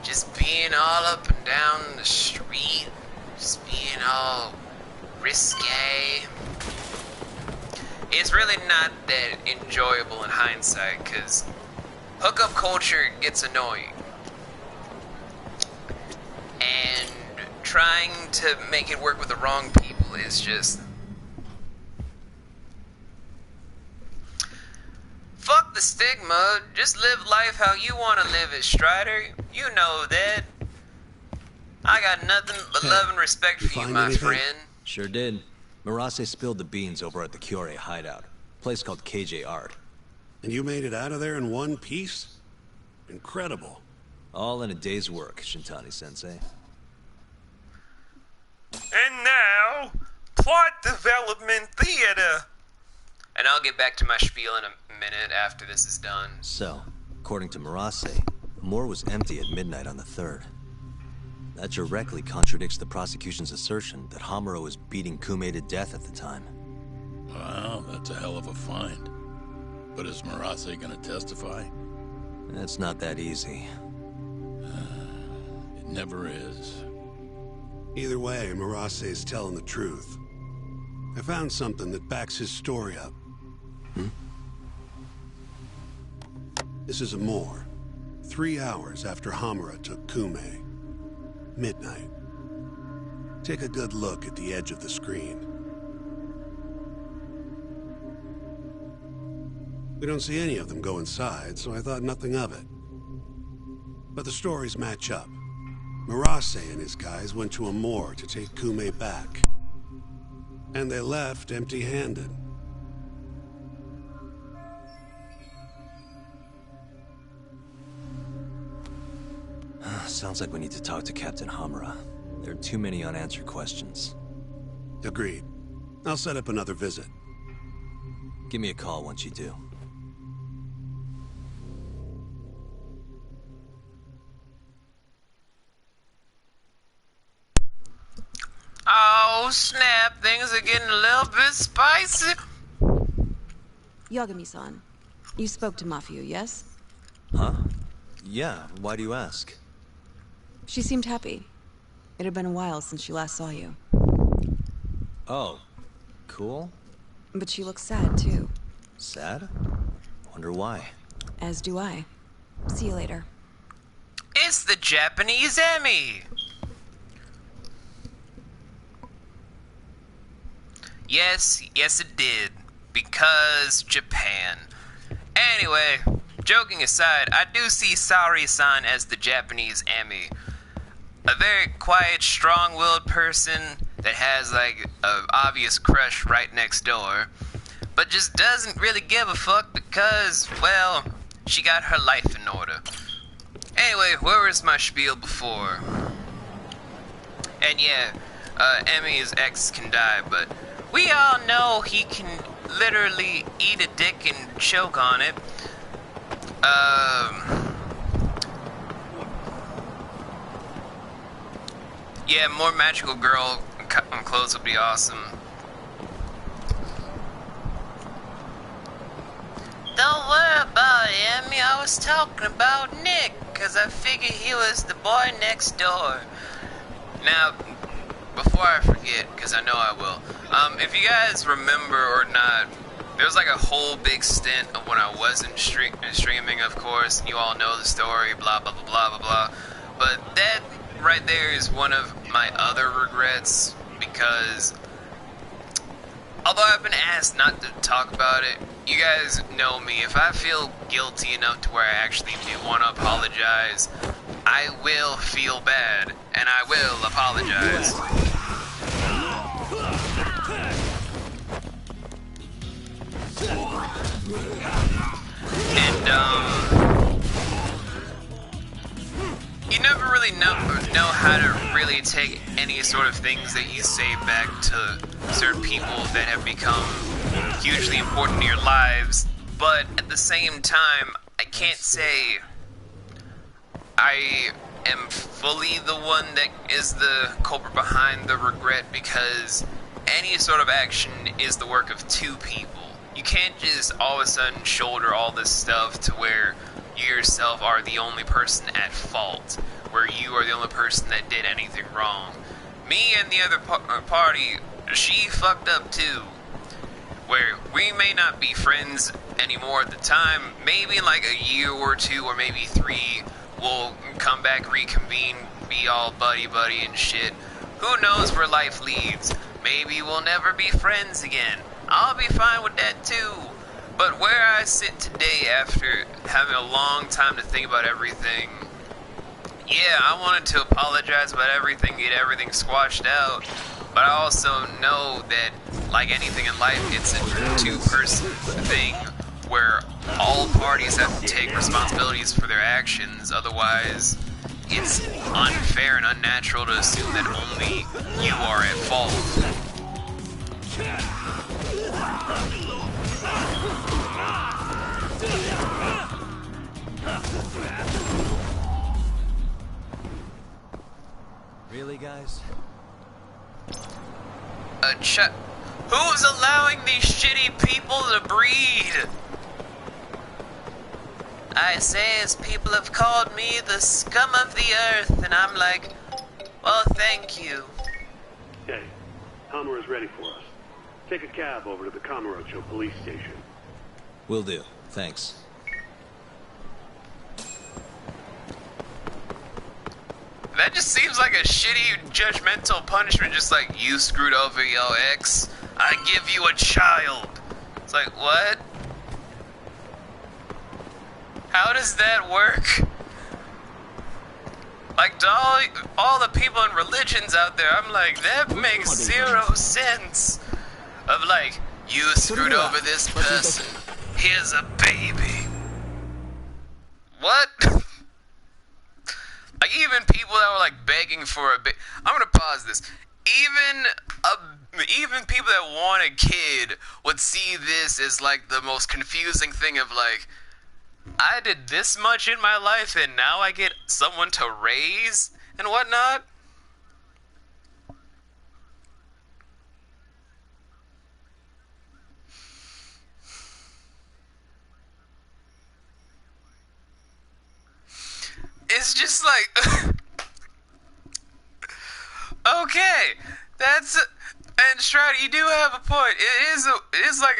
[SPEAKER 8] just being all up and down the street, just being all risque. It's really not that enjoyable in hindsight, because hookup culture gets annoying. And trying to make it work with the wrong people is just... fuck the stigma. Just live life how you want to live it, Strider. You know that. I got nothing but love and respect for you, my friend.
[SPEAKER 2] Sure did. Marase spilled the beans over at the Kyorei hideout. Place called KJ Art.
[SPEAKER 4] And you made it out of there in one piece? Incredible.
[SPEAKER 2] All in a day's work, Shintani-sensei.
[SPEAKER 8] And now, plot development theater. And I'll get back to my spiel in a minute after this is done.
[SPEAKER 2] So, according to Marase, Moore was empty at midnight on the 3rd. That directly contradicts the prosecution's assertion that Hamura was beating Kume to death at the time.
[SPEAKER 3] Wow, that's a hell of a find. But is Marase gonna testify?
[SPEAKER 2] It's not that easy.
[SPEAKER 3] It never is.
[SPEAKER 4] Either way, Marase is telling the truth. I found something that backs his story up. This is a Moore. 3 hours after Hamura took Kume. Midnight. Take a good look at the edge of the screen. We don't see any of them go inside, so I thought nothing of it. But the stories match up. Marase and his guys went to a moor to take Kume back. And they left empty-handed.
[SPEAKER 2] Sounds like we need to talk to Captain Hamura. There are too many unanswered questions.
[SPEAKER 4] Agreed. I'll set up another visit.
[SPEAKER 2] Give me a call once you do.
[SPEAKER 8] Oh, snap. Things are getting a little bit spicy.
[SPEAKER 5] Yagami-san, you spoke to Mafio, yes?
[SPEAKER 2] Huh? Yeah, why do you ask?
[SPEAKER 5] She seemed happy. It had been a while since she last saw you.
[SPEAKER 2] Oh, cool.
[SPEAKER 5] But she looks sad, too.
[SPEAKER 2] Sad? Wonder why.
[SPEAKER 5] As do I. See you later.
[SPEAKER 8] It's the Japanese Emmy! Yes, it did. Because Japan. Anyway, joking aside, I do see Saori-san as the Japanese Emmy. A very quiet, strong-willed person that has, like, an obvious crush right next door, but just doesn't really give a fuck because, well, she got her life in order. Anyway, where was my spiel before? And yeah, Emmy's ex can die, but we all know he can literally eat a dick and choke on it. Yeah, more magical girl clothes would be awesome. Don't worry about it, Emmy. I was talking about Nick, because I figured he was the boy next door. Now, before I forget, because I know I will, if you guys remember or not, there was like a whole big stint of when I wasn't streaming, of course. You all know the story, blah, blah, blah, blah, blah, blah. But that right there is one of my other regrets, because although I've been asked not to talk about it, you guys know me. If I feel guilty enough to where I actually do want to apologize, I will feel bad, and I will apologize. And, you never really know how to really take any sort of things that you say back to certain people that have become hugely important in your lives, but at the same time, I can't say I am fully the one that is the culprit behind the regret, because any sort of action is the work of two people. You can't just all of a sudden shoulder all this stuff to where you yourself are the only person at fault, where you are the only person that did anything wrong. Me and the other party, she fucked up too. Where we may not be friends anymore at the time, maybe in like a year or two or maybe 3, we'll come back, reconvene, be all buddy-buddy and shit. Who knows where life leads? Maybe we'll never be friends again. I'll be fine with that too. But where I sit today after having a long time to think about everything, yeah, I wanted to apologize about everything, get everything squashed out. But I also know that, like anything in life, it's a two-person thing where all parties have to take responsibilities for their actions. Otherwise, it's unfair and unnatural to assume that only you are at fault.
[SPEAKER 2] Really, guys?
[SPEAKER 8] Who's allowing these shitty people to breed? I say, as people have called me the scum of the earth, and I'm like, well, thank you.
[SPEAKER 12] Hey, Hamura's ready for us. Take a cab over to the Kamurocho police station.
[SPEAKER 2] Will do. Thanks.
[SPEAKER 8] That just seems like a shitty, judgmental punishment, just like, you screwed over your ex, I give you a child. It's like, what? How does that work? Like, to all the people in religions out there, I'm like, that makes 0 sense. Of like, you screwed over this person, here's a baby. What? Like, even people that were like begging for a baby. I'm gonna pause this. Even people that want a kid would see this as like the most confusing thing of like, I did this much in my life and now I get someone to raise and whatnot. It's just like, okay, that's, man, Strider, you do have a point. It is like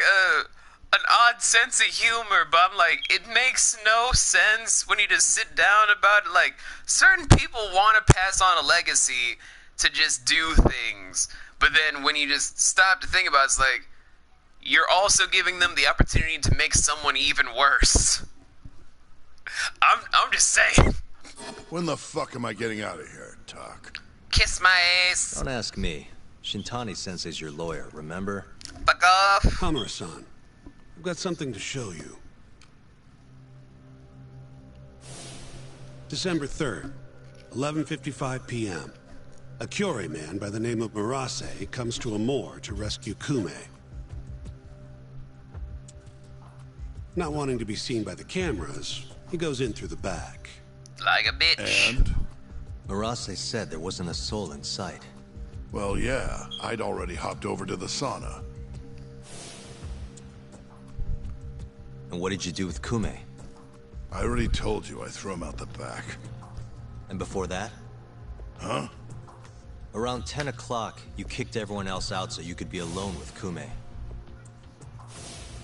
[SPEAKER 8] an odd sense of humor, but I'm like, it makes no sense when you just sit down about it. Like, certain people want to pass on a legacy to just do things, but then when you just stop to think about it, it's like, you're also giving them the opportunity to make someone even worse. I'm just saying.
[SPEAKER 3] When the fuck am I getting out of here, Talk?
[SPEAKER 8] Kiss my ass.
[SPEAKER 2] Don't ask me. Shintani-sensei's your lawyer, remember?
[SPEAKER 8] Fuck off.
[SPEAKER 4] Hamura-san, I've got something to show you. December 3rd, 11:55 p.m. A Kyorei man by the name of Murase comes to a moor to rescue Kume. Not wanting to be seen by the cameras, he goes in through the back.
[SPEAKER 8] Like a bitch.
[SPEAKER 3] And?
[SPEAKER 2] Murase said there wasn't a soul in sight.
[SPEAKER 3] Well, yeah, I'd already hopped over to the sauna.
[SPEAKER 2] And what did you do with Kume?
[SPEAKER 3] I already told you I threw him out the back.
[SPEAKER 2] And before that?
[SPEAKER 3] Huh?
[SPEAKER 2] Around 10 o'clock, you kicked everyone else out so you could be alone with Kume.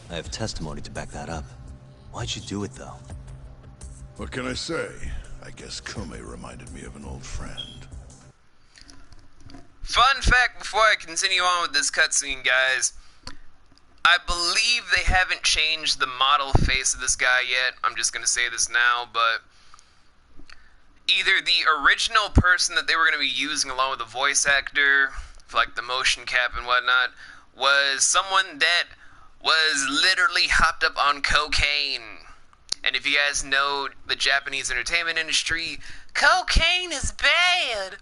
[SPEAKER 2] I have testimony to back that up. Why'd you do it, though?
[SPEAKER 3] What can I say? I guess Kume reminded me of an old friend.
[SPEAKER 8] Fun fact before I continue on with this cutscene, guys. I believe they haven't changed the model face of this guy yet. I'm just going to say this now, but either the original person that they were going to be using along with the voice actor for like the motion cap and whatnot was someone that was literally hopped up on cocaine. And if you guys know the Japanese entertainment industry, cocaine is bad.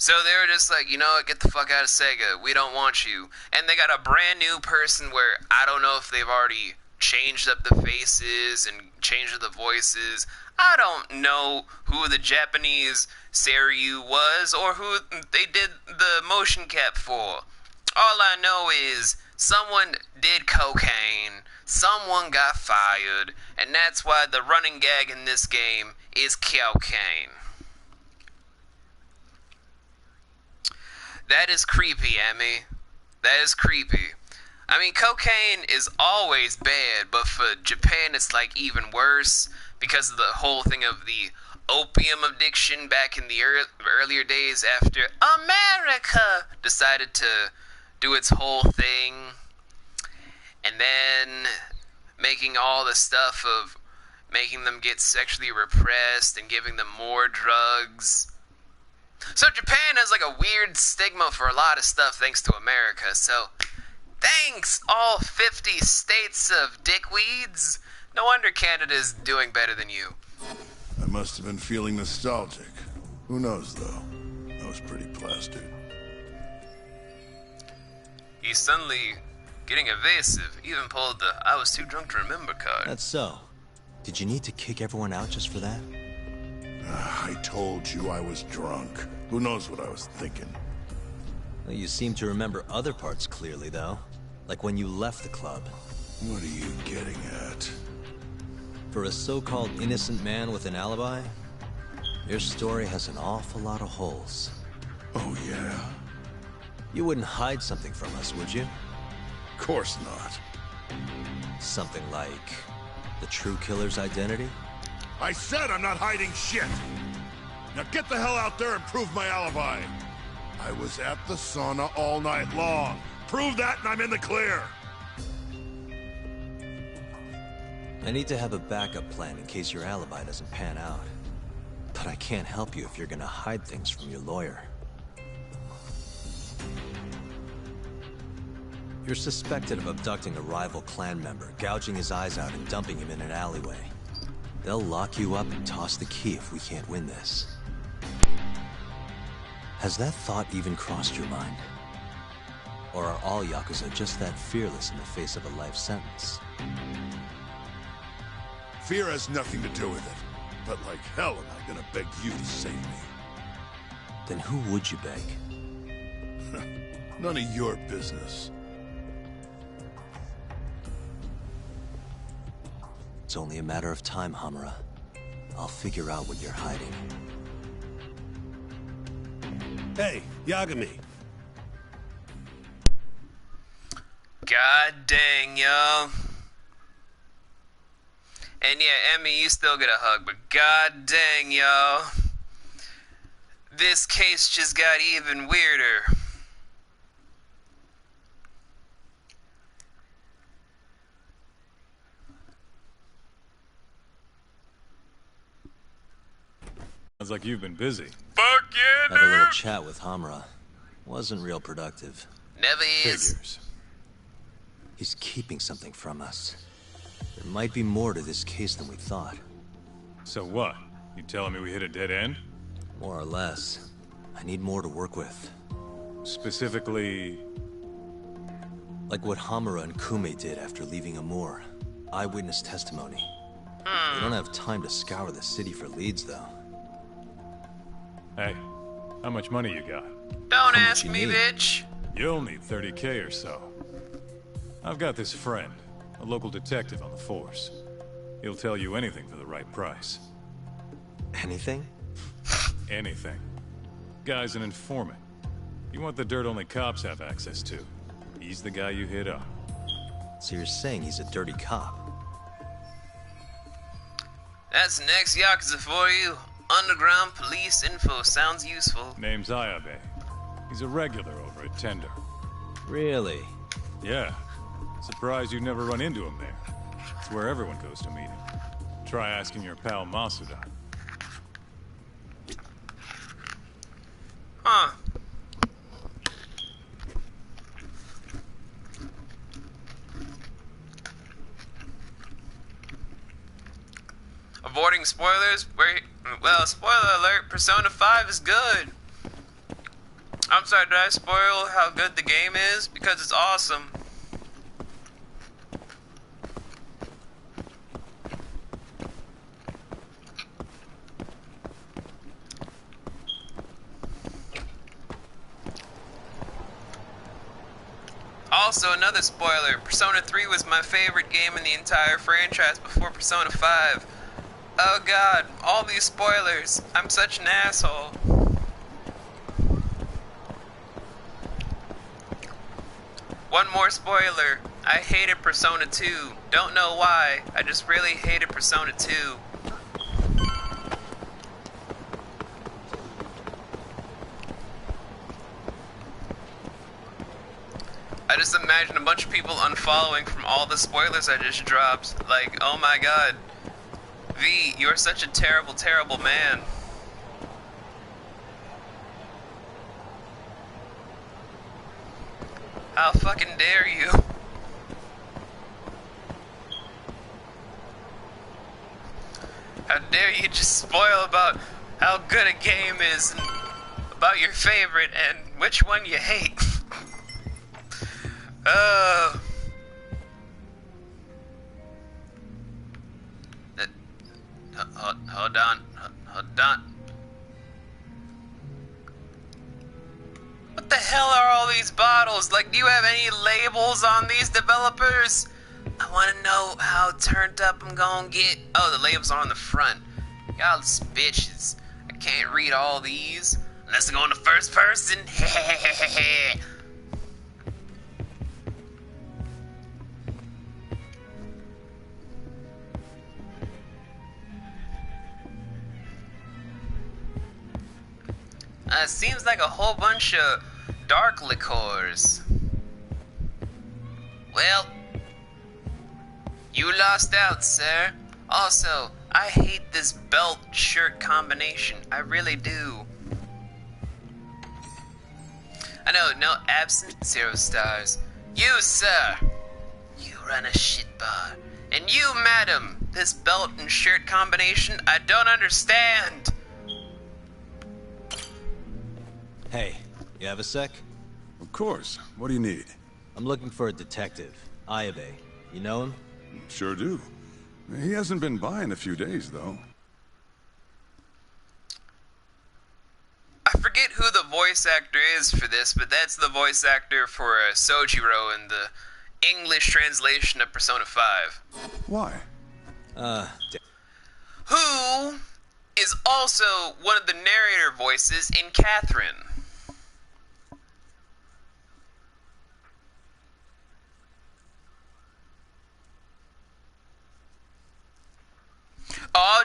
[SPEAKER 8] So they were just like, you know what, get the fuck out of Sega. We don't want you. And they got a brand new person where I don't know if they've already changed up the faces and changed up the voices. I don't know who the Japanese Seiryu was or who they did the motion cap for. All I know is someone did cocaine, someone got fired, and that's why the running gag in this game is cocaine. That is creepy, Emmy. That is creepy. I mean, cocaine is always bad, but for Japan it's like even worse because of the whole thing of the opium addiction back in the earlier days after America decided to do its whole thing. And then making all the stuff of making them get sexually repressed and giving them more drugs. So Japan has like a weird stigma for a lot of stuff thanks to America. So thanks all 50 states of dickweeds. No wonder Canada's doing better than you.
[SPEAKER 3] I must have been feeling nostalgic. Who knows, though? I was pretty plastered.
[SPEAKER 8] He's suddenly getting evasive. Even pulled the I was too drunk to remember card.
[SPEAKER 2] That's so. Did you need to kick everyone out just for that?
[SPEAKER 3] I told you I was drunk. Who knows what I was thinking?
[SPEAKER 2] Well, you seem to remember other parts clearly, though. Like when you left the club.
[SPEAKER 3] What are you getting at?
[SPEAKER 2] For a so-called innocent man with an alibi, your story has an awful lot of holes.
[SPEAKER 3] Oh, yeah?
[SPEAKER 2] You wouldn't hide something from us, would you?
[SPEAKER 3] Of course not.
[SPEAKER 2] Something like the true killer's identity?
[SPEAKER 3] I said I'm not hiding shit! Now get the hell out there and prove my alibi! I was at the sauna all night long. Prove that and I'm in the clear!
[SPEAKER 2] I need to have a backup plan in case your alibi doesn't pan out. But I can't help you if you're gonna hide things from your lawyer. You're suspected of abducting a rival clan member, gouging his eyes out and dumping him in an alleyway. They'll lock you up and toss the key if we can't win this. Has that thought even crossed your mind? Or are all Yakuza just that fearless in the face of a life sentence?
[SPEAKER 3] Fear has nothing to do with it. But like hell am I gonna beg you to save me?
[SPEAKER 2] Then who would you beg?
[SPEAKER 3] None of your business.
[SPEAKER 2] It's only a matter of time, Hamura. I'll figure out what you're hiding.
[SPEAKER 4] Hey, Yagami.
[SPEAKER 8] God dang, yo. And yeah, Emmy, you still get a hug, but god dang, yo. This case just got even weirder.
[SPEAKER 6] Sounds like you've been busy.
[SPEAKER 8] Fuck yeah,
[SPEAKER 2] Had a little chat with Hamra. Wasn't real productive.
[SPEAKER 8] Never is.
[SPEAKER 6] Figures.
[SPEAKER 2] He's keeping something from us. There might be more to this case than we thought.
[SPEAKER 6] So what? You telling me we hit a dead end?
[SPEAKER 2] More or less. I need more to work with.
[SPEAKER 6] Specifically...
[SPEAKER 2] Like what Hamura and Kume did after leaving Amur. Eyewitness testimony. We don't have time to scour the city for leads, though.
[SPEAKER 6] Hey, how much money you got?
[SPEAKER 8] Don't
[SPEAKER 2] How much
[SPEAKER 8] ask
[SPEAKER 2] you
[SPEAKER 8] me,
[SPEAKER 2] need?
[SPEAKER 8] bitch.
[SPEAKER 6] You'll need 30K or so. I've got this friend, a local detective on the force. He'll tell you anything for the right price.
[SPEAKER 2] Anything?
[SPEAKER 6] Anything. Guy's an informant. You want the dirt only cops have access to. He's the guy you hit up.
[SPEAKER 2] So you're saying he's a dirty cop?
[SPEAKER 8] That's next Yakuza for you. Underground police info sounds useful.
[SPEAKER 6] Name's Ayabe. He's a regular over at Tender.
[SPEAKER 2] Really?
[SPEAKER 6] Yeah. Surprised you'd never run into him there. It's where everyone goes to meet him. Try asking your pal Masuda.
[SPEAKER 8] Huh. Avoiding spoilers? Well, spoiler alert, Persona 5 is good. I'm sorry, did I spoil how good the game is? Because it's awesome. Also, another spoiler, Persona 3 was my favorite game in the entire franchise before Persona 5. Oh god, all these spoilers. I'm such an asshole. One more spoiler. I hated Persona 2. Don't know why. I just really hated Persona 2. I just imagine a bunch of people unfollowing from all the spoilers I just dropped. Like, oh my god. V, you're such a terrible, terrible man. How fucking dare you? How dare you just spoil about how good a game is, and about your favorite, and which one you hate. Hold on. What the hell are all these bottles? Like, do you have any labels on these developers? I want to know how turned up I'm gonna get. Oh, the labels are on the front. Y'all bitches. I can't read all these unless I go in the first person. Seems like a whole bunch of dark liqueurs. Well, you lost out, sir. Also, I hate this belt-shirt combination. I really do. I know, no absent, 0 stars. You, sir, you run a shit bar. And you, madam, this belt and shirt combination, I don't understand.
[SPEAKER 2] Hey, you have a sec?
[SPEAKER 13] Of course. What do you need?
[SPEAKER 2] I'm looking for a detective. Ayabe. You know him?
[SPEAKER 13] Sure do. He hasn't been by in a few days, though.
[SPEAKER 8] I forget who the voice actor is for this, but that's the voice actor for Sojiro in the English translation of Persona 5.
[SPEAKER 13] Why?
[SPEAKER 8] Who is also one of the narrator voices in Catherine.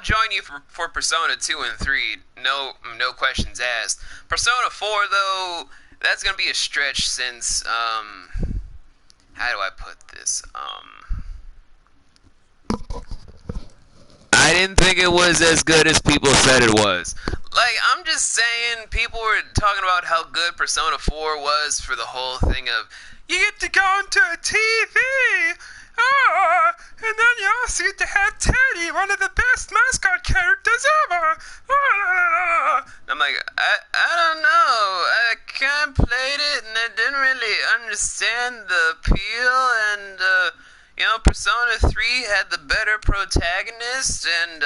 [SPEAKER 8] join you for Persona 2 and 3. No questions asked. Persona 4, though, that's gonna be a stretch since, how do I put this? I didn't think it was as good as people said it was. Like, I'm just saying, people were talking about how good Persona 4 was for the whole thing of, you get to go into a TV, and then you also get to have Teddy, one of the best mascot characters ever. I'm like, I don't know. I kind of played it, and I didn't really understand the appeal, and, Persona 3 had the better protagonist, and,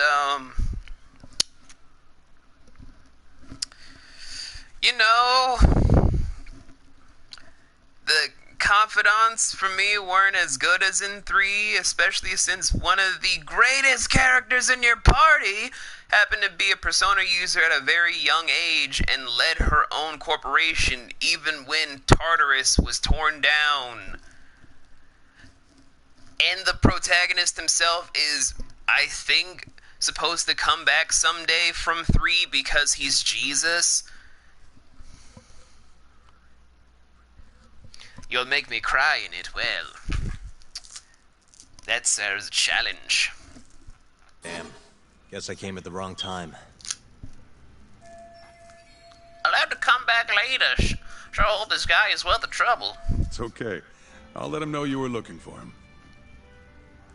[SPEAKER 8] the confidants for me weren't as good as in 3, especially since one of the greatest characters in your party happened to be a Persona user at a very young age and led her own corporation even when Tartarus was torn down. And the protagonist himself is, I think, supposed to come back someday from 3 because he's Jesus. You'll make me cry in it, well. That's a challenge.
[SPEAKER 2] Damn. Guess I came at the wrong time.
[SPEAKER 8] Allowed to come back later. Sure hope this guy is worth the trouble.
[SPEAKER 13] It's okay. I'll let him know you were looking for him.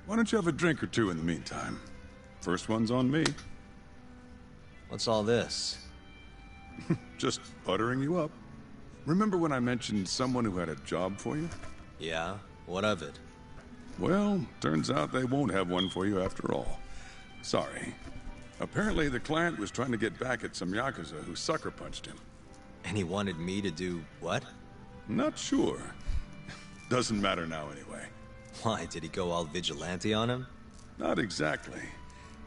[SPEAKER 13] Why don't you have a drink or two in the meantime? First one's on me.
[SPEAKER 2] What's all this?
[SPEAKER 13] Just buttering you up. Remember when I mentioned someone who had a job for you?
[SPEAKER 2] Yeah? What of it?
[SPEAKER 13] Well, turns out they won't have one for you after all. Sorry. Apparently the client was trying to get back at some Yakuza who sucker punched him.
[SPEAKER 2] And he wanted me to do what?
[SPEAKER 13] Not sure. Doesn't matter now anyway.
[SPEAKER 2] Why, did he go all vigilante on him?
[SPEAKER 13] Not exactly.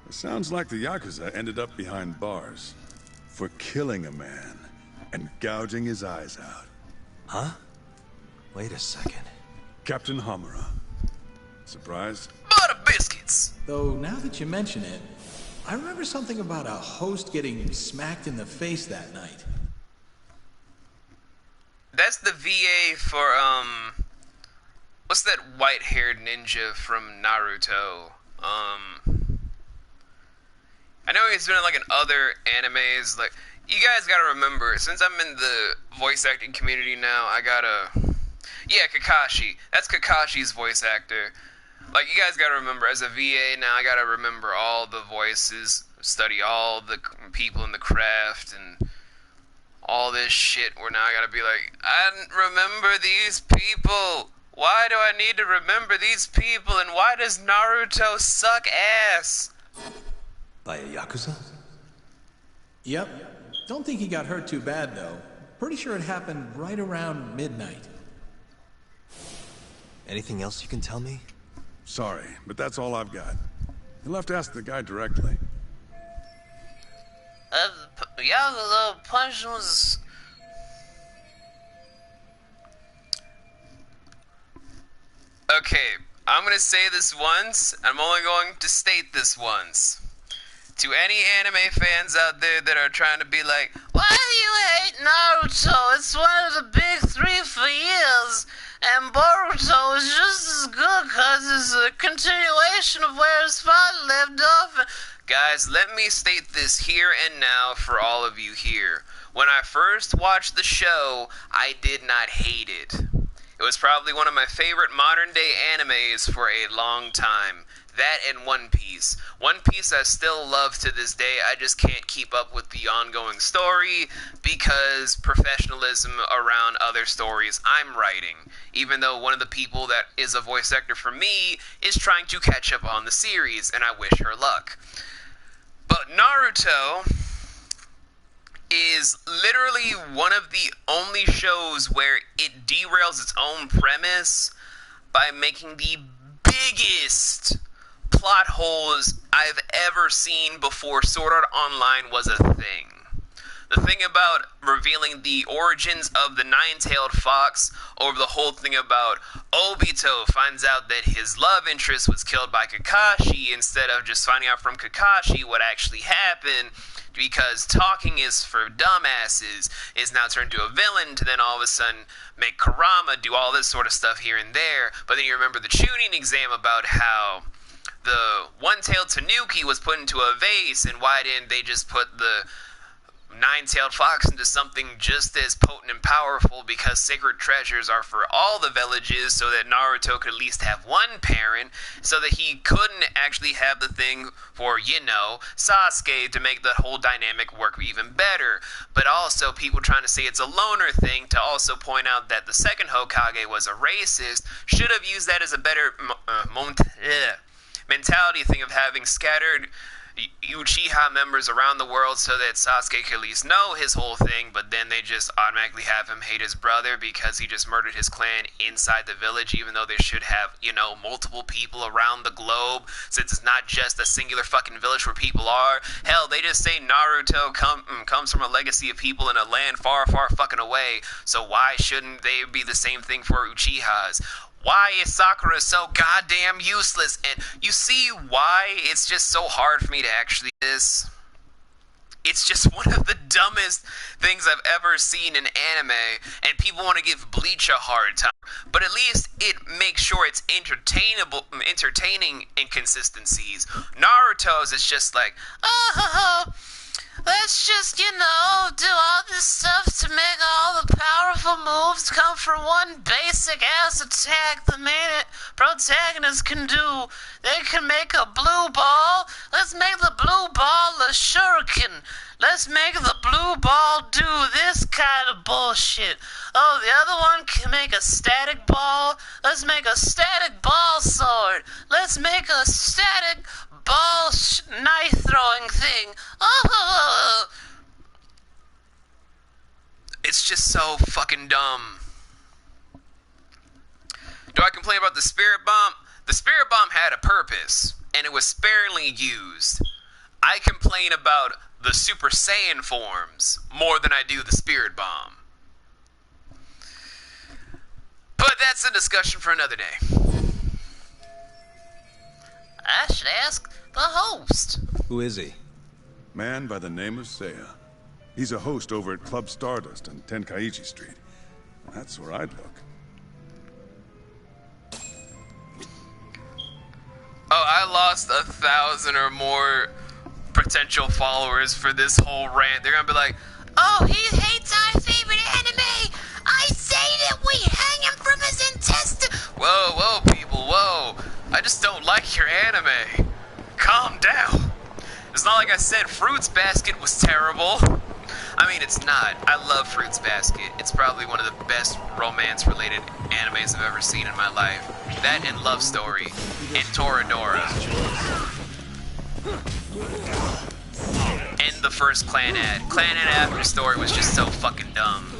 [SPEAKER 13] It sounds like the Yakuza ended up behind bars for killing a man and gouging his eyes out.
[SPEAKER 2] Huh? Wait a second.
[SPEAKER 13] Captain Hamura. Surprised?
[SPEAKER 8] Butter biscuits!
[SPEAKER 14] Though, now that you mention it, I remember something about a host getting smacked in the face that night.
[SPEAKER 8] That's the VA for, what's that white-haired ninja from Naruto? I know he's been in, like, in other animes, like, you guys gotta remember, since I'm in the voice acting community now, yeah, Kakashi. That's Kakashi's voice actor. Like, you guys gotta remember, as a VA now, I gotta remember all the voices, study all the people in the craft, and all this shit, where now I gotta be like, I remember these people. Why do I need to remember these people, and why does Naruto suck ass?
[SPEAKER 2] By a Yakuza?
[SPEAKER 14] Yep. Don't think he got hurt too bad, though. Pretty sure it happened right around midnight.
[SPEAKER 2] Anything else you can tell me?
[SPEAKER 13] Sorry, but that's all I've got. You'll have to ask the guy directly.
[SPEAKER 8] Yakuza punch was... Okay, I'm gonna say this once. I'm only going to state this once. To any anime fans out there that are trying to be like, why do you hate Naruto? It's one of the big 3 for years. And Boruto is just as good because it's a continuation of where his father left off. Guys, let me state this here and now for all of you here. When I first watched the show, I did not hate it. It was probably one of my favorite modern-day animes for a long time. That and One Piece. One Piece I still love to this day. I just can't keep up with the ongoing story because professionalism around other stories I'm writing. Even though one of the people that is a voice actor for me is trying to catch up on the series, and I wish her luck. But Naruto is literally one of the only shows where it derails its own premise by making the biggest plot holes I've ever seen before Sword Art Online was a thing. the thing about revealing the origins of the nine-tailed fox, or the whole thing about Obito finds out that his love interest was killed by Kakashi instead of just finding out from Kakashi what actually happened, because talking is for dumbasses, is now turned to a villain to then all of a sudden make Kurama do all this sort of stuff here and there. But then you remember the tuning exam about how the one-tailed Tanuki was put into a vase, and why didn't they just put the nine-tailed fox into something just as potent and powerful, because sacred treasures are for all the villages, so that Naruto could at least have one parent, so that he couldn't actually have the thing for, you know, Sasuke to make the whole dynamic work even better. But also people trying to say it's a loner thing to also point out that the second Hokage was a racist should have used that as a better mentality thing of having scattered Uchiha members around the world so that Sasuke could at least know his whole thing, but then they just automatically have him hate his brother because he just murdered his clan inside the village, even though they should have, you know, multiple people around the globe, since it's not just a singular fucking village where people are. Hell, they just say Naruto comes from a legacy of people in a land far, far fucking away, so why shouldn't they be the same thing for Uchihas? Why is Sakura so goddamn useless? And you see why it's just so hard for me to actually do this? It's just one of the dumbest things I've ever seen in anime, and people want to give Bleach a hard time. But at least it makes sure it's entertaining inconsistencies. Naruto's is just like, let's just, you know, do all this stuff to make all the powerful moves come from one basic-ass attack the main protagonist can do. They can make a blue ball. Let's make the blue ball a shuriken. Let's make the blue ball do this kind of bullshit. Oh, the other one can make a static ball. Let's make a static ball sword. Let's make a static ball knife throwing thing. Oh, it's just so fucking dumb. Do I complain about the spirit bomb? The spirit bomb had a purpose, and it was sparingly used. I complain about the Super Saiyan forms more than I do the spirit bomb. But that's a discussion for another day. I should ask the host.
[SPEAKER 2] Who is he?
[SPEAKER 13] Man by the name of Seiya. He's a host over at Club Stardust on Tenkaichi Street. That's where I'd look.
[SPEAKER 8] Oh, I lost 1,000 or more potential followers for this whole rant. They're gonna be like, oh, he hates our favorite anime. I say that we hang him from his intestine. Whoa, whoa, people, whoa. I just don't like your anime. Calm down. It's not like I said Fruits Basket was terrible. I mean, it's not. I love Fruits Basket. It's probably one of the best romance-related animes I've ever seen in my life. That and Love Story and Toradora. And the first Clan ad. Clan ad after story was just so fucking dumb.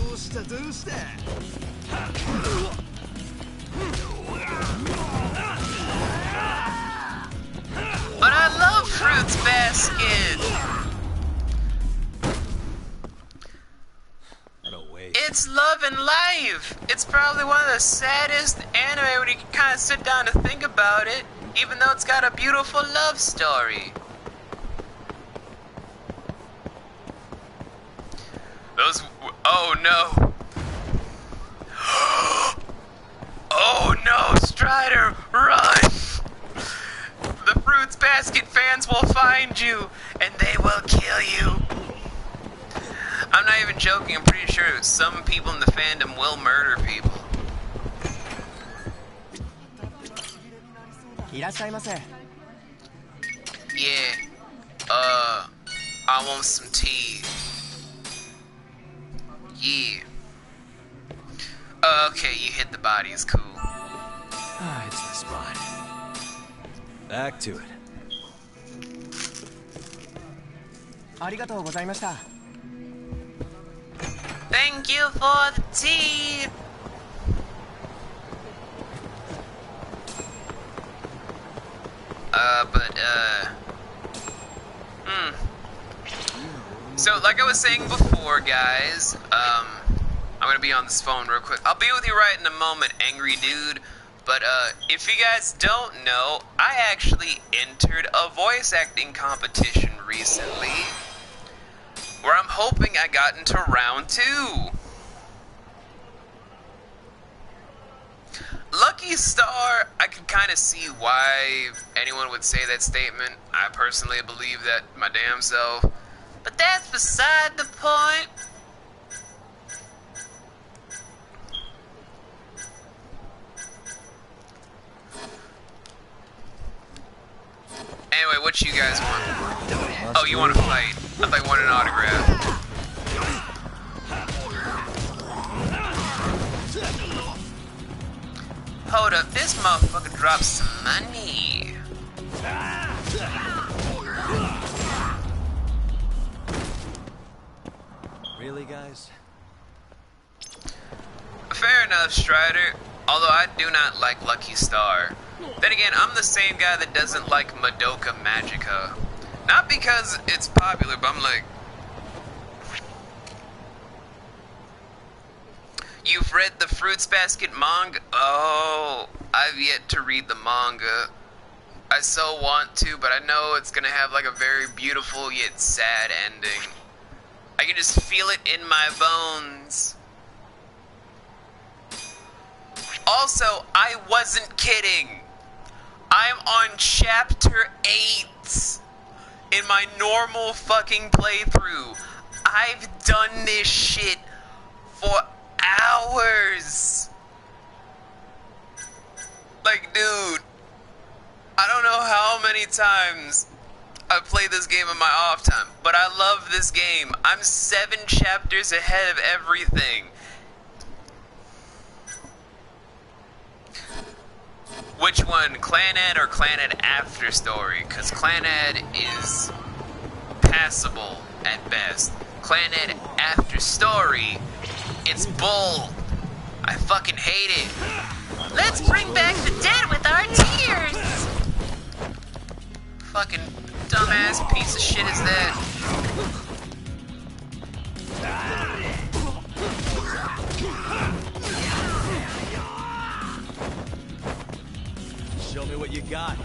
[SPEAKER 8] But I love Fruits Basket! It's love and life! It's probably one of the saddest anime when you can kind of sit down and think about it, even though it's got a beautiful love story. Those... oh no! Oh no, Strider, run! The Fruits Basket fans will find you, and they will kill you. I'm not even joking, I'm pretty sure some people in the fandom will murder people. Yeah, I want some tea. Yeah. Okay, you hit the body, it's cool.
[SPEAKER 2] It's the spot. Back to it.
[SPEAKER 8] Thank you for the tea. So, like I was saying before, for, guys. I'm gonna be on this phone real quick. I'll be with you right in a moment, angry dude. But if you guys don't know, I actually entered a voice acting competition recently, where I'm hoping I got into round 2. Lucky Star, I can kind of see why anyone would say that statement. I personally believe that my damn self. But that's beside the point. Anyway, what you guys want? Oh, you want to fight? I thought you wanted an autograph. Hold up, this motherfucker dropped some money.
[SPEAKER 2] Really, guys?
[SPEAKER 8] Fair enough, Strider. Although I do not like Lucky Star. Then again, I'm the same guy that doesn't like Madoka Magica. Not because it's popular, but I'm like... You've read the Fruits Basket manga? Oh, I've yet to read the manga. I so want to, but I know it's gonna have like a very beautiful yet sad ending. I can just feel it in my bones. Also, I wasn't kidding. I'm on chapter 8 in my normal fucking playthrough. I've done this shit for hours. Like, dude, I don't know how many times I've played this game in my off time, but I love this game. I'm 7 chapters ahead of everything. Which one, Clanad or Clanad After Story? Because Clanad is passable at best. Clanad After Story, it's bull. I fucking hate it.
[SPEAKER 15] Let's bring back the dead with our tears!
[SPEAKER 8] Fucking dumbass piece of shit is that?
[SPEAKER 2] Show me what you got.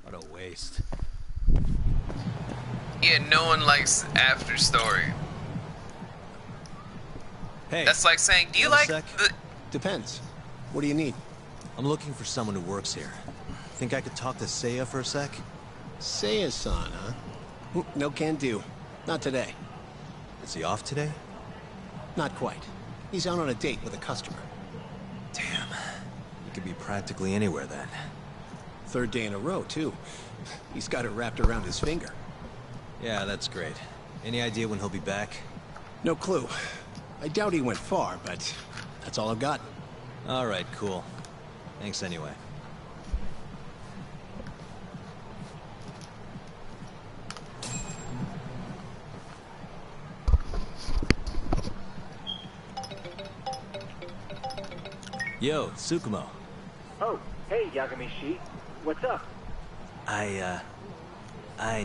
[SPEAKER 2] What a waste.
[SPEAKER 8] Yeah, no one likes After Story.
[SPEAKER 2] Hey.
[SPEAKER 8] That's like saying, do you like the...
[SPEAKER 16] Depends. What do you need?
[SPEAKER 2] I'm looking for someone who works here. Think I could talk to Seiya for a sec?
[SPEAKER 16] Seiya-san, huh? No can do. Not today.
[SPEAKER 2] Is he off today?
[SPEAKER 16] Not quite. He's out on a date with a customer.
[SPEAKER 2] Damn. He could be practically anywhere then.
[SPEAKER 16] 3rd day in a row, too. He's got it wrapped around his finger.
[SPEAKER 2] Yeah, that's great. Any idea when he'll be back?
[SPEAKER 16] No clue. I doubt he went far, but that's all I've got.
[SPEAKER 2] All right, cool. Thanks anyway. Yo, Tsukumo.
[SPEAKER 17] Oh, hey, Yagami-shi. What's up?
[SPEAKER 2] I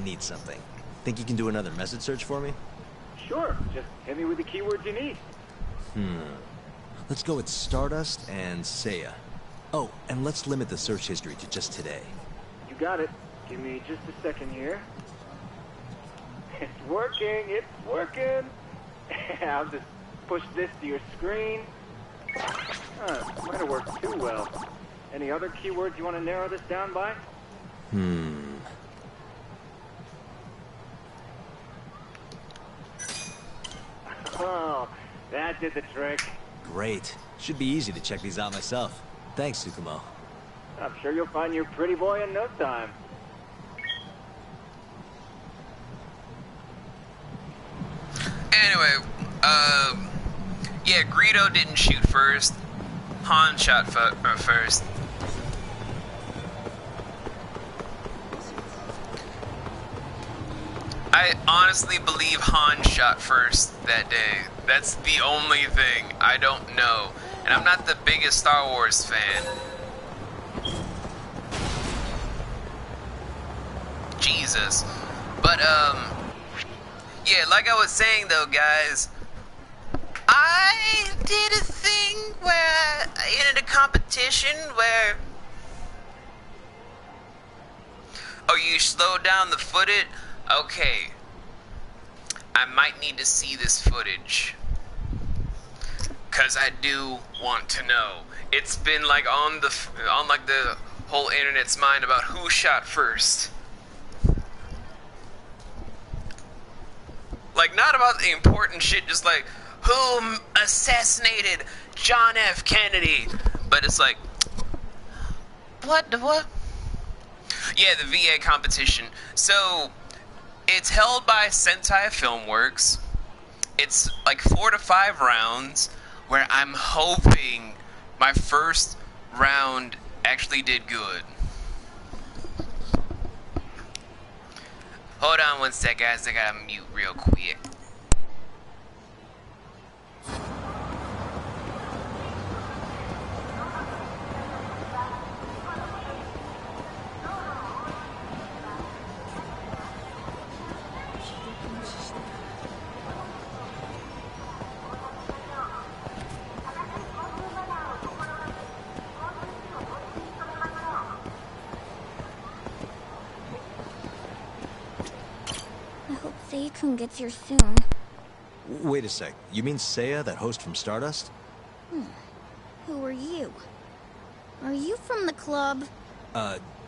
[SPEAKER 2] need something. Think you can do another message search for me?
[SPEAKER 17] Sure, just hit me with the keywords you need.
[SPEAKER 2] Let's go with Stardust and Seiya. Oh, and let's limit the search history to just today.
[SPEAKER 17] You got it. Give me just a second here. It's working, it's working. I'll just push this to your screen. Might have worked too well. Any other keywords you want to narrow this down by? Oh, that did the trick.
[SPEAKER 2] Great. Should be easy to check these out myself. Thanks, Tsukumo.
[SPEAKER 17] I'm sure you'll find your pretty boy in no time.
[SPEAKER 8] Anyway, yeah, Greedo didn't shoot first. Han shot first. I honestly believe Han shot first that day. That's the only thing. I don't know. And I'm not the biggest Star Wars fan. Jesus. But, yeah, like I was saying though, guys, I did a thing where I entered a competition where... Oh, you slowed down the footage? Okay. I might need to see this footage. 'Cause I do want to know. It's been like on the whole internet's mind about who shot first. Like, not about the important shit, just like, who assassinated John F. Kennedy? But it's like, what? Yeah, the VA competition. So, it's held by Sentai Filmworks. It's like 4 to 5 rounds, where I'm hoping my first round actually did good. Hold on one sec, guys. I gotta mute real quick.
[SPEAKER 9] Jotunn gets here soon.
[SPEAKER 2] Wait a sec. You mean Seiya, that host from Stardust?
[SPEAKER 9] Who are you? Are you from the club?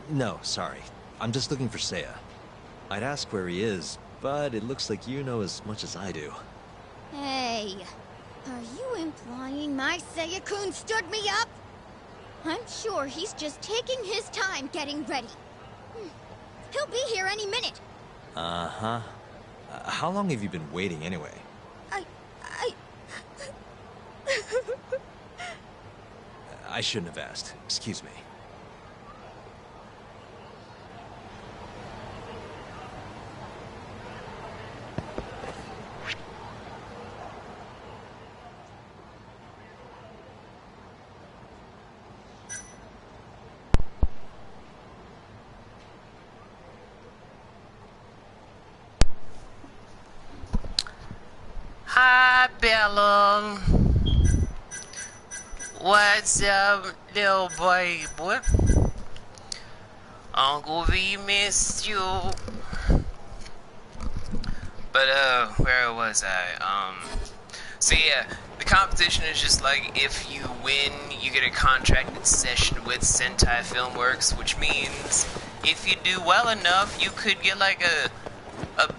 [SPEAKER 2] No, sorry. I'm just looking for Seiya. I'd ask where he is, but it looks like you know as much as I do.
[SPEAKER 9] Hey, are you implying my Seiya-kun stood me up? I'm sure he's just taking his time getting ready. He'll be here any minute.
[SPEAKER 2] Uh-huh. How long have you been waiting anyway? I shouldn't have asked. Excuse me.
[SPEAKER 8] Hi, Bella. What's up, little boy? What? Uncle V missed you. But, where was I? So yeah, the competition is just like, if you win, you get a contracted session with Sentai Filmworks, which means if you do well enough, you could get like a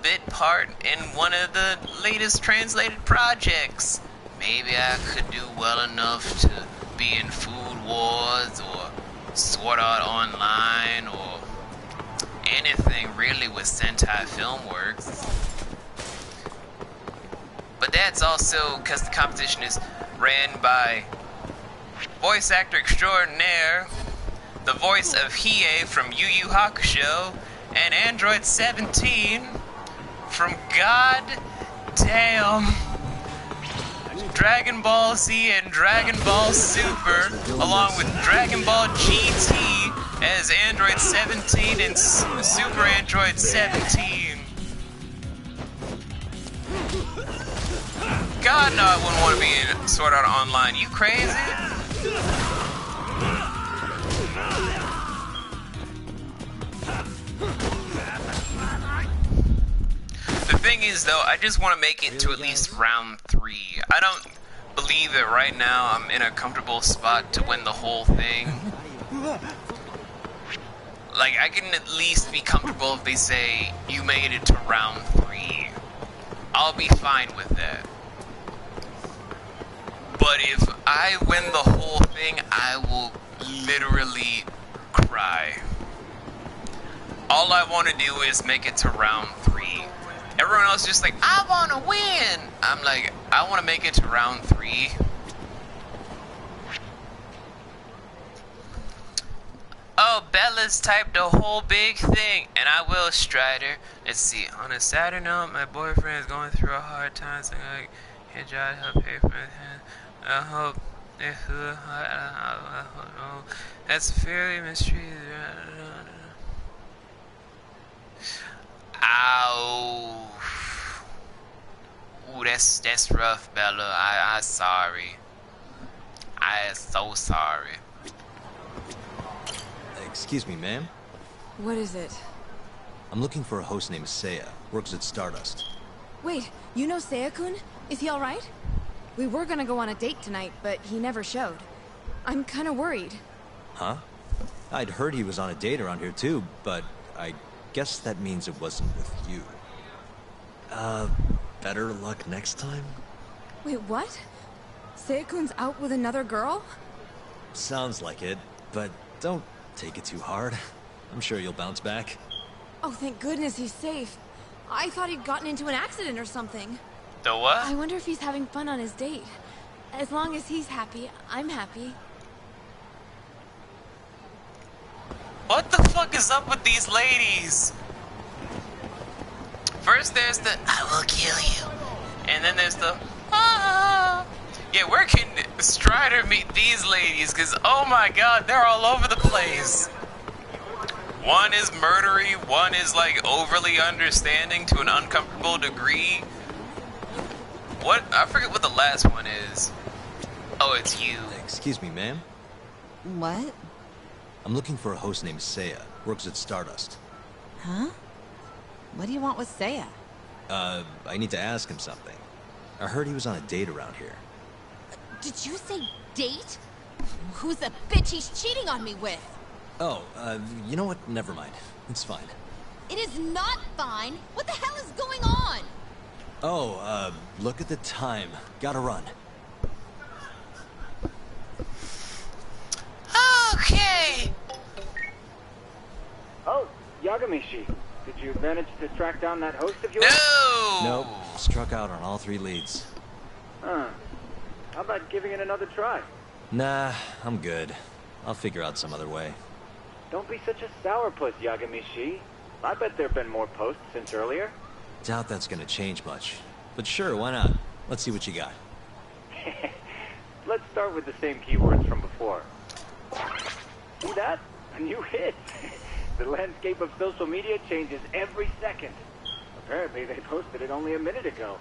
[SPEAKER 8] bit part in one of the latest translated projects. Maybe I could do well enough to be in Food Wars or Sword Art Online or anything really with Sentai Filmworks. But that's also because the competition is ran by voice actor extraordinaire, the voice of Hiei from Yu Yu Hakusho, and Android 17 from God damn Dragon Ball Z and Dragon Ball Super, along with Dragon Ball GT as Android 17 and Super Android 17. God, no, I wouldn't want to be in Sword Art Online. You crazy? The thing is, though, I just want to make it to at least round 3. I don't believe that right now I'm in a comfortable spot to win the whole thing. Like, I can at least be comfortable if they say, you made it to round 3. I'll be fine with that. But if I win the whole thing, I will literally cry. All I want to do is make it to round 3. Everyone else is just like, I want to win. I'm like, I want to make it to round 3. Oh, Bella's typed a whole big thing. And I will, Strider. Let's see. On a sadder note, my boyfriend is going through a hard time. So I can't try to help pay for it. I hope that's fairly mistreated. Ow. Ooh, that's rough, Bella. I'm sorry. I am so sorry.
[SPEAKER 2] Excuse me, ma'am?
[SPEAKER 5] What is it?
[SPEAKER 2] I'm looking for a host named Seiya. Works at Stardust.
[SPEAKER 5] Wait, you know Seiya-kun? Is he alright? We were gonna go on a date tonight, but he never showed. I'm kinda worried.
[SPEAKER 2] Huh? I'd heard he was on a date around here too, but I guess that means it wasn't with you. Better luck next time?
[SPEAKER 5] Wait, what? Seiya-kun's out with another girl?
[SPEAKER 2] Sounds like it, but don't take it too hard. I'm sure you'll bounce back.
[SPEAKER 5] Oh, thank goodness he's safe. I thought he'd gotten into an accident or something.
[SPEAKER 8] The what?
[SPEAKER 5] I wonder if he's having fun on his date. As long as he's happy, I'm happy.
[SPEAKER 8] What the fuck is up with these ladies? First there's the I will kill you. And then there's the ah. Yeah, where can Strider meet these ladies? Cause oh my god, they're all over the place. One is murdery, one is like overly understanding to an uncomfortable degree. What? I forget what the last one is. Oh, it's you.
[SPEAKER 2] Excuse me, ma'am?
[SPEAKER 18] What?
[SPEAKER 2] I'm looking for a host named Seiya. Works at Stardust.
[SPEAKER 18] Huh? What do you want with Seiya?
[SPEAKER 2] I need to ask him something. I heard he was on a date around here.
[SPEAKER 18] Did you say date? Who's the bitch he's cheating on me with?
[SPEAKER 2] Oh, you know what? Never mind. It's fine.
[SPEAKER 18] It is not fine. What the hell is going on?
[SPEAKER 2] Oh, look at the time. Gotta run.
[SPEAKER 8] Okay.
[SPEAKER 17] Oh, Yagamishi. Did you manage to track down that host of yours?
[SPEAKER 8] No!
[SPEAKER 2] Nope. Struck out on all 3 leads.
[SPEAKER 17] Huh. How about giving it another try?
[SPEAKER 2] Nah, I'm good. I'll figure out some other way.
[SPEAKER 17] Don't be such a sourpuss, Yagamishi. I bet there have been more posts since earlier.
[SPEAKER 2] Doubt that's gonna change much. But sure, why not? Let's see what you got.
[SPEAKER 17] Let's start with the same keywords from before. See that? A new hit. The landscape of social media changes every second. Apparently they posted it only a minute ago.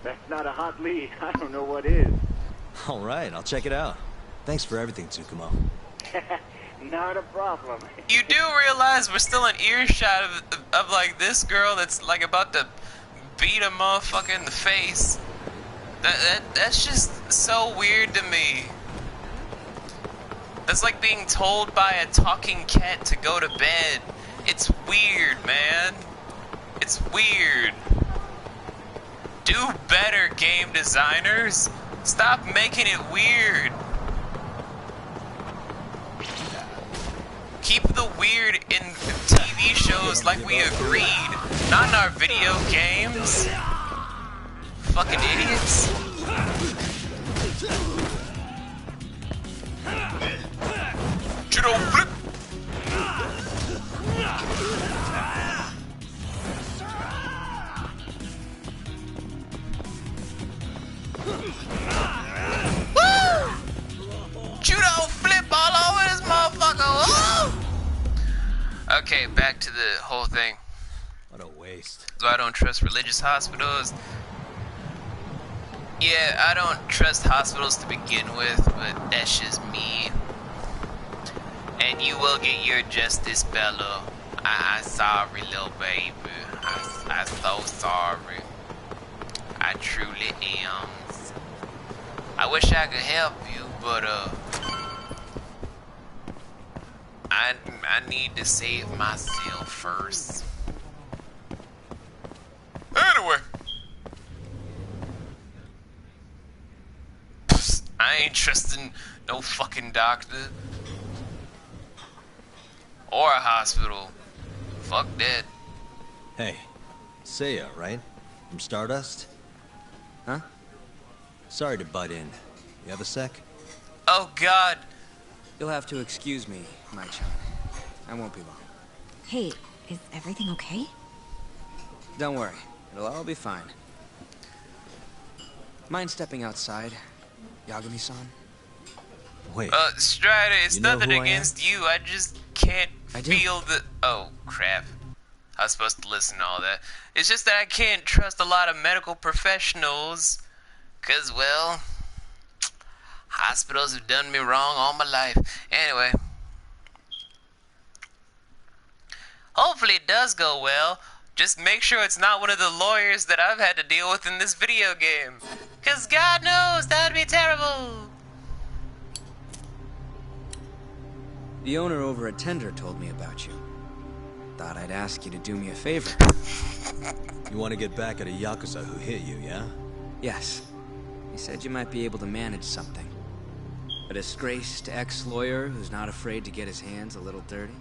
[SPEAKER 17] That's not a hot lead. I don't know what is.
[SPEAKER 2] Alright, I'll check it out. Thanks for everything, Tsukumo.
[SPEAKER 17] Not a problem.
[SPEAKER 8] You do realize we're still in earshot of like this girl that's like about to beat a motherfucker in the face. That's just so weird to me. That's like being told by a talking cat to go to bed. It's weird, man. It's weird. Do better, game designers. Stop making it weird. Keep the weird in TV shows like we agreed, not in our video games. Fucking idiots. Judo flip. Woo! Judo flip all over this motherfucker. Woo! Okay, back to the whole thing.
[SPEAKER 2] What a waste.
[SPEAKER 8] So I don't trust religious hospitals. Yeah, I don't trust hospitals to begin with, but that's just me. And you will get your justice, Bella. I'm sorry, little baby. I'm so sorry. I truly am. I wish I could help you, but I need to save myself first. Anyway. Psst, I ain't trusting no fucking doctor. Or a hospital. Fuck that.
[SPEAKER 2] Hey, Seiya, right? From Stardust?
[SPEAKER 19] Huh?
[SPEAKER 2] Sorry to butt in. You have a sec?
[SPEAKER 8] Oh god.
[SPEAKER 19] You'll have to excuse me, my child. I won't be long.
[SPEAKER 18] Hey, is everything okay?
[SPEAKER 19] Don't worry. It'll all be fine. Mind stepping outside, Yagami-san?
[SPEAKER 2] Wait.
[SPEAKER 8] Strider, it's
[SPEAKER 2] You know
[SPEAKER 8] nothing
[SPEAKER 2] who I am?
[SPEAKER 8] against you. I just can't
[SPEAKER 19] I do.
[SPEAKER 8] feel the... Oh, crap. I was supposed to listen to all that. It's just that I can't trust a lot of medical professionals. Because, well, hospitals have done me wrong all my life. Anyway. Hopefully it does go well. Just make sure it's not one of the lawyers that I've had to deal with in this video game. Because God knows, that would be terrible.
[SPEAKER 19] The owner over at Tender told me about you. Thought I'd ask you to do me a favor.
[SPEAKER 2] You want to get back at a Yakuza who hit you, yeah?
[SPEAKER 19] Yes. He said you might be able to manage something. A disgraced ex-lawyer who's not afraid to get his hands a little dirty?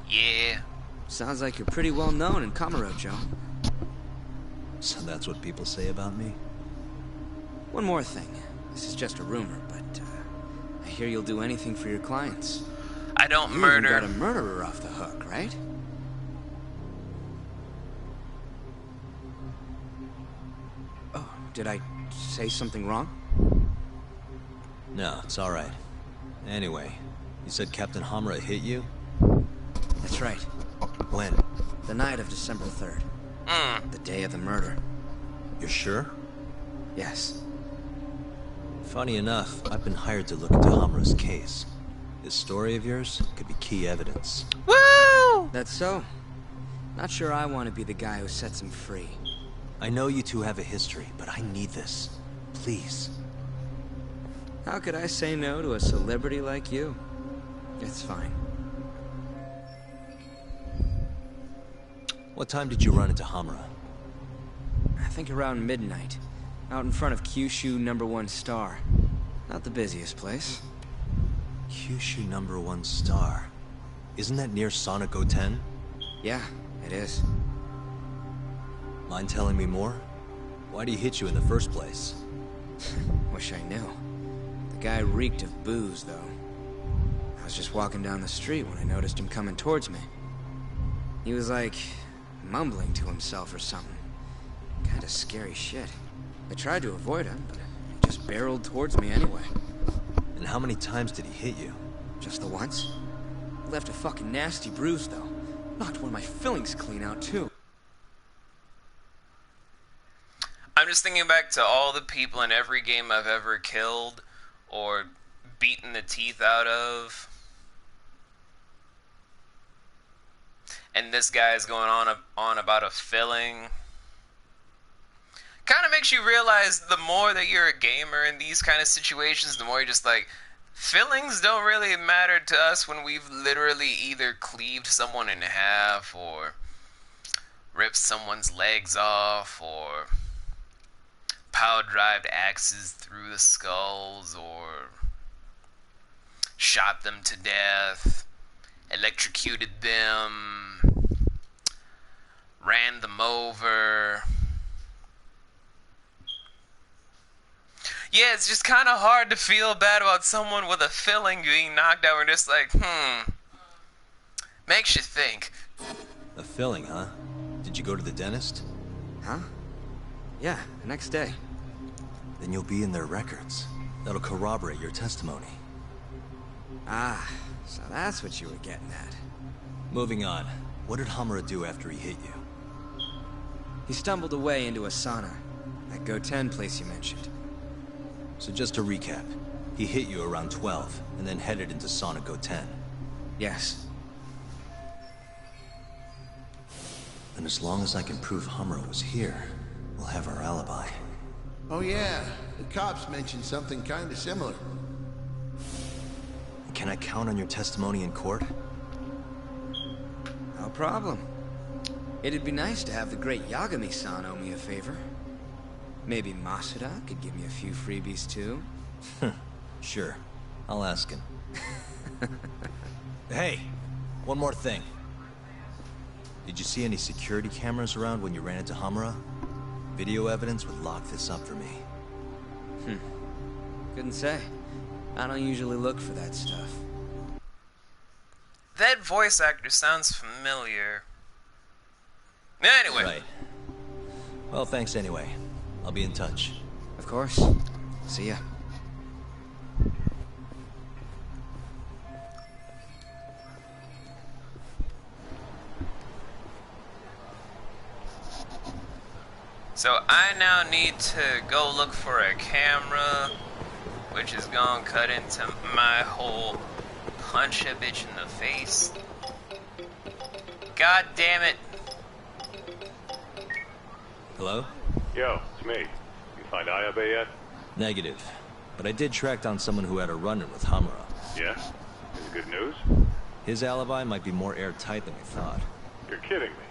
[SPEAKER 8] Yeah.
[SPEAKER 19] Sounds like you're pretty well known in Kamurocho.
[SPEAKER 2] So that's what people say about me?
[SPEAKER 19] One more thing. This is just a rumor, but I hear you'll do anything for your clients.
[SPEAKER 8] I don't
[SPEAKER 19] You
[SPEAKER 8] murder.
[SPEAKER 19] even got a murderer off the hook, right? Oh, did I say something wrong?
[SPEAKER 2] No, it's alright. Anyway, you said Captain Hamura hit you?
[SPEAKER 19] That's right.
[SPEAKER 2] When?
[SPEAKER 19] The night of December 3rd. The day of the murder.
[SPEAKER 2] You're sure?
[SPEAKER 19] Yes.
[SPEAKER 2] Funny enough, I've been hired to look into Hamura's case. This story of yours could be key evidence.
[SPEAKER 8] Woo!
[SPEAKER 19] That's so. Not sure I want to be the guy who sets him free.
[SPEAKER 2] I know you two have a history, but I need this. Please.
[SPEAKER 19] How could I say no to a celebrity like you? It's fine.
[SPEAKER 2] What time did you run into Hamura?
[SPEAKER 19] I think around midnight. Out in front of Kyushu #1 Star. Not the busiest place.
[SPEAKER 2] Kyushu #1 Star. Isn't that near Sonic 10?
[SPEAKER 19] Yeah, it is.
[SPEAKER 2] Mind telling me more? Why'd he hit you in the first place?
[SPEAKER 19] Wish I knew. The guy reeked of booze, though. I was just walking down the street when I noticed him coming towards me. He was like, mumbling to himself or something. Kinda scary shit. I tried to avoid him, but he just barreled towards me anyway.
[SPEAKER 2] And how many times did he hit you?
[SPEAKER 19] Just the once. Left a fucking nasty bruise, though. Knocked one of my fillings clean out, too.
[SPEAKER 8] I'm just thinking back to all the people in every game I've ever killed or beaten the teeth out of. And this guy is going on about a filling. Kind of makes you realize the more that you're a gamer in these kind of situations, the more you're just like, fillings don't really matter to us when we've literally either cleaved someone in half or ripped someone's legs off or power-drived axes through the skulls or shot them to death, electrocuted them, ran them over. Yeah, it's just kind of hard to feel bad about someone with a filling being knocked out. We're just like, makes you think.
[SPEAKER 2] A filling, huh? Did you go to the dentist?
[SPEAKER 19] Huh? Yeah, the next day.
[SPEAKER 2] Then you'll be in their records. That'll corroborate your testimony.
[SPEAKER 19] Ah, so that's what you were getting at.
[SPEAKER 2] Moving on. What did Hamura do after he hit you?
[SPEAKER 19] He stumbled away into a sauna. That Jotunn place you mentioned.
[SPEAKER 2] So just to recap, he hit you around 12, and then headed into Sonic 10.
[SPEAKER 19] Yes.
[SPEAKER 2] And as long as I can prove Hamura was here, we'll have our alibi.
[SPEAKER 20] Oh yeah, the cops mentioned something kinda similar.
[SPEAKER 2] Can I count on your testimony in court?
[SPEAKER 19] No problem. It'd be nice to have the great Yagami-san owe me a favor. Maybe Masuda could give me a few freebies too?
[SPEAKER 2] Sure. I'll ask him. Hey, one more thing. Did you see any security cameras around when you ran into Hamura? Video evidence would lock this up for me.
[SPEAKER 19] Couldn't say. I don't usually look for that stuff.
[SPEAKER 8] That voice actor sounds familiar. Anyway.
[SPEAKER 2] Right. Well, thanks anyway. I'll be in touch.
[SPEAKER 19] Of course. See ya.
[SPEAKER 8] So I now need to go look for a camera, which is gonna cut into my whole punch a bitch in the face. God damn it.
[SPEAKER 2] Hello?
[SPEAKER 7] Yo, it's me. You find Ayabe yet?
[SPEAKER 2] Negative. But I did track down someone who had a run-in with Hamura.
[SPEAKER 7] Yeah? Is it good news?
[SPEAKER 2] His alibi might be more airtight than we thought.
[SPEAKER 7] You're kidding me.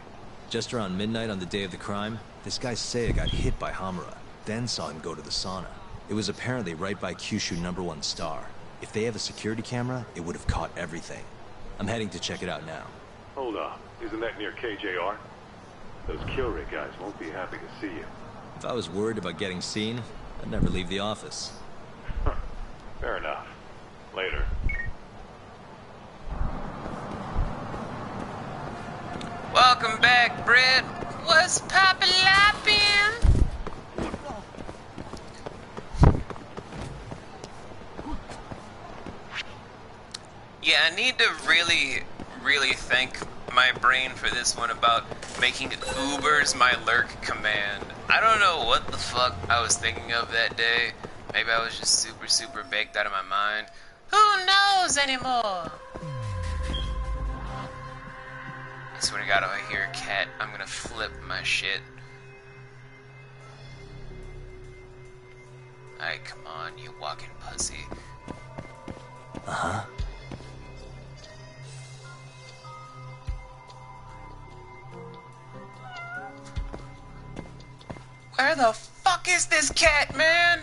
[SPEAKER 2] Just around midnight on the day of the crime, this guy Seiya got hit by Hamura, then saw him go to the sauna. It was apparently right by Kyushu #1 Star. If they have a security camera, it would have caught everything. I'm heading to check it out now.
[SPEAKER 7] Hold on. Isn't that near KJR? Those Kyorai guys won't be happy to see you.
[SPEAKER 2] If I was worried about getting seen, I'd never leave the office.
[SPEAKER 7] Fair enough. Later.
[SPEAKER 8] Welcome back, Brett. What's poppin'? Yeah, I need to really thank my brain for this one about making Ubers my lurk command. I don't know what the fuck I was thinking of that day. Maybe I was just super baked out of my mind. Who knows anymore? I swear to God, if I hear a cat, I'm gonna flip my shit. Alright, come on, you walking pussy.
[SPEAKER 2] Uh-huh.
[SPEAKER 8] Where the fuck is this cat, man?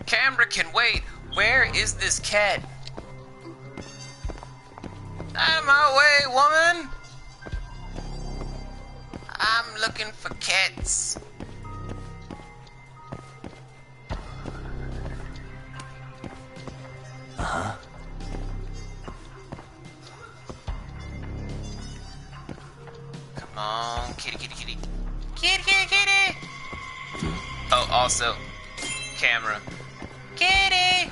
[SPEAKER 8] Camera can wait. Where is this cat? Out of my way, woman! I'm looking for cats.
[SPEAKER 2] Uh-huh.
[SPEAKER 8] Come on, kitty, kitty, kitty. Kitty, kitty, kitty! Oh, also, camera. Kitty!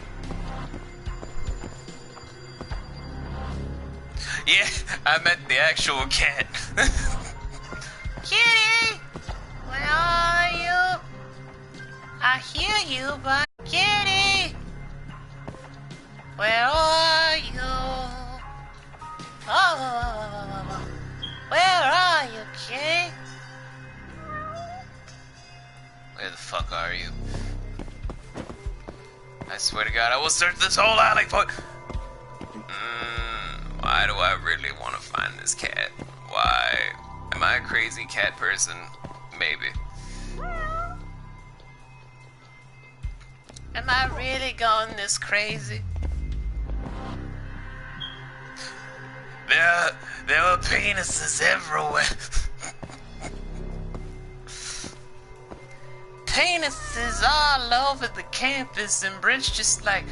[SPEAKER 8] Yeah, I meant the actual cat. Kitty! Where are you? I hear you, but Kitty! Where are you? Oh, where are you, Kitty? Where the fuck are you? I swear to God, I will search this whole alley for... Why do I really want to find this cat? Why? Am I a crazy cat person? Maybe. Am I really going this crazy? There were penises everywhere. Penises all over the campus, and Brent's just like,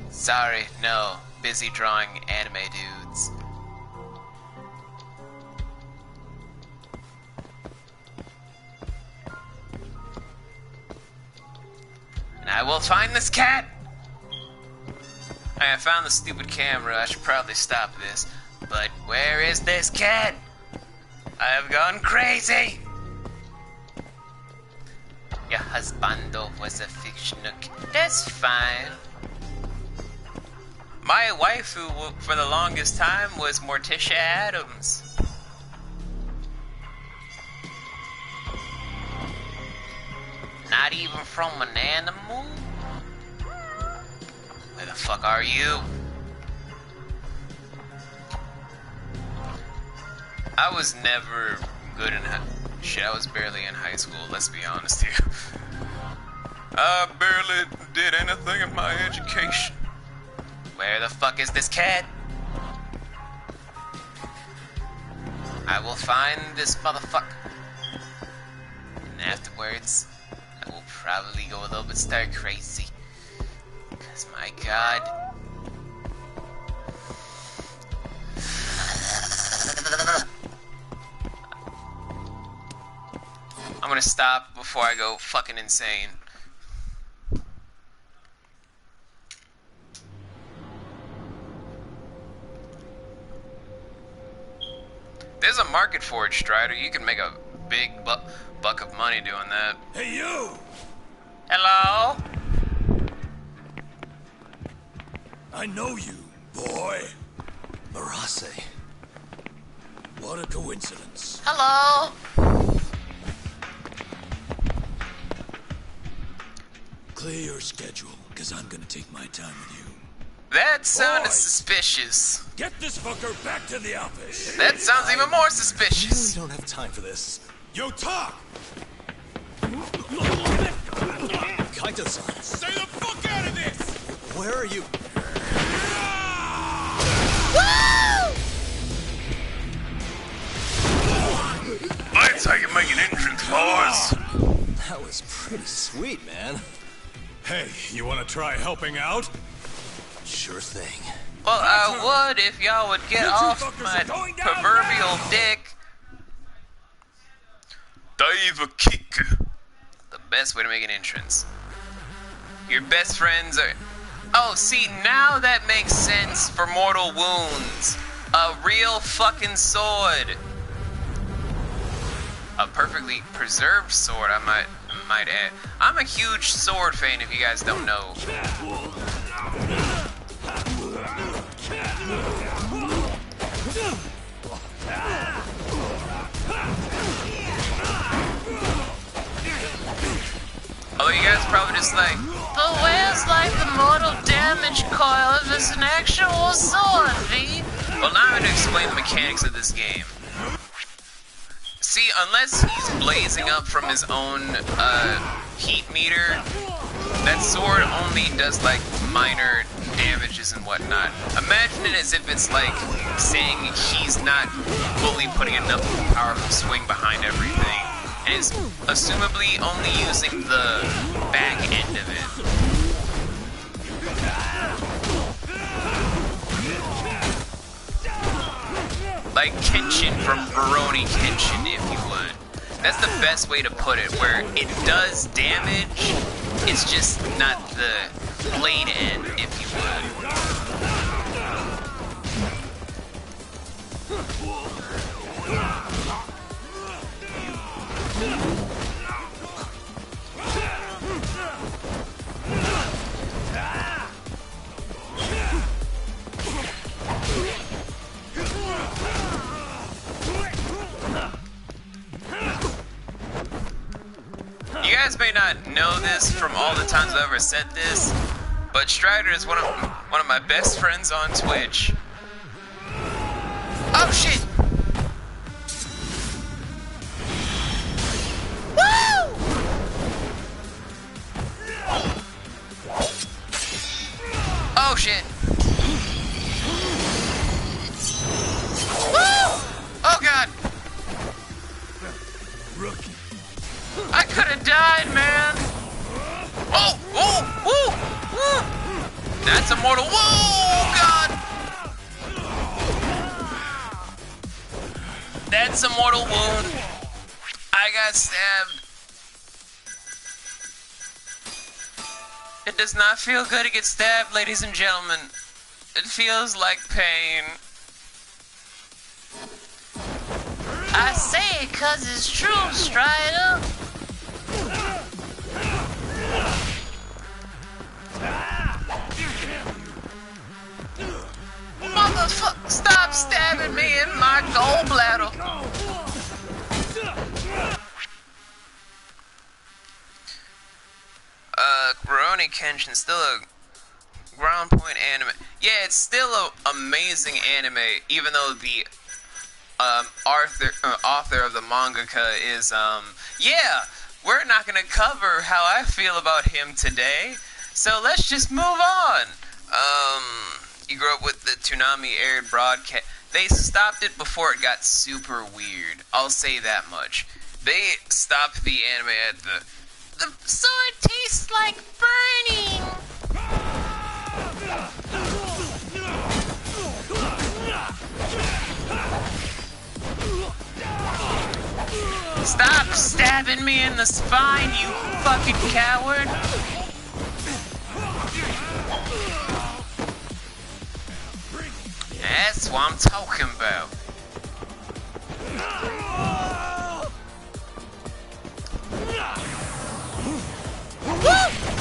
[SPEAKER 8] sorry, no, busy drawing anime dudes. And I will find this cat! I found the stupid camera, I should probably stop this. But where is this cat? I have gone crazy! Your husbando was a fictional That's fine. My waifu for the longest time was Morticia Adams. Not even from an animal? Where the fuck are you? I was never good in shit, I was barely in high school, let's be honest here. I barely did anything in my education. Where the fuck is this cat? I will find this motherfucker. And afterwards, I will probably go a little bit stir crazy. Cause my god. I'm gonna stop before I go fucking insane. There's a market for it, Strider. You can make a big buck of money doing that.
[SPEAKER 1] Hey, you!
[SPEAKER 8] Hello?
[SPEAKER 1] I know you, boy.
[SPEAKER 2] Marase.
[SPEAKER 1] What a coincidence.
[SPEAKER 15] Hello?
[SPEAKER 1] Clear your schedule, because I'm gonna take my time with you.
[SPEAKER 8] That sounded
[SPEAKER 1] Boys,
[SPEAKER 8] suspicious.
[SPEAKER 1] Get this fucker back to the office.
[SPEAKER 8] That sounds even more suspicious.
[SPEAKER 2] We don't have time for this.
[SPEAKER 1] Talk!
[SPEAKER 2] Kaito-san,
[SPEAKER 1] Stay the fuck out of this!
[SPEAKER 2] where are you?
[SPEAKER 8] That's how you make an entrance, boys.
[SPEAKER 2] That was pretty sweet, man.
[SPEAKER 6] Hey, you want to try helping out?
[SPEAKER 2] Sure thing.
[SPEAKER 8] Well, I would if y'all would get off my proverbial dick. Dive a kick. The best way to make an entrance. Your best friends are... Oh, see, now that makes sense for mortal wounds. A real fucking sword. A perfectly preserved sword, I might add. I'm a huge sword fan if you guys don't know. Although you guys probably just like,
[SPEAKER 15] But where's like the mortal damage coil if it's an actual sword, V?
[SPEAKER 8] well, now I'm going to explain the mechanics of this game. See, unless he's blazing up from his own heat meter, that sword only does like minor damages and whatnot. Imagine it as if it's like saying he's not fully putting enough powerful swing behind everything, and is assumably only using the back end of it. Like Kenshin from Rurouni Kenshin, if you would. That's the best way to put it, where it does damage, it's just not the blade end, if you would. You guys may not know this from all the times I've ever said this, but Strider is one of my best friends on Twitch. Oh shit!
[SPEAKER 15] Woo!
[SPEAKER 8] Oh shit!
[SPEAKER 15] Woo!
[SPEAKER 8] Oh god! I could have died, man! Oh! Oh! Woo! Woo! That's a mortal. Whoa! God! That's a mortal wound. I got stabbed. It does not feel good to get stabbed, ladies and gentlemen. It feels like pain.
[SPEAKER 15] I say it 'cause it's true, Strider.
[SPEAKER 8] Motherfucker, stop stabbing me in my gallbladder. Rurouni Kenshin, still a ground point anime. Yeah, it's still an amazing anime, even though the author of the mangaka is, yeah, we're not gonna cover how I feel about him today, so let's just move on. You grew up with the Toonami aired broadcast. They stopped it before it got super weird. I'll say that much. They stopped the anime at the
[SPEAKER 15] sword tastes like burning.
[SPEAKER 8] Stop stabbing me in the spine, you fucking coward! That's what I'm talking about.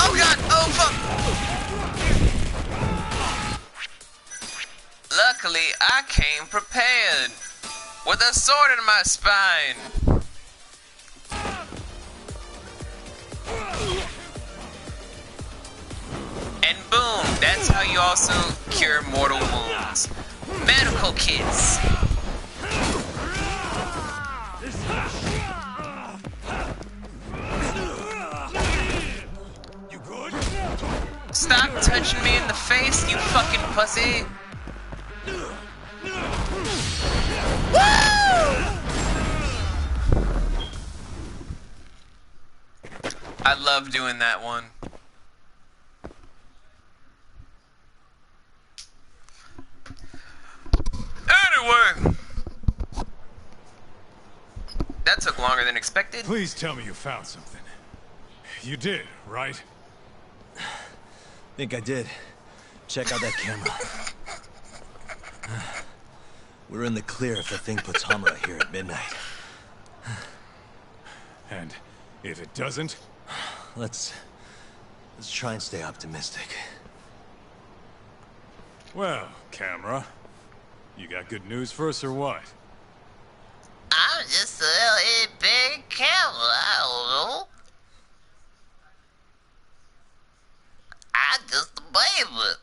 [SPEAKER 8] Oh god! Oh fuck! Luckily, I came prepared with a sword in my spine. And boom, that's how you also cure mortal wounds. Medical kits.
[SPEAKER 1] You good?
[SPEAKER 8] Stop touching me in the face, you fucking pussy. I love doing that one. Anyway, that took longer than expected.
[SPEAKER 6] Please tell me you found something. You did, right?
[SPEAKER 2] Think I did. Check out that camera. We're in the clear if the thing puts Hamura here at midnight.
[SPEAKER 6] And if it doesn't?
[SPEAKER 2] Let's try and stay optimistic.
[SPEAKER 6] Well, camera, you got good news for us or what?
[SPEAKER 15] I'm just a little big camera, I don't know. I just believe it.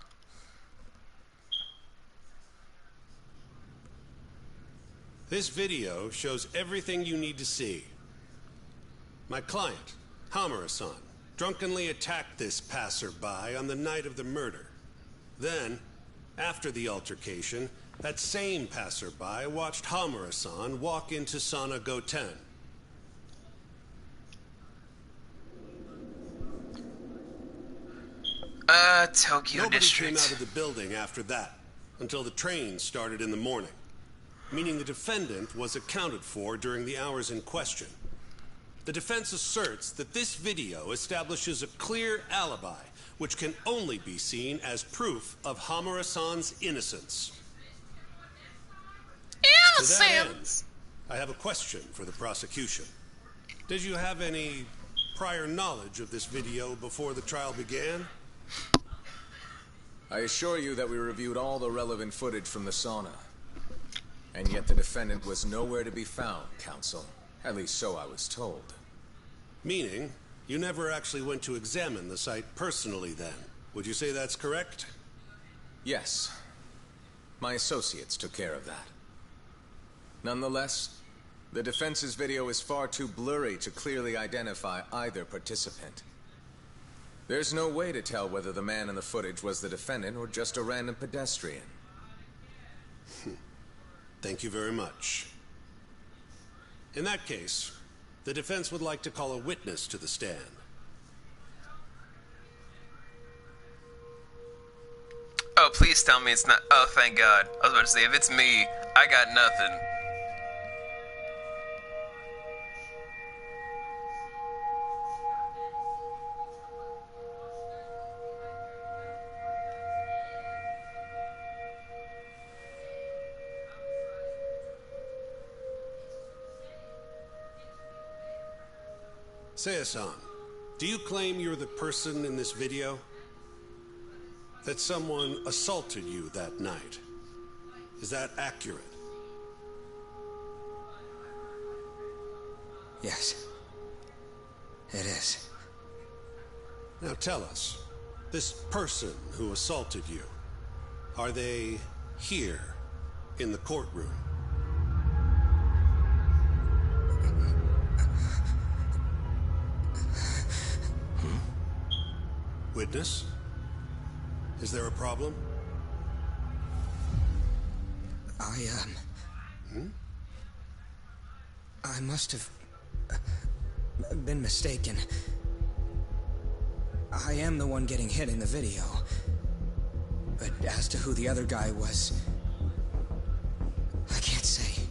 [SPEAKER 4] This video shows everything you need to see. My client, Hamura-san, drunkenly attacked this passerby on the night of the murder. Then, after the altercation, that same passerby watched Hamura-san walk into Sana Goten.
[SPEAKER 8] Tokyo
[SPEAKER 4] Nobody
[SPEAKER 8] District.
[SPEAKER 4] came out of the building after that, until the train started in the morning, meaning the defendant was accounted for during the hours in question. The defense asserts that this video establishes a clear alibi, which can only be seen as proof of Hamura-san's innocence. To that end, I have a question for the prosecution. Did you have any prior knowledge of this video before the trial began?
[SPEAKER 21] I assure you that we reviewed all the relevant footage from the sauna. And yet the defendant was nowhere to be found, counsel. At least so I was told.
[SPEAKER 4] Meaning, you never actually went to examine the site personally then. Would you say that's correct?
[SPEAKER 21] Yes. My associates took care of that. Nonetheless, the defense's video is far too blurry to clearly identify either participant. There's no way to tell whether the man in the footage was the defendant or just a random pedestrian.
[SPEAKER 4] Thank you very much. In that case, the defense would like to call a witness to the stand.
[SPEAKER 8] Oh, please tell me it's not. Oh, thank God. I was about to say, if it's me, I got nothing.
[SPEAKER 4] Seiya-san, do you claim you're the person in this video? That someone assaulted you that night? Is that accurate?
[SPEAKER 19] Yes. It is.
[SPEAKER 4] Now tell us, this person who assaulted you, are they here in the courtroom? Witness? Is there a problem?
[SPEAKER 19] I must have been mistaken. I am the one getting hit in the video. But as to who the other guy was, I can't say.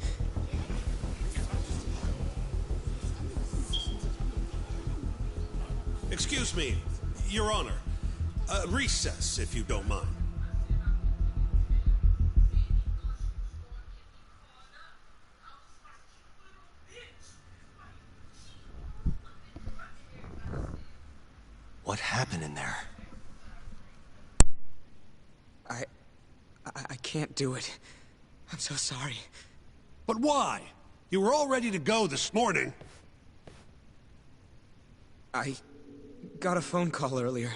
[SPEAKER 4] Excuse me, Your Honor. Recess, if you don't mind.
[SPEAKER 2] What happened in there?
[SPEAKER 19] I can't do it. I'm so sorry.
[SPEAKER 4] But why? You were all ready to go this morning.
[SPEAKER 19] I got a phone call earlier.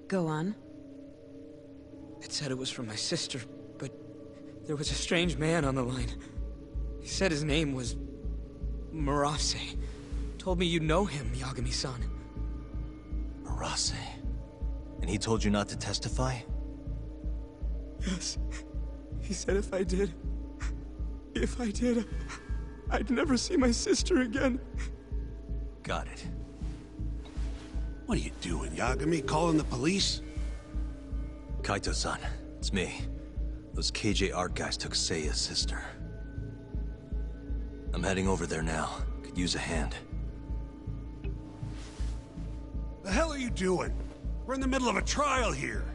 [SPEAKER 11] Go on.
[SPEAKER 19] It said it was from my sister, but there was a strange man on the line. He said his name was Murase. Told me you know him, Yagami-san.
[SPEAKER 2] Murase? And he told you not to testify?
[SPEAKER 19] Yes. He said if I did, I'd never see my sister again.
[SPEAKER 2] Got it.
[SPEAKER 4] What are you doing, Yagami? Calling the police?
[SPEAKER 2] Kaito-san, it's me. Those KJ art guys took Seiya's sister. I'm heading over there now. Could use a hand.
[SPEAKER 4] The hell are you doing? We're in the middle of a trial here.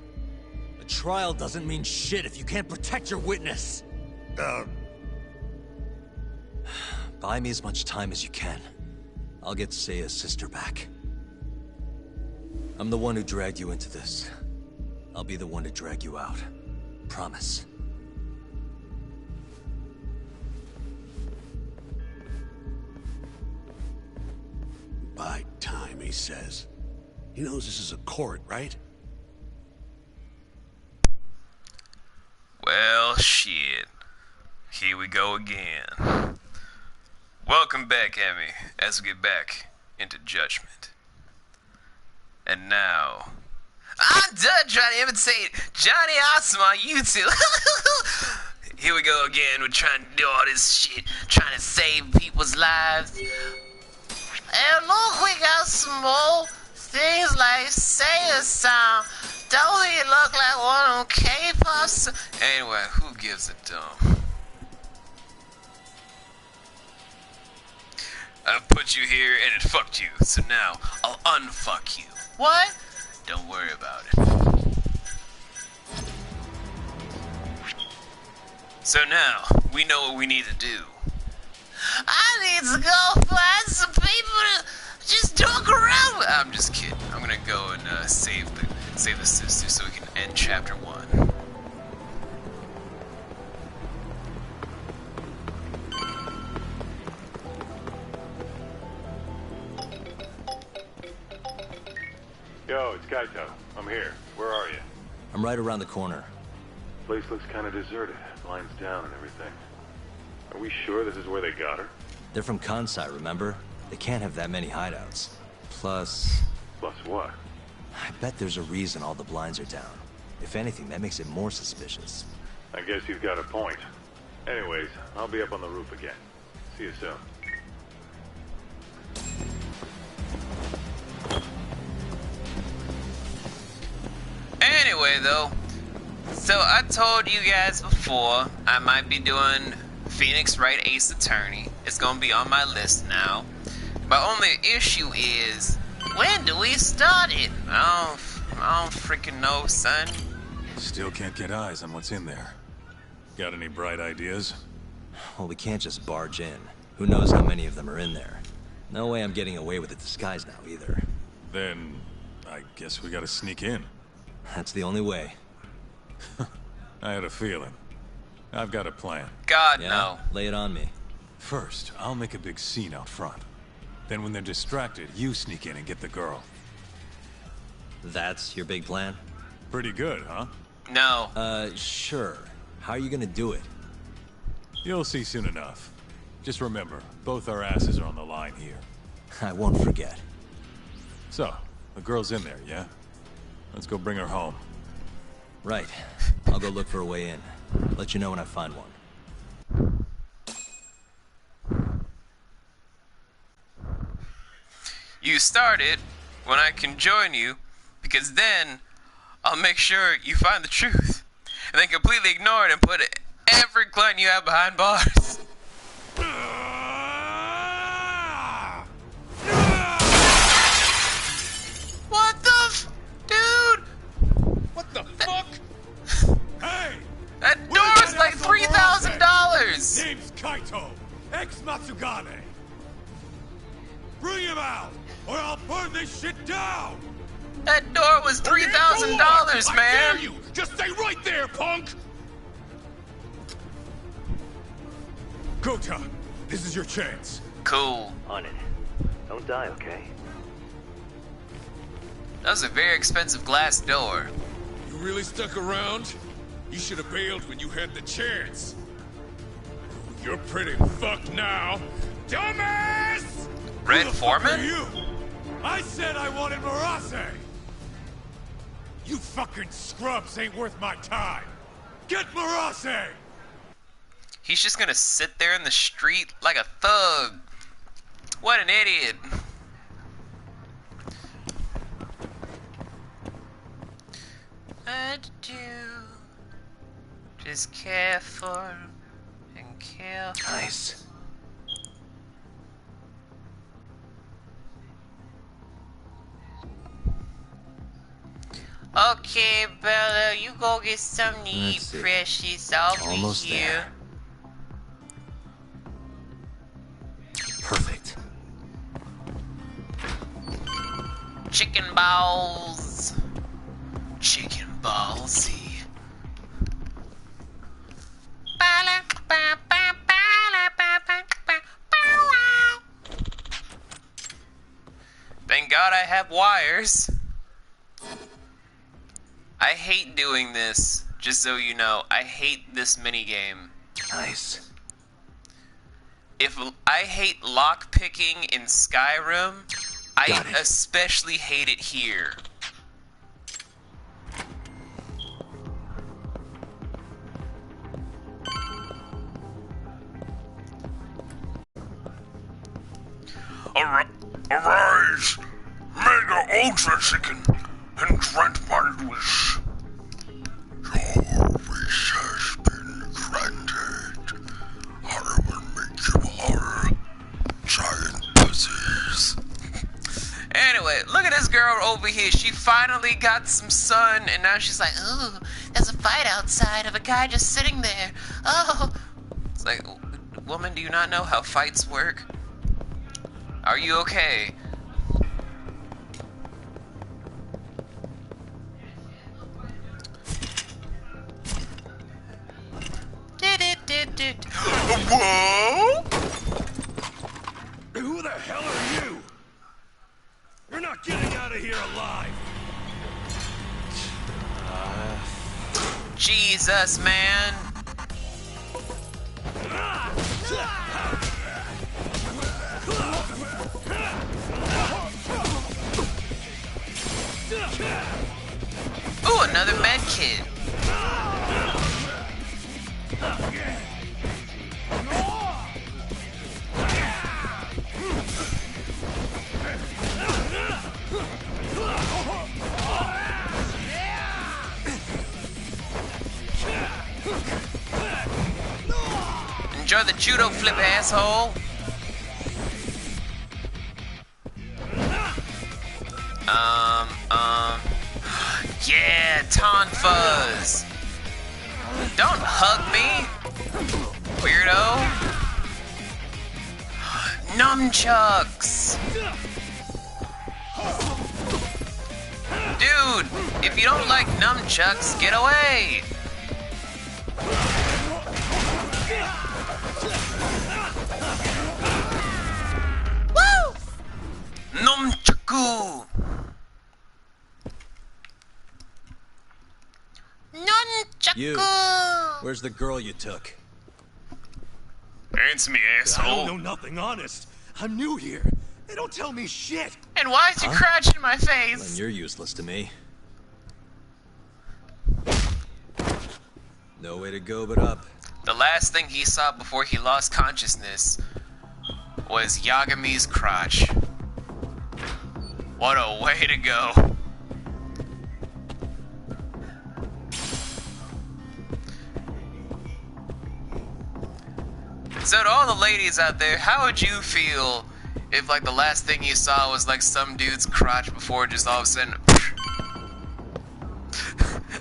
[SPEAKER 2] A trial doesn't mean shit if you can't protect your witness. Buy me as much time as you can. I'll get Seiya's sister back. I'm the one who dragged you into this. I'll be the one to drag you out. Promise.
[SPEAKER 4] Buy time, he says. He knows this is a court, right?
[SPEAKER 8] Well, shit. Here we go again. Welcome back, Emmy, as we get back into Judgment. And now, I'm done trying to imitate Johnny Awesome on YouTube. Here we go again. We're trying to do all this shit, trying to save people's lives. And look, we got some more things like Seiya sound. Don't he look like one of them K-pop? Anyway, who gives a damn? I put you here and it fucked you, so now I'll unfuck you. What? Don't worry about it. So now, we know what we need to do. I need to go find some people to just talk around with. I'm just kidding. I'm gonna go and save the sister so we can end chapter 1.
[SPEAKER 7] Yo, it's Kaito. I'm here. Where are you?
[SPEAKER 2] I'm right around the corner.
[SPEAKER 7] Place looks kind of deserted. Blinds down and everything. Are we sure this is where they got her?
[SPEAKER 2] They're from Kansai, remember? They can't have that many hideouts. Plus...
[SPEAKER 7] Plus what?
[SPEAKER 2] I bet there's a reason all the blinds are down. If anything, that makes it more suspicious.
[SPEAKER 7] I guess you've got a point. Anyways, I'll be up on the roof again. See you soon.
[SPEAKER 8] Anyway, though, so I told you guys before I might be doing Phoenix Wright Ace Attorney. It's gonna be on my list now. My only issue is, when do we start it? I don't freaking know, son.
[SPEAKER 6] Still can't get eyes on what's in there. Got any bright ideas?
[SPEAKER 2] Well, we can't just barge in. Who knows how many of them are in there? No way I'm getting away with a disguise now, either.
[SPEAKER 6] Then, I guess we gotta sneak in.
[SPEAKER 2] That's the only way.
[SPEAKER 6] I had a feeling. I've got a plan.
[SPEAKER 8] God,
[SPEAKER 2] yeah?
[SPEAKER 8] no.
[SPEAKER 2] Lay it on me.
[SPEAKER 6] First, I'll make a big scene out front. Then when they're distracted, you sneak in and get the girl.
[SPEAKER 2] That's your big plan?
[SPEAKER 6] Pretty good, huh?
[SPEAKER 8] No.
[SPEAKER 2] Sure. How are you gonna do it?
[SPEAKER 6] You'll see soon enough. Just remember, both our asses are on the line here.
[SPEAKER 2] I won't forget.
[SPEAKER 6] So, the girl's in there, yeah? Let's go bring her home.
[SPEAKER 2] Right. I'll go look for a way in. Let you know when I find one.
[SPEAKER 8] You start it when I can join you, because then I'll make sure you find the truth. And then completely ignore it and put every client you have behind bars. What the dude?
[SPEAKER 10] What the fuck? Hey!
[SPEAKER 8] That door's like $3,000!
[SPEAKER 10] Name's Kaito, ex-Matsugane.
[SPEAKER 1] Bring him out, or I'll burn this shit down!
[SPEAKER 8] That door was $3,000, man!
[SPEAKER 1] I dare you! Just stay right there, punk!
[SPEAKER 6] Jotunn, this is your chance.
[SPEAKER 8] Cool.
[SPEAKER 17] On it. Don't die, okay?
[SPEAKER 8] That was a very expensive glass door.
[SPEAKER 1] You really stuck around? You should have bailed when you had the chance. You're pretty fucked now. Dumbass!
[SPEAKER 8] Red
[SPEAKER 1] Who the fuck
[SPEAKER 8] Foreman?
[SPEAKER 1] are you? I said I wanted Marase! You fucking scrubs ain't worth my time! Get Marase!
[SPEAKER 8] He's just gonna sit there in the street like a thug. What an idiot. What to do? Just care for and care for.
[SPEAKER 2] Nice.
[SPEAKER 8] Okay, Bella, you go get something to eat, precious. I'll
[SPEAKER 2] Almost
[SPEAKER 8] be here.
[SPEAKER 2] there. Perfect.
[SPEAKER 8] Chicken balls. Chicken ballsy. Thank God I have wires. I hate doing this, just so you know. I hate this minigame.
[SPEAKER 2] Nice.
[SPEAKER 8] I hate lockpicking in Skyrim, I especially hate it here.
[SPEAKER 3] Arise, Mega Ultra Chicken, and grant my wish. Your wish has been granted. I will make you all giant pussies.
[SPEAKER 8] Anyway, look at this girl over here. She finally got some sun, and now she's like, "Ooh, there's a fight outside of a guy just sitting there. Oh." It's like, woman, do you not know how fights work? Are you okay?
[SPEAKER 3] Whoa!
[SPEAKER 1] Who the hell are you? You're not getting out of here alive!
[SPEAKER 8] Jesus, man. Ooh, another med kit. Enjoy the judo flip, asshole. Yeah, Tonfuzz. Don't hug me, weirdo. Nunchucks. Dude, if you don't like nunchucks, get away. Woo! Nunchaku. Nunchaku.
[SPEAKER 2] You. Where's the girl you took?
[SPEAKER 8] Answer me,
[SPEAKER 1] I
[SPEAKER 8] asshole.
[SPEAKER 1] don't know nothing, honest. I'm new here. They don't tell me shit.
[SPEAKER 8] And why is you crouching in my
[SPEAKER 2] Then
[SPEAKER 8] face?
[SPEAKER 2] you're useless to me. No way to go but up.
[SPEAKER 8] The last thing he saw before he lost consciousness was Yagami's crotch. What a way to go. So to all the ladies out there, how would you feel if like the last thing you saw was like some dude's crotch before just all of a sudden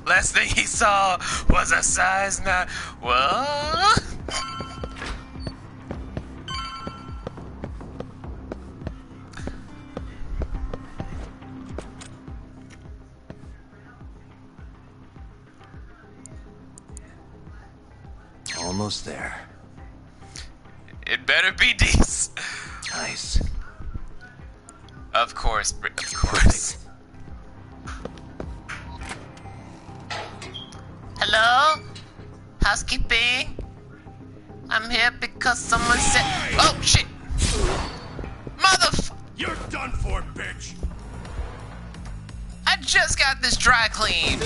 [SPEAKER 8] last thing he saw was a size 9. What?
[SPEAKER 2] Almost there.
[SPEAKER 8] It better be decent.
[SPEAKER 2] Nice.
[SPEAKER 8] Of course, of course.
[SPEAKER 15] Hello? Housekeeping? I'm here because someone said...
[SPEAKER 8] Oh, shit!
[SPEAKER 1] You're done for, bitch!
[SPEAKER 8] I just got this dry clean.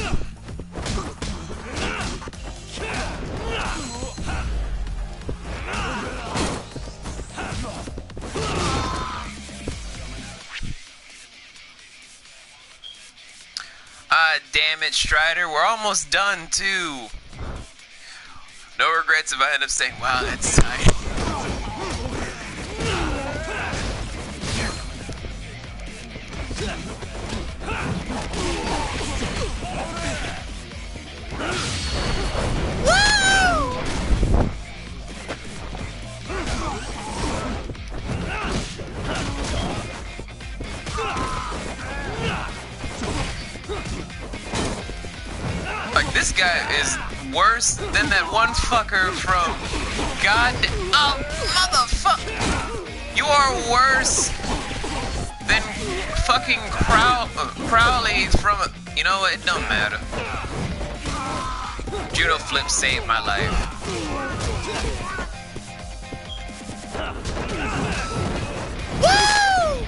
[SPEAKER 8] Damn it, Strider. We're almost done, too. No regrets if I end up saying, wow, that's tight. Like, this guy is worse than that one fucker from God. Oh, motherfucker! You are worse than fucking Crowley from. You know what? It don't matter. Judo flip saved my life. Woo!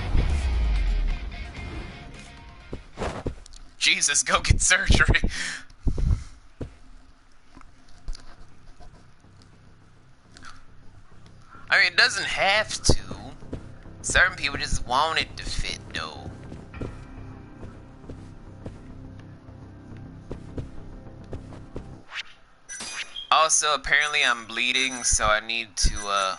[SPEAKER 8] Jesus, go get surgery. I mean, it doesn't have to. Certain people just want it to fit, though. Also, apparently I'm bleeding, so I need to,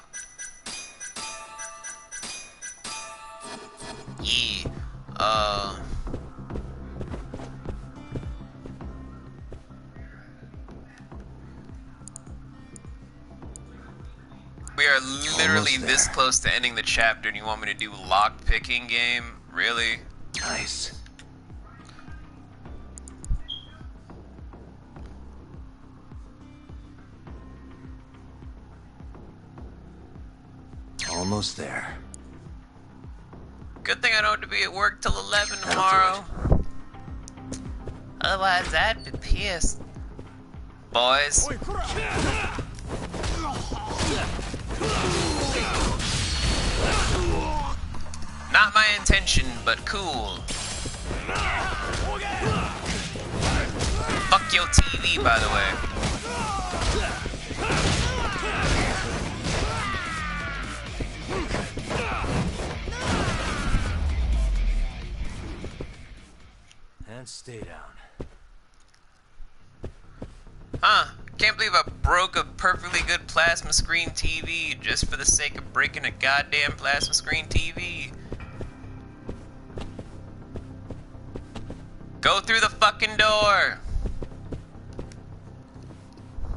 [SPEAKER 8] we are literally this close to ending the chapter, and you want me to do lock-picking game? Really?
[SPEAKER 2] Nice. Almost there.
[SPEAKER 8] Good thing I don't have to be at work till 11 tomorrow. Otherwise, I'd be pissed. Boys. Not my intention, but cool. Fuck your TV, by the way.
[SPEAKER 2] And stay down.
[SPEAKER 8] Huh. Can't believe I broke a perfectly good plasma screen TV just for the sake of breaking a goddamn plasma screen TV. Go through the fucking door!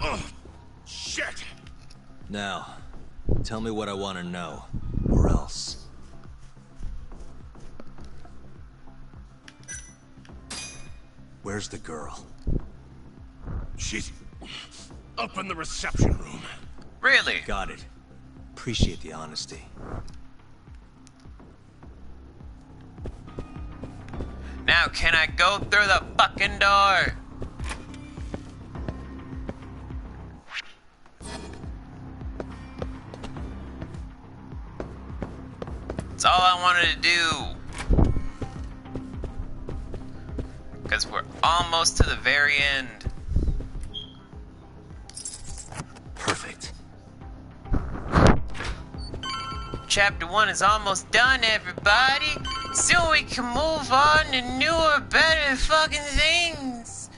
[SPEAKER 1] Oh, shit!
[SPEAKER 2] Now, tell me what I want to know, or else. Where's the girl?
[SPEAKER 1] She's up in the reception room.
[SPEAKER 8] Really?
[SPEAKER 2] Got it. Appreciate the honesty.
[SPEAKER 8] Now, can I go through the fucking door? That's all I wanted to do. Because we're almost to the very end.
[SPEAKER 2] Perfect.
[SPEAKER 8] Chapter 1 is almost done, everybody. So we can move on to newer, better fucking things.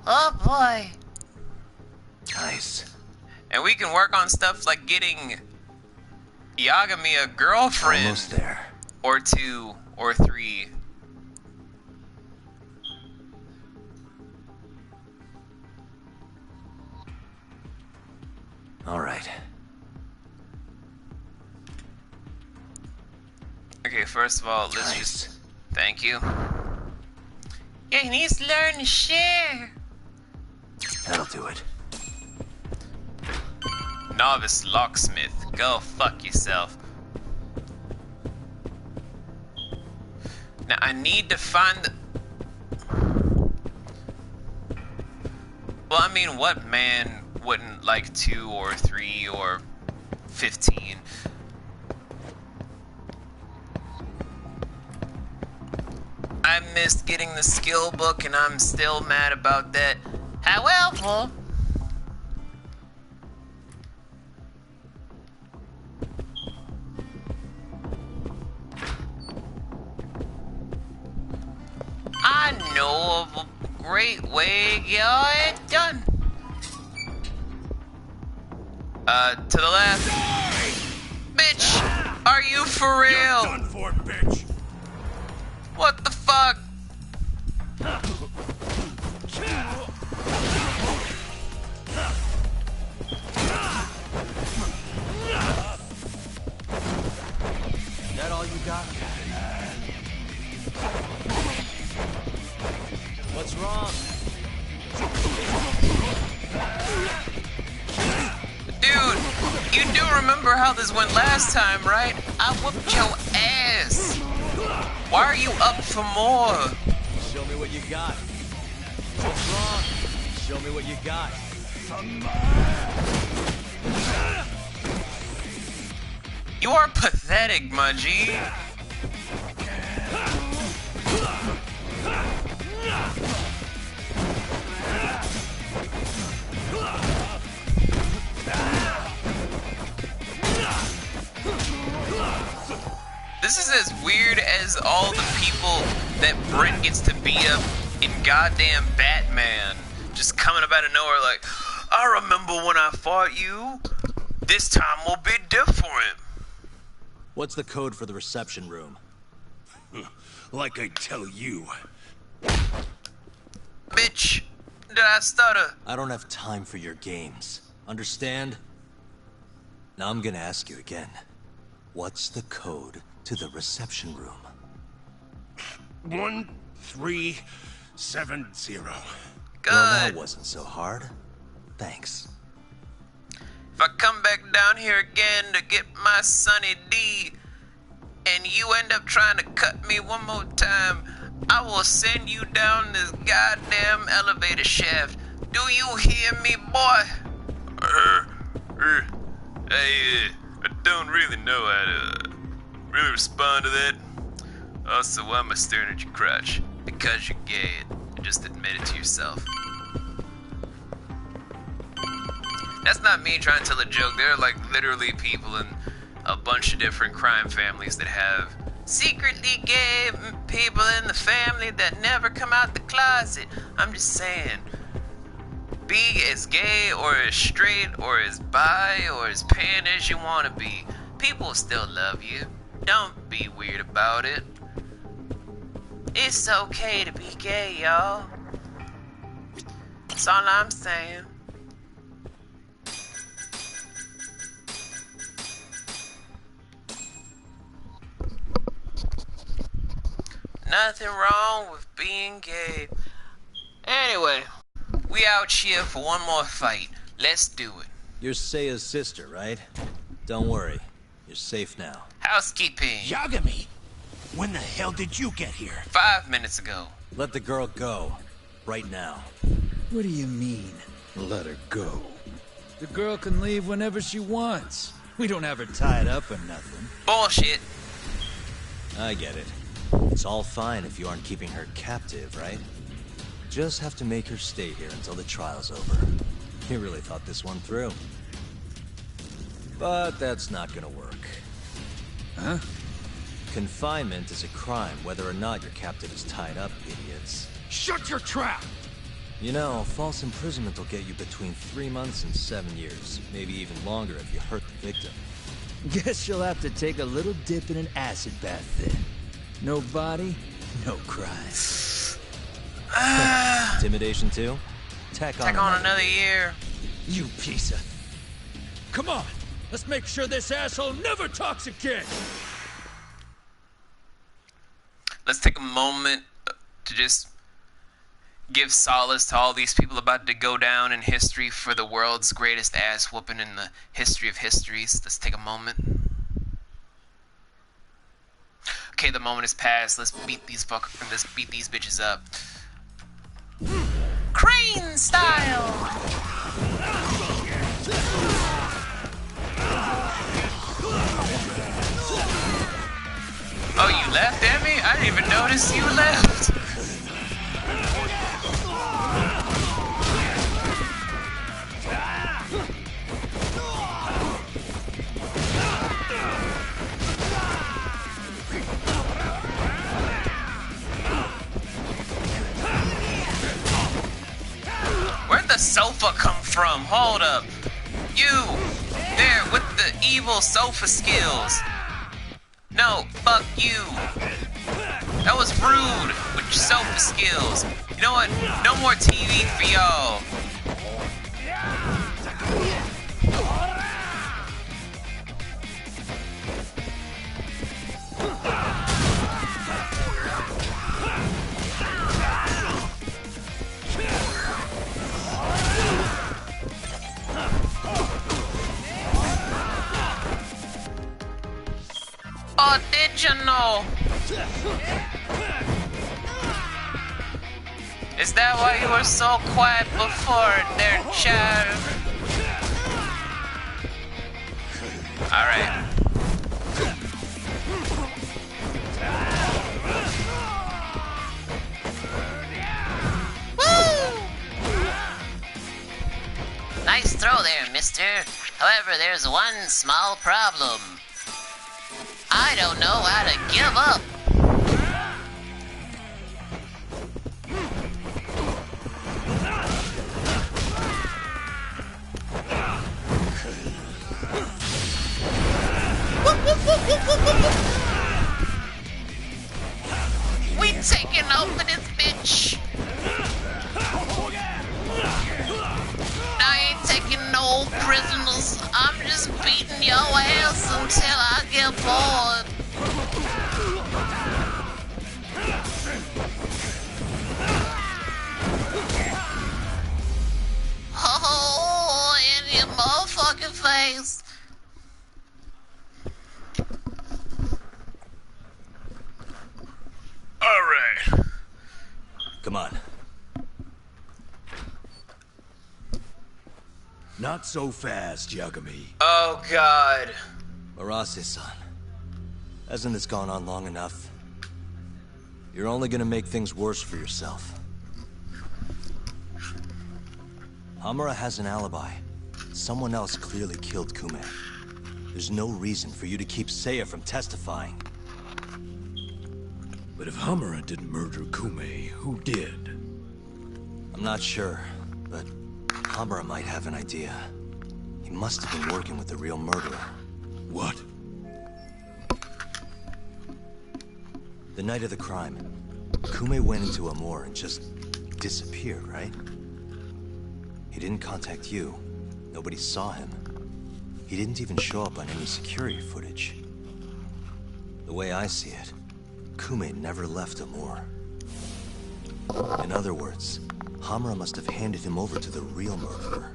[SPEAKER 8] Oh boy.
[SPEAKER 2] Nice.
[SPEAKER 8] And we can work on stuff like getting Yagami a girlfriend.
[SPEAKER 2] Almost there.
[SPEAKER 8] Or 2, or 3.
[SPEAKER 2] All right.
[SPEAKER 8] Okay, first of all, let's just... Thank you. Yeah, he needs to learn to share.
[SPEAKER 2] That'll do it.
[SPEAKER 8] Novice locksmith. Go fuck yourself. Now I need to find the... Well, I mean, what man wouldn't like 2 or 3 or 15? I missed getting the skill book and I'm still mad about that. However, I know of a great way to get it done. To the left. Bitch, are you for real?
[SPEAKER 1] You're done for, bitch.
[SPEAKER 8] What the fuck?
[SPEAKER 2] That all you got? What's wrong?
[SPEAKER 8] Dude, you do remember how this went last time, right? I whooped your ass. Why are you up for more?
[SPEAKER 2] Show me what you got. What's wrong? Show me what you got.
[SPEAKER 8] You are pathetic, my G. This is as weird as all the people that Brent gets to beat up in goddamn Batman. Just coming up out of nowhere like, I remember when I fought you. This time will be different.
[SPEAKER 2] What's the code for the reception room?
[SPEAKER 1] Like I tell you.
[SPEAKER 8] Bitch, did I stutter?
[SPEAKER 2] I don't have time for your games. Understand? Now I'm gonna ask you again. What's the code to the reception room?
[SPEAKER 1] 1370.
[SPEAKER 8] Good.
[SPEAKER 2] Well, that wasn't so hard. Thanks.
[SPEAKER 8] If I come back down here again to get my Sunny D, and you end up trying to cut me one more time, I will send you down this goddamn elevator shaft. Do you hear me, boy? I don't really know how to really respond to that. Also, why am I staring at your crotch? Because you're gay. Just admit it to yourself. That's not me trying to tell a joke. There are like literally people in a bunch of different crime families that have secretly gay people in the family that never come out the closet. I'm just saying, be as gay or as straight or as bi or as pan as you want to be. People still love you. Don't be weird about it. It's okay to be gay, y'all. That's all I'm saying. Nothing wrong with being gay. Anyway, we out here for one more fight. Let's do it.
[SPEAKER 2] You're Seiya's sister, right? Don't worry. You're safe now.
[SPEAKER 8] Housekeeping.
[SPEAKER 1] Yagami, when the hell did you get here?
[SPEAKER 8] 5 minutes ago.
[SPEAKER 2] Let the girl go. Right now.
[SPEAKER 11] What do you mean, let her go? The girl can leave whenever she wants. We don't have her tied up or nothing.
[SPEAKER 8] Bullshit.
[SPEAKER 2] I get it. It's all fine if you aren't keeping her captive, right? Just have to make her stay here until the trial's over. You really thought this one through. But that's not gonna work.
[SPEAKER 11] Huh?
[SPEAKER 2] Confinement is a crime, whether or not your captive is tied up, idiots.
[SPEAKER 1] Shut your trap!
[SPEAKER 2] You know, false imprisonment will get you between 3 months and 7 years. Maybe even longer if you hurt the victim.
[SPEAKER 11] Guess you'll have to take a little dip in an acid bath then. No body, no crime.
[SPEAKER 2] Intimidation too? Tack on
[SPEAKER 8] another year.
[SPEAKER 11] You piece of... Come on, let's make sure this asshole never talks again.
[SPEAKER 8] Let's take a moment to just give solace to all these people about to go down in history for the world's greatest ass whooping in the history of histories. Let's take a moment. Okay, the moment has passed. Let's beat these bitches up.
[SPEAKER 15] Crane style!
[SPEAKER 8] Oh, you left, Emmy? I didn't even notice you left. Where'd the sofa come from? Hold up. You, there with the evil sofa skills. No, fuck you. That was rude with your sofa skills. You know what? No more TV for y'all. Oh, did you know? Is that why you were so quiet before there, child? Alright.
[SPEAKER 15] Woo! Nice throw there, mister. However, there's one small problem. I don't know how to give up.
[SPEAKER 8] We taking over this bitch.
[SPEAKER 15] I ain't taking no prisoners. I'm just beating your ass until I get bored. Oh, in your motherfucking face.
[SPEAKER 8] All right.
[SPEAKER 2] Come on.
[SPEAKER 12] Not so fast, Yagami.
[SPEAKER 8] Oh, God.
[SPEAKER 2] Arase-san, hasn't this gone on long enough? You're only gonna make things worse for yourself. Hamura has an alibi. Someone else clearly killed Kume. There's no reason for you to keep Seiya from testifying.
[SPEAKER 12] But if Hamura didn't murder Kume, who did?
[SPEAKER 2] I'm not sure, but Hamura might have an idea. He must have been working with the real murderer.
[SPEAKER 12] What?
[SPEAKER 2] The night of the crime, Kume went into a moor and just disappeared, right? He didn't contact you. Nobody saw him. He didn't even show up on any security footage. The way I see it, Kume never left a moor. In other words, Hamura must have handed him over to the real murderer.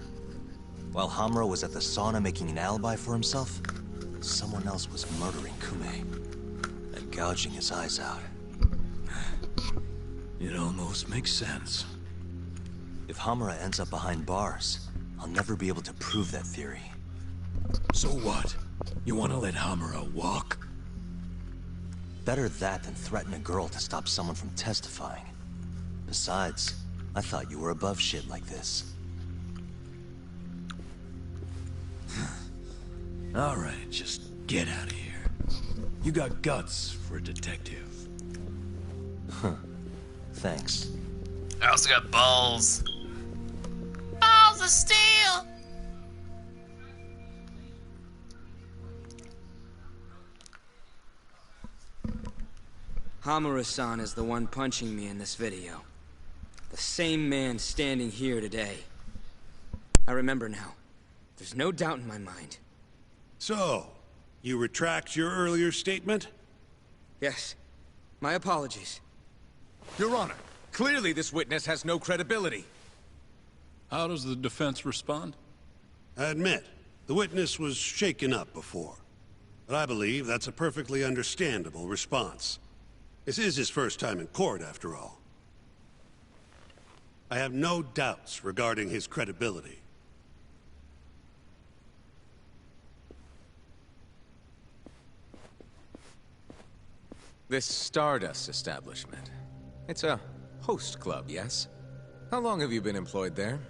[SPEAKER 2] While Hamura was at the sauna making an alibi for himself, someone else was murdering Kume and gouging his eyes out.
[SPEAKER 12] It almost makes sense.
[SPEAKER 2] If Hamura ends up behind bars, I'll never be able to prove that theory.
[SPEAKER 12] So what? You want to let Hamura walk?
[SPEAKER 2] Better that than threaten a girl to stop someone from testifying. Besides, I thought you were above shit like this.
[SPEAKER 12] All right, just get out of here. You got guts for a detective.
[SPEAKER 2] Huh. Thanks.
[SPEAKER 8] I also got balls.
[SPEAKER 15] Balls of steel.
[SPEAKER 19] Hamura-san is the one punching me in this video. The same man standing here today. I remember now. There's no doubt in my mind.
[SPEAKER 4] So, you retract your earlier statement?
[SPEAKER 19] Yes. My apologies.
[SPEAKER 10] Your Honor,
[SPEAKER 21] Clearly this witness has no credibility.
[SPEAKER 12] How does the defense respond?
[SPEAKER 4] I admit, the witness was shaken up before. But I believe that's a perfectly understandable response. This is his first time in court, after all. I have no doubts regarding his credibility.
[SPEAKER 21] This Stardust establishment. It's a host club, yes? How long have you been employed there?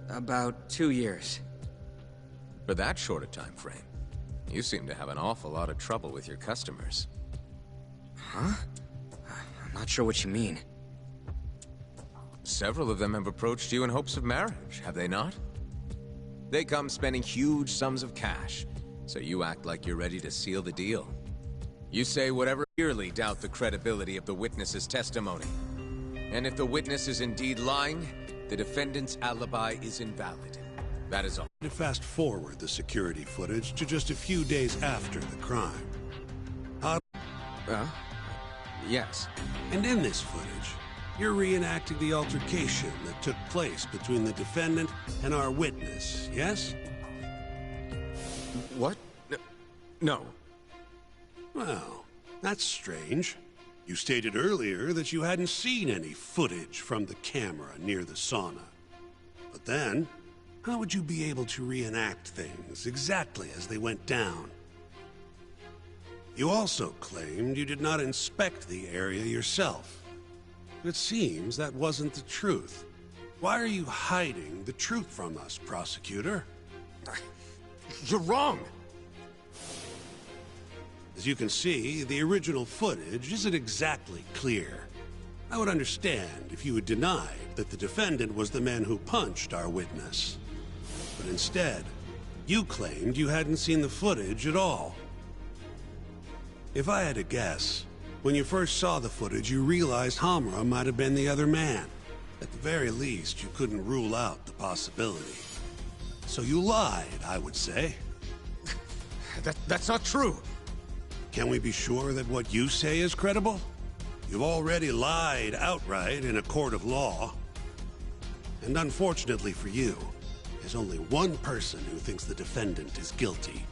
[SPEAKER 19] About 2 years.
[SPEAKER 21] For that short a time frame, you seem to have an awful lot of trouble with your customers.
[SPEAKER 19] Huh? I'm not sure what you mean.
[SPEAKER 21] Several of them have approached you in hopes of marriage, have they not? They come spending huge sums of cash, so you act like you're ready to seal the deal. You say whatever, clearly doubt the credibility of the witness's testimony. And if the witness is indeed lying, the defendant's alibi is invalid. That is all.
[SPEAKER 4] To fast forward the security footage to just a few days after the crime.
[SPEAKER 21] Yes.
[SPEAKER 4] And in this footage, you're reenacting the altercation that took place between the defendant and our witness, yes?
[SPEAKER 21] What? No.
[SPEAKER 4] Well, that's strange. You stated earlier that you hadn't seen any footage from the camera near the sauna. But then, how would you be able to reenact things exactly as they went down? You also claimed you did not inspect the area yourself. It seems that wasn't the truth. Why are you hiding the truth from us, prosecutor?
[SPEAKER 21] You're wrong!
[SPEAKER 4] As you can see, the original footage isn't exactly clear. I would understand if you had denied that the defendant was the man who punched our witness. But instead, you claimed you hadn't seen the footage at all. If I had to guess, when you first saw the footage, you realized Hamura might have been the other man. At the very least, you couldn't rule out the possibility. So you lied, I would say.
[SPEAKER 21] That's not true!
[SPEAKER 4] Can we be sure that what you say is credible? You've already lied outright in a court of law. And unfortunately for you, there's only one person who thinks the defendant is guilty.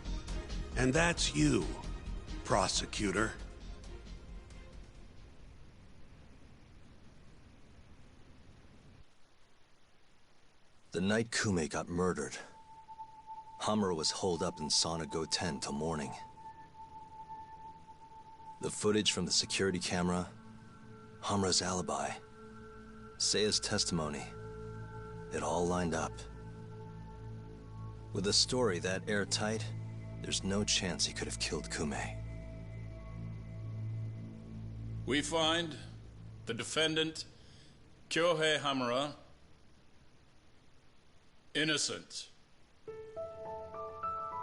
[SPEAKER 4] And that's you, prosecutor.
[SPEAKER 2] The night Kume got murdered, Hamura was holed up in Sauna Jotunn till morning. The footage from the security camera, Hamura's alibi, Seiya's testimony, it all lined up. With a story that airtight, there's no chance he could have killed Kume.
[SPEAKER 14] We find the defendant, Kyohei Hamura, innocent.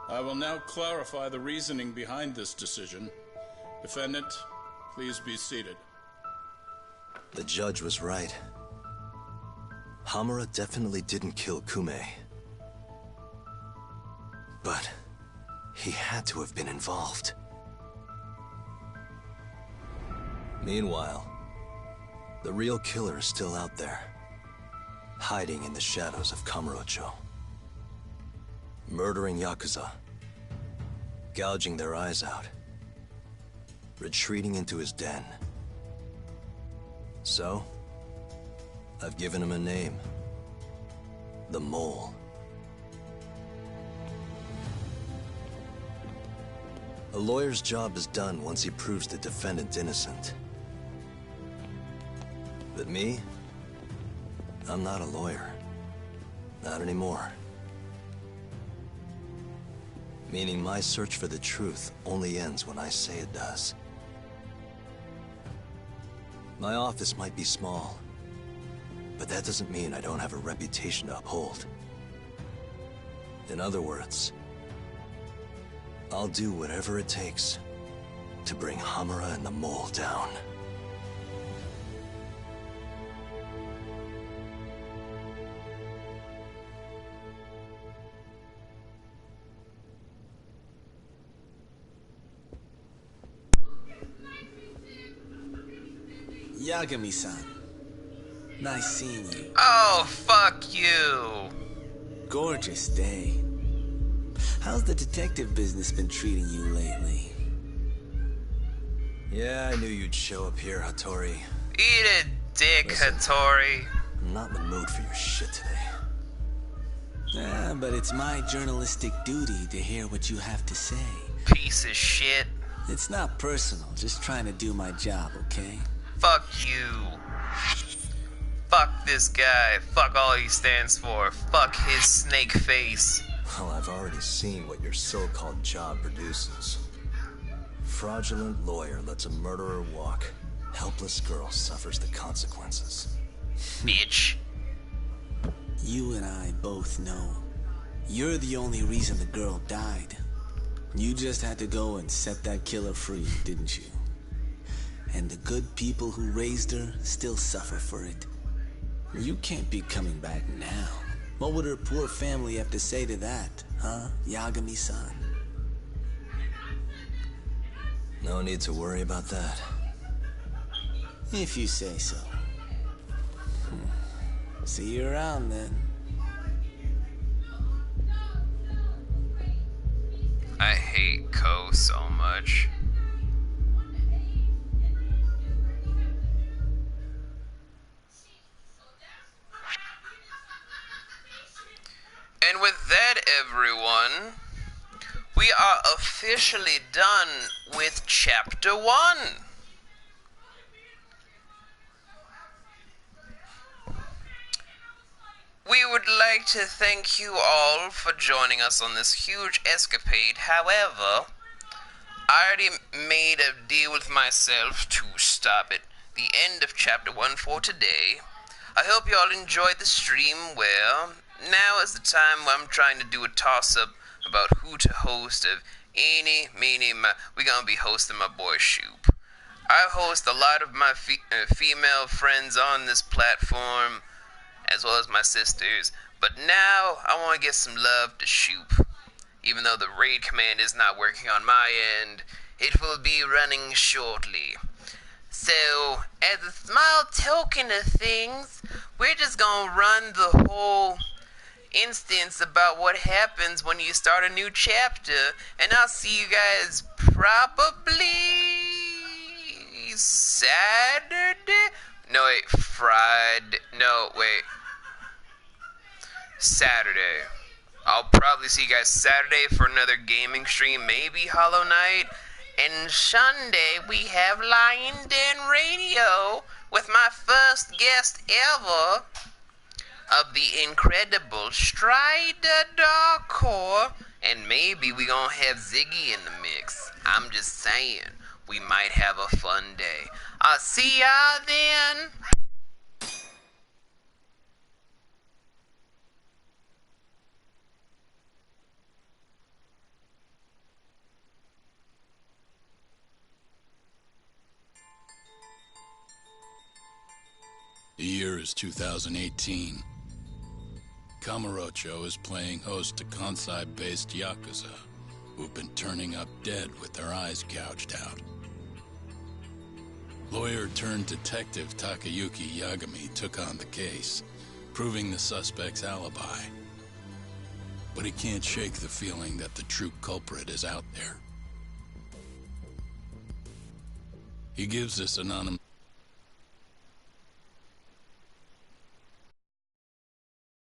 [SPEAKER 14] I will now clarify the reasoning behind this decision. Defendant, please be seated.
[SPEAKER 2] The judge was right. Hamura definitely didn't kill Kume. But he had to have been involved. Meanwhile, the real killer is still out there, hiding in the shadows of Kamurocho. Murdering Yakuza, gouging their eyes out, retreating into his den. So, I've given him a name. The Mole. A lawyer's job is done once he proves the defendant innocent. But me? I'm not a lawyer. Not anymore. Meaning my search for the truth only ends when I say it does. My office might be small, but that doesn't mean I don't have a reputation to uphold. In other words, I'll do whatever it takes to bring Hamura and the Mole down.
[SPEAKER 13] Yagami-san. Nice seeing you.
[SPEAKER 8] Oh, fuck you.
[SPEAKER 13] Gorgeous day. How's the detective business been treating you lately?
[SPEAKER 2] Yeah, I knew you'd show up here, Hattori.
[SPEAKER 8] Eat a dick,
[SPEAKER 2] Listen,
[SPEAKER 8] Hattori.
[SPEAKER 2] I'm not in the mood for your shit today.
[SPEAKER 13] But it's my journalistic duty to hear what you have to say.
[SPEAKER 8] Piece of shit.
[SPEAKER 13] It's not personal, just trying to do my job, okay?
[SPEAKER 8] Fuck you. Fuck this guy. Fuck all he stands for. Fuck his snake face.
[SPEAKER 2] Well, I've already seen what your so-called job produces. Fraudulent lawyer lets a murderer walk. Helpless girl suffers the consequences.
[SPEAKER 8] Bitch.
[SPEAKER 13] You and I both know. You're the only reason the girl died. You just had to go and set that killer free, didn't you? And the good people who raised her still suffer for it. You can't be coming back now. What would her poor family have to say to that, huh, Yagami-san?
[SPEAKER 2] No need to worry about that.
[SPEAKER 13] If you say so. See you around, then.
[SPEAKER 8] I hate Ko so much. And with that, everyone, we are officially done with Chapter 1. We would like to thank you all for joining us on this huge escapade. However, I already made a deal with myself to stop at the end of Chapter 1 for today. I hope you all enjoyed the stream. Well, now is the time where I'm trying to do a toss-up about who to host of Eeny, Meeny, we're gonna be hosting my boy Shoop. I host a lot of my female friends on this platform, as well as my sisters, but now I want to get some love to Shoop. Even though the raid command is not working on my end, it will be running shortly. So, as a small token of things, we're just gonna run the whole instance about what happens when you start a new chapter, and I'll see you guys probably Saturday? No, wait, Friday. No, wait. Saturday. I'll probably see you guys Saturday for another gaming stream, maybe Hollow Knight. And Sunday, we have Lion Den Radio with my first guest ever of the incredible Strider Darkcore. And maybe we gonna have Ziggy in the mix. I'm just saying, we might have a fun day. I'll see y'all then.
[SPEAKER 14] The year is 2018. Kamurocho is playing host to Kansai-based Yakuza, who've been turning up dead with their eyes gouged out. Lawyer-turned-detective Takayuki Yagami took on the case, proving the suspect's alibi. But he can't shake the feeling that the true culprit is out there. He gives this anonymous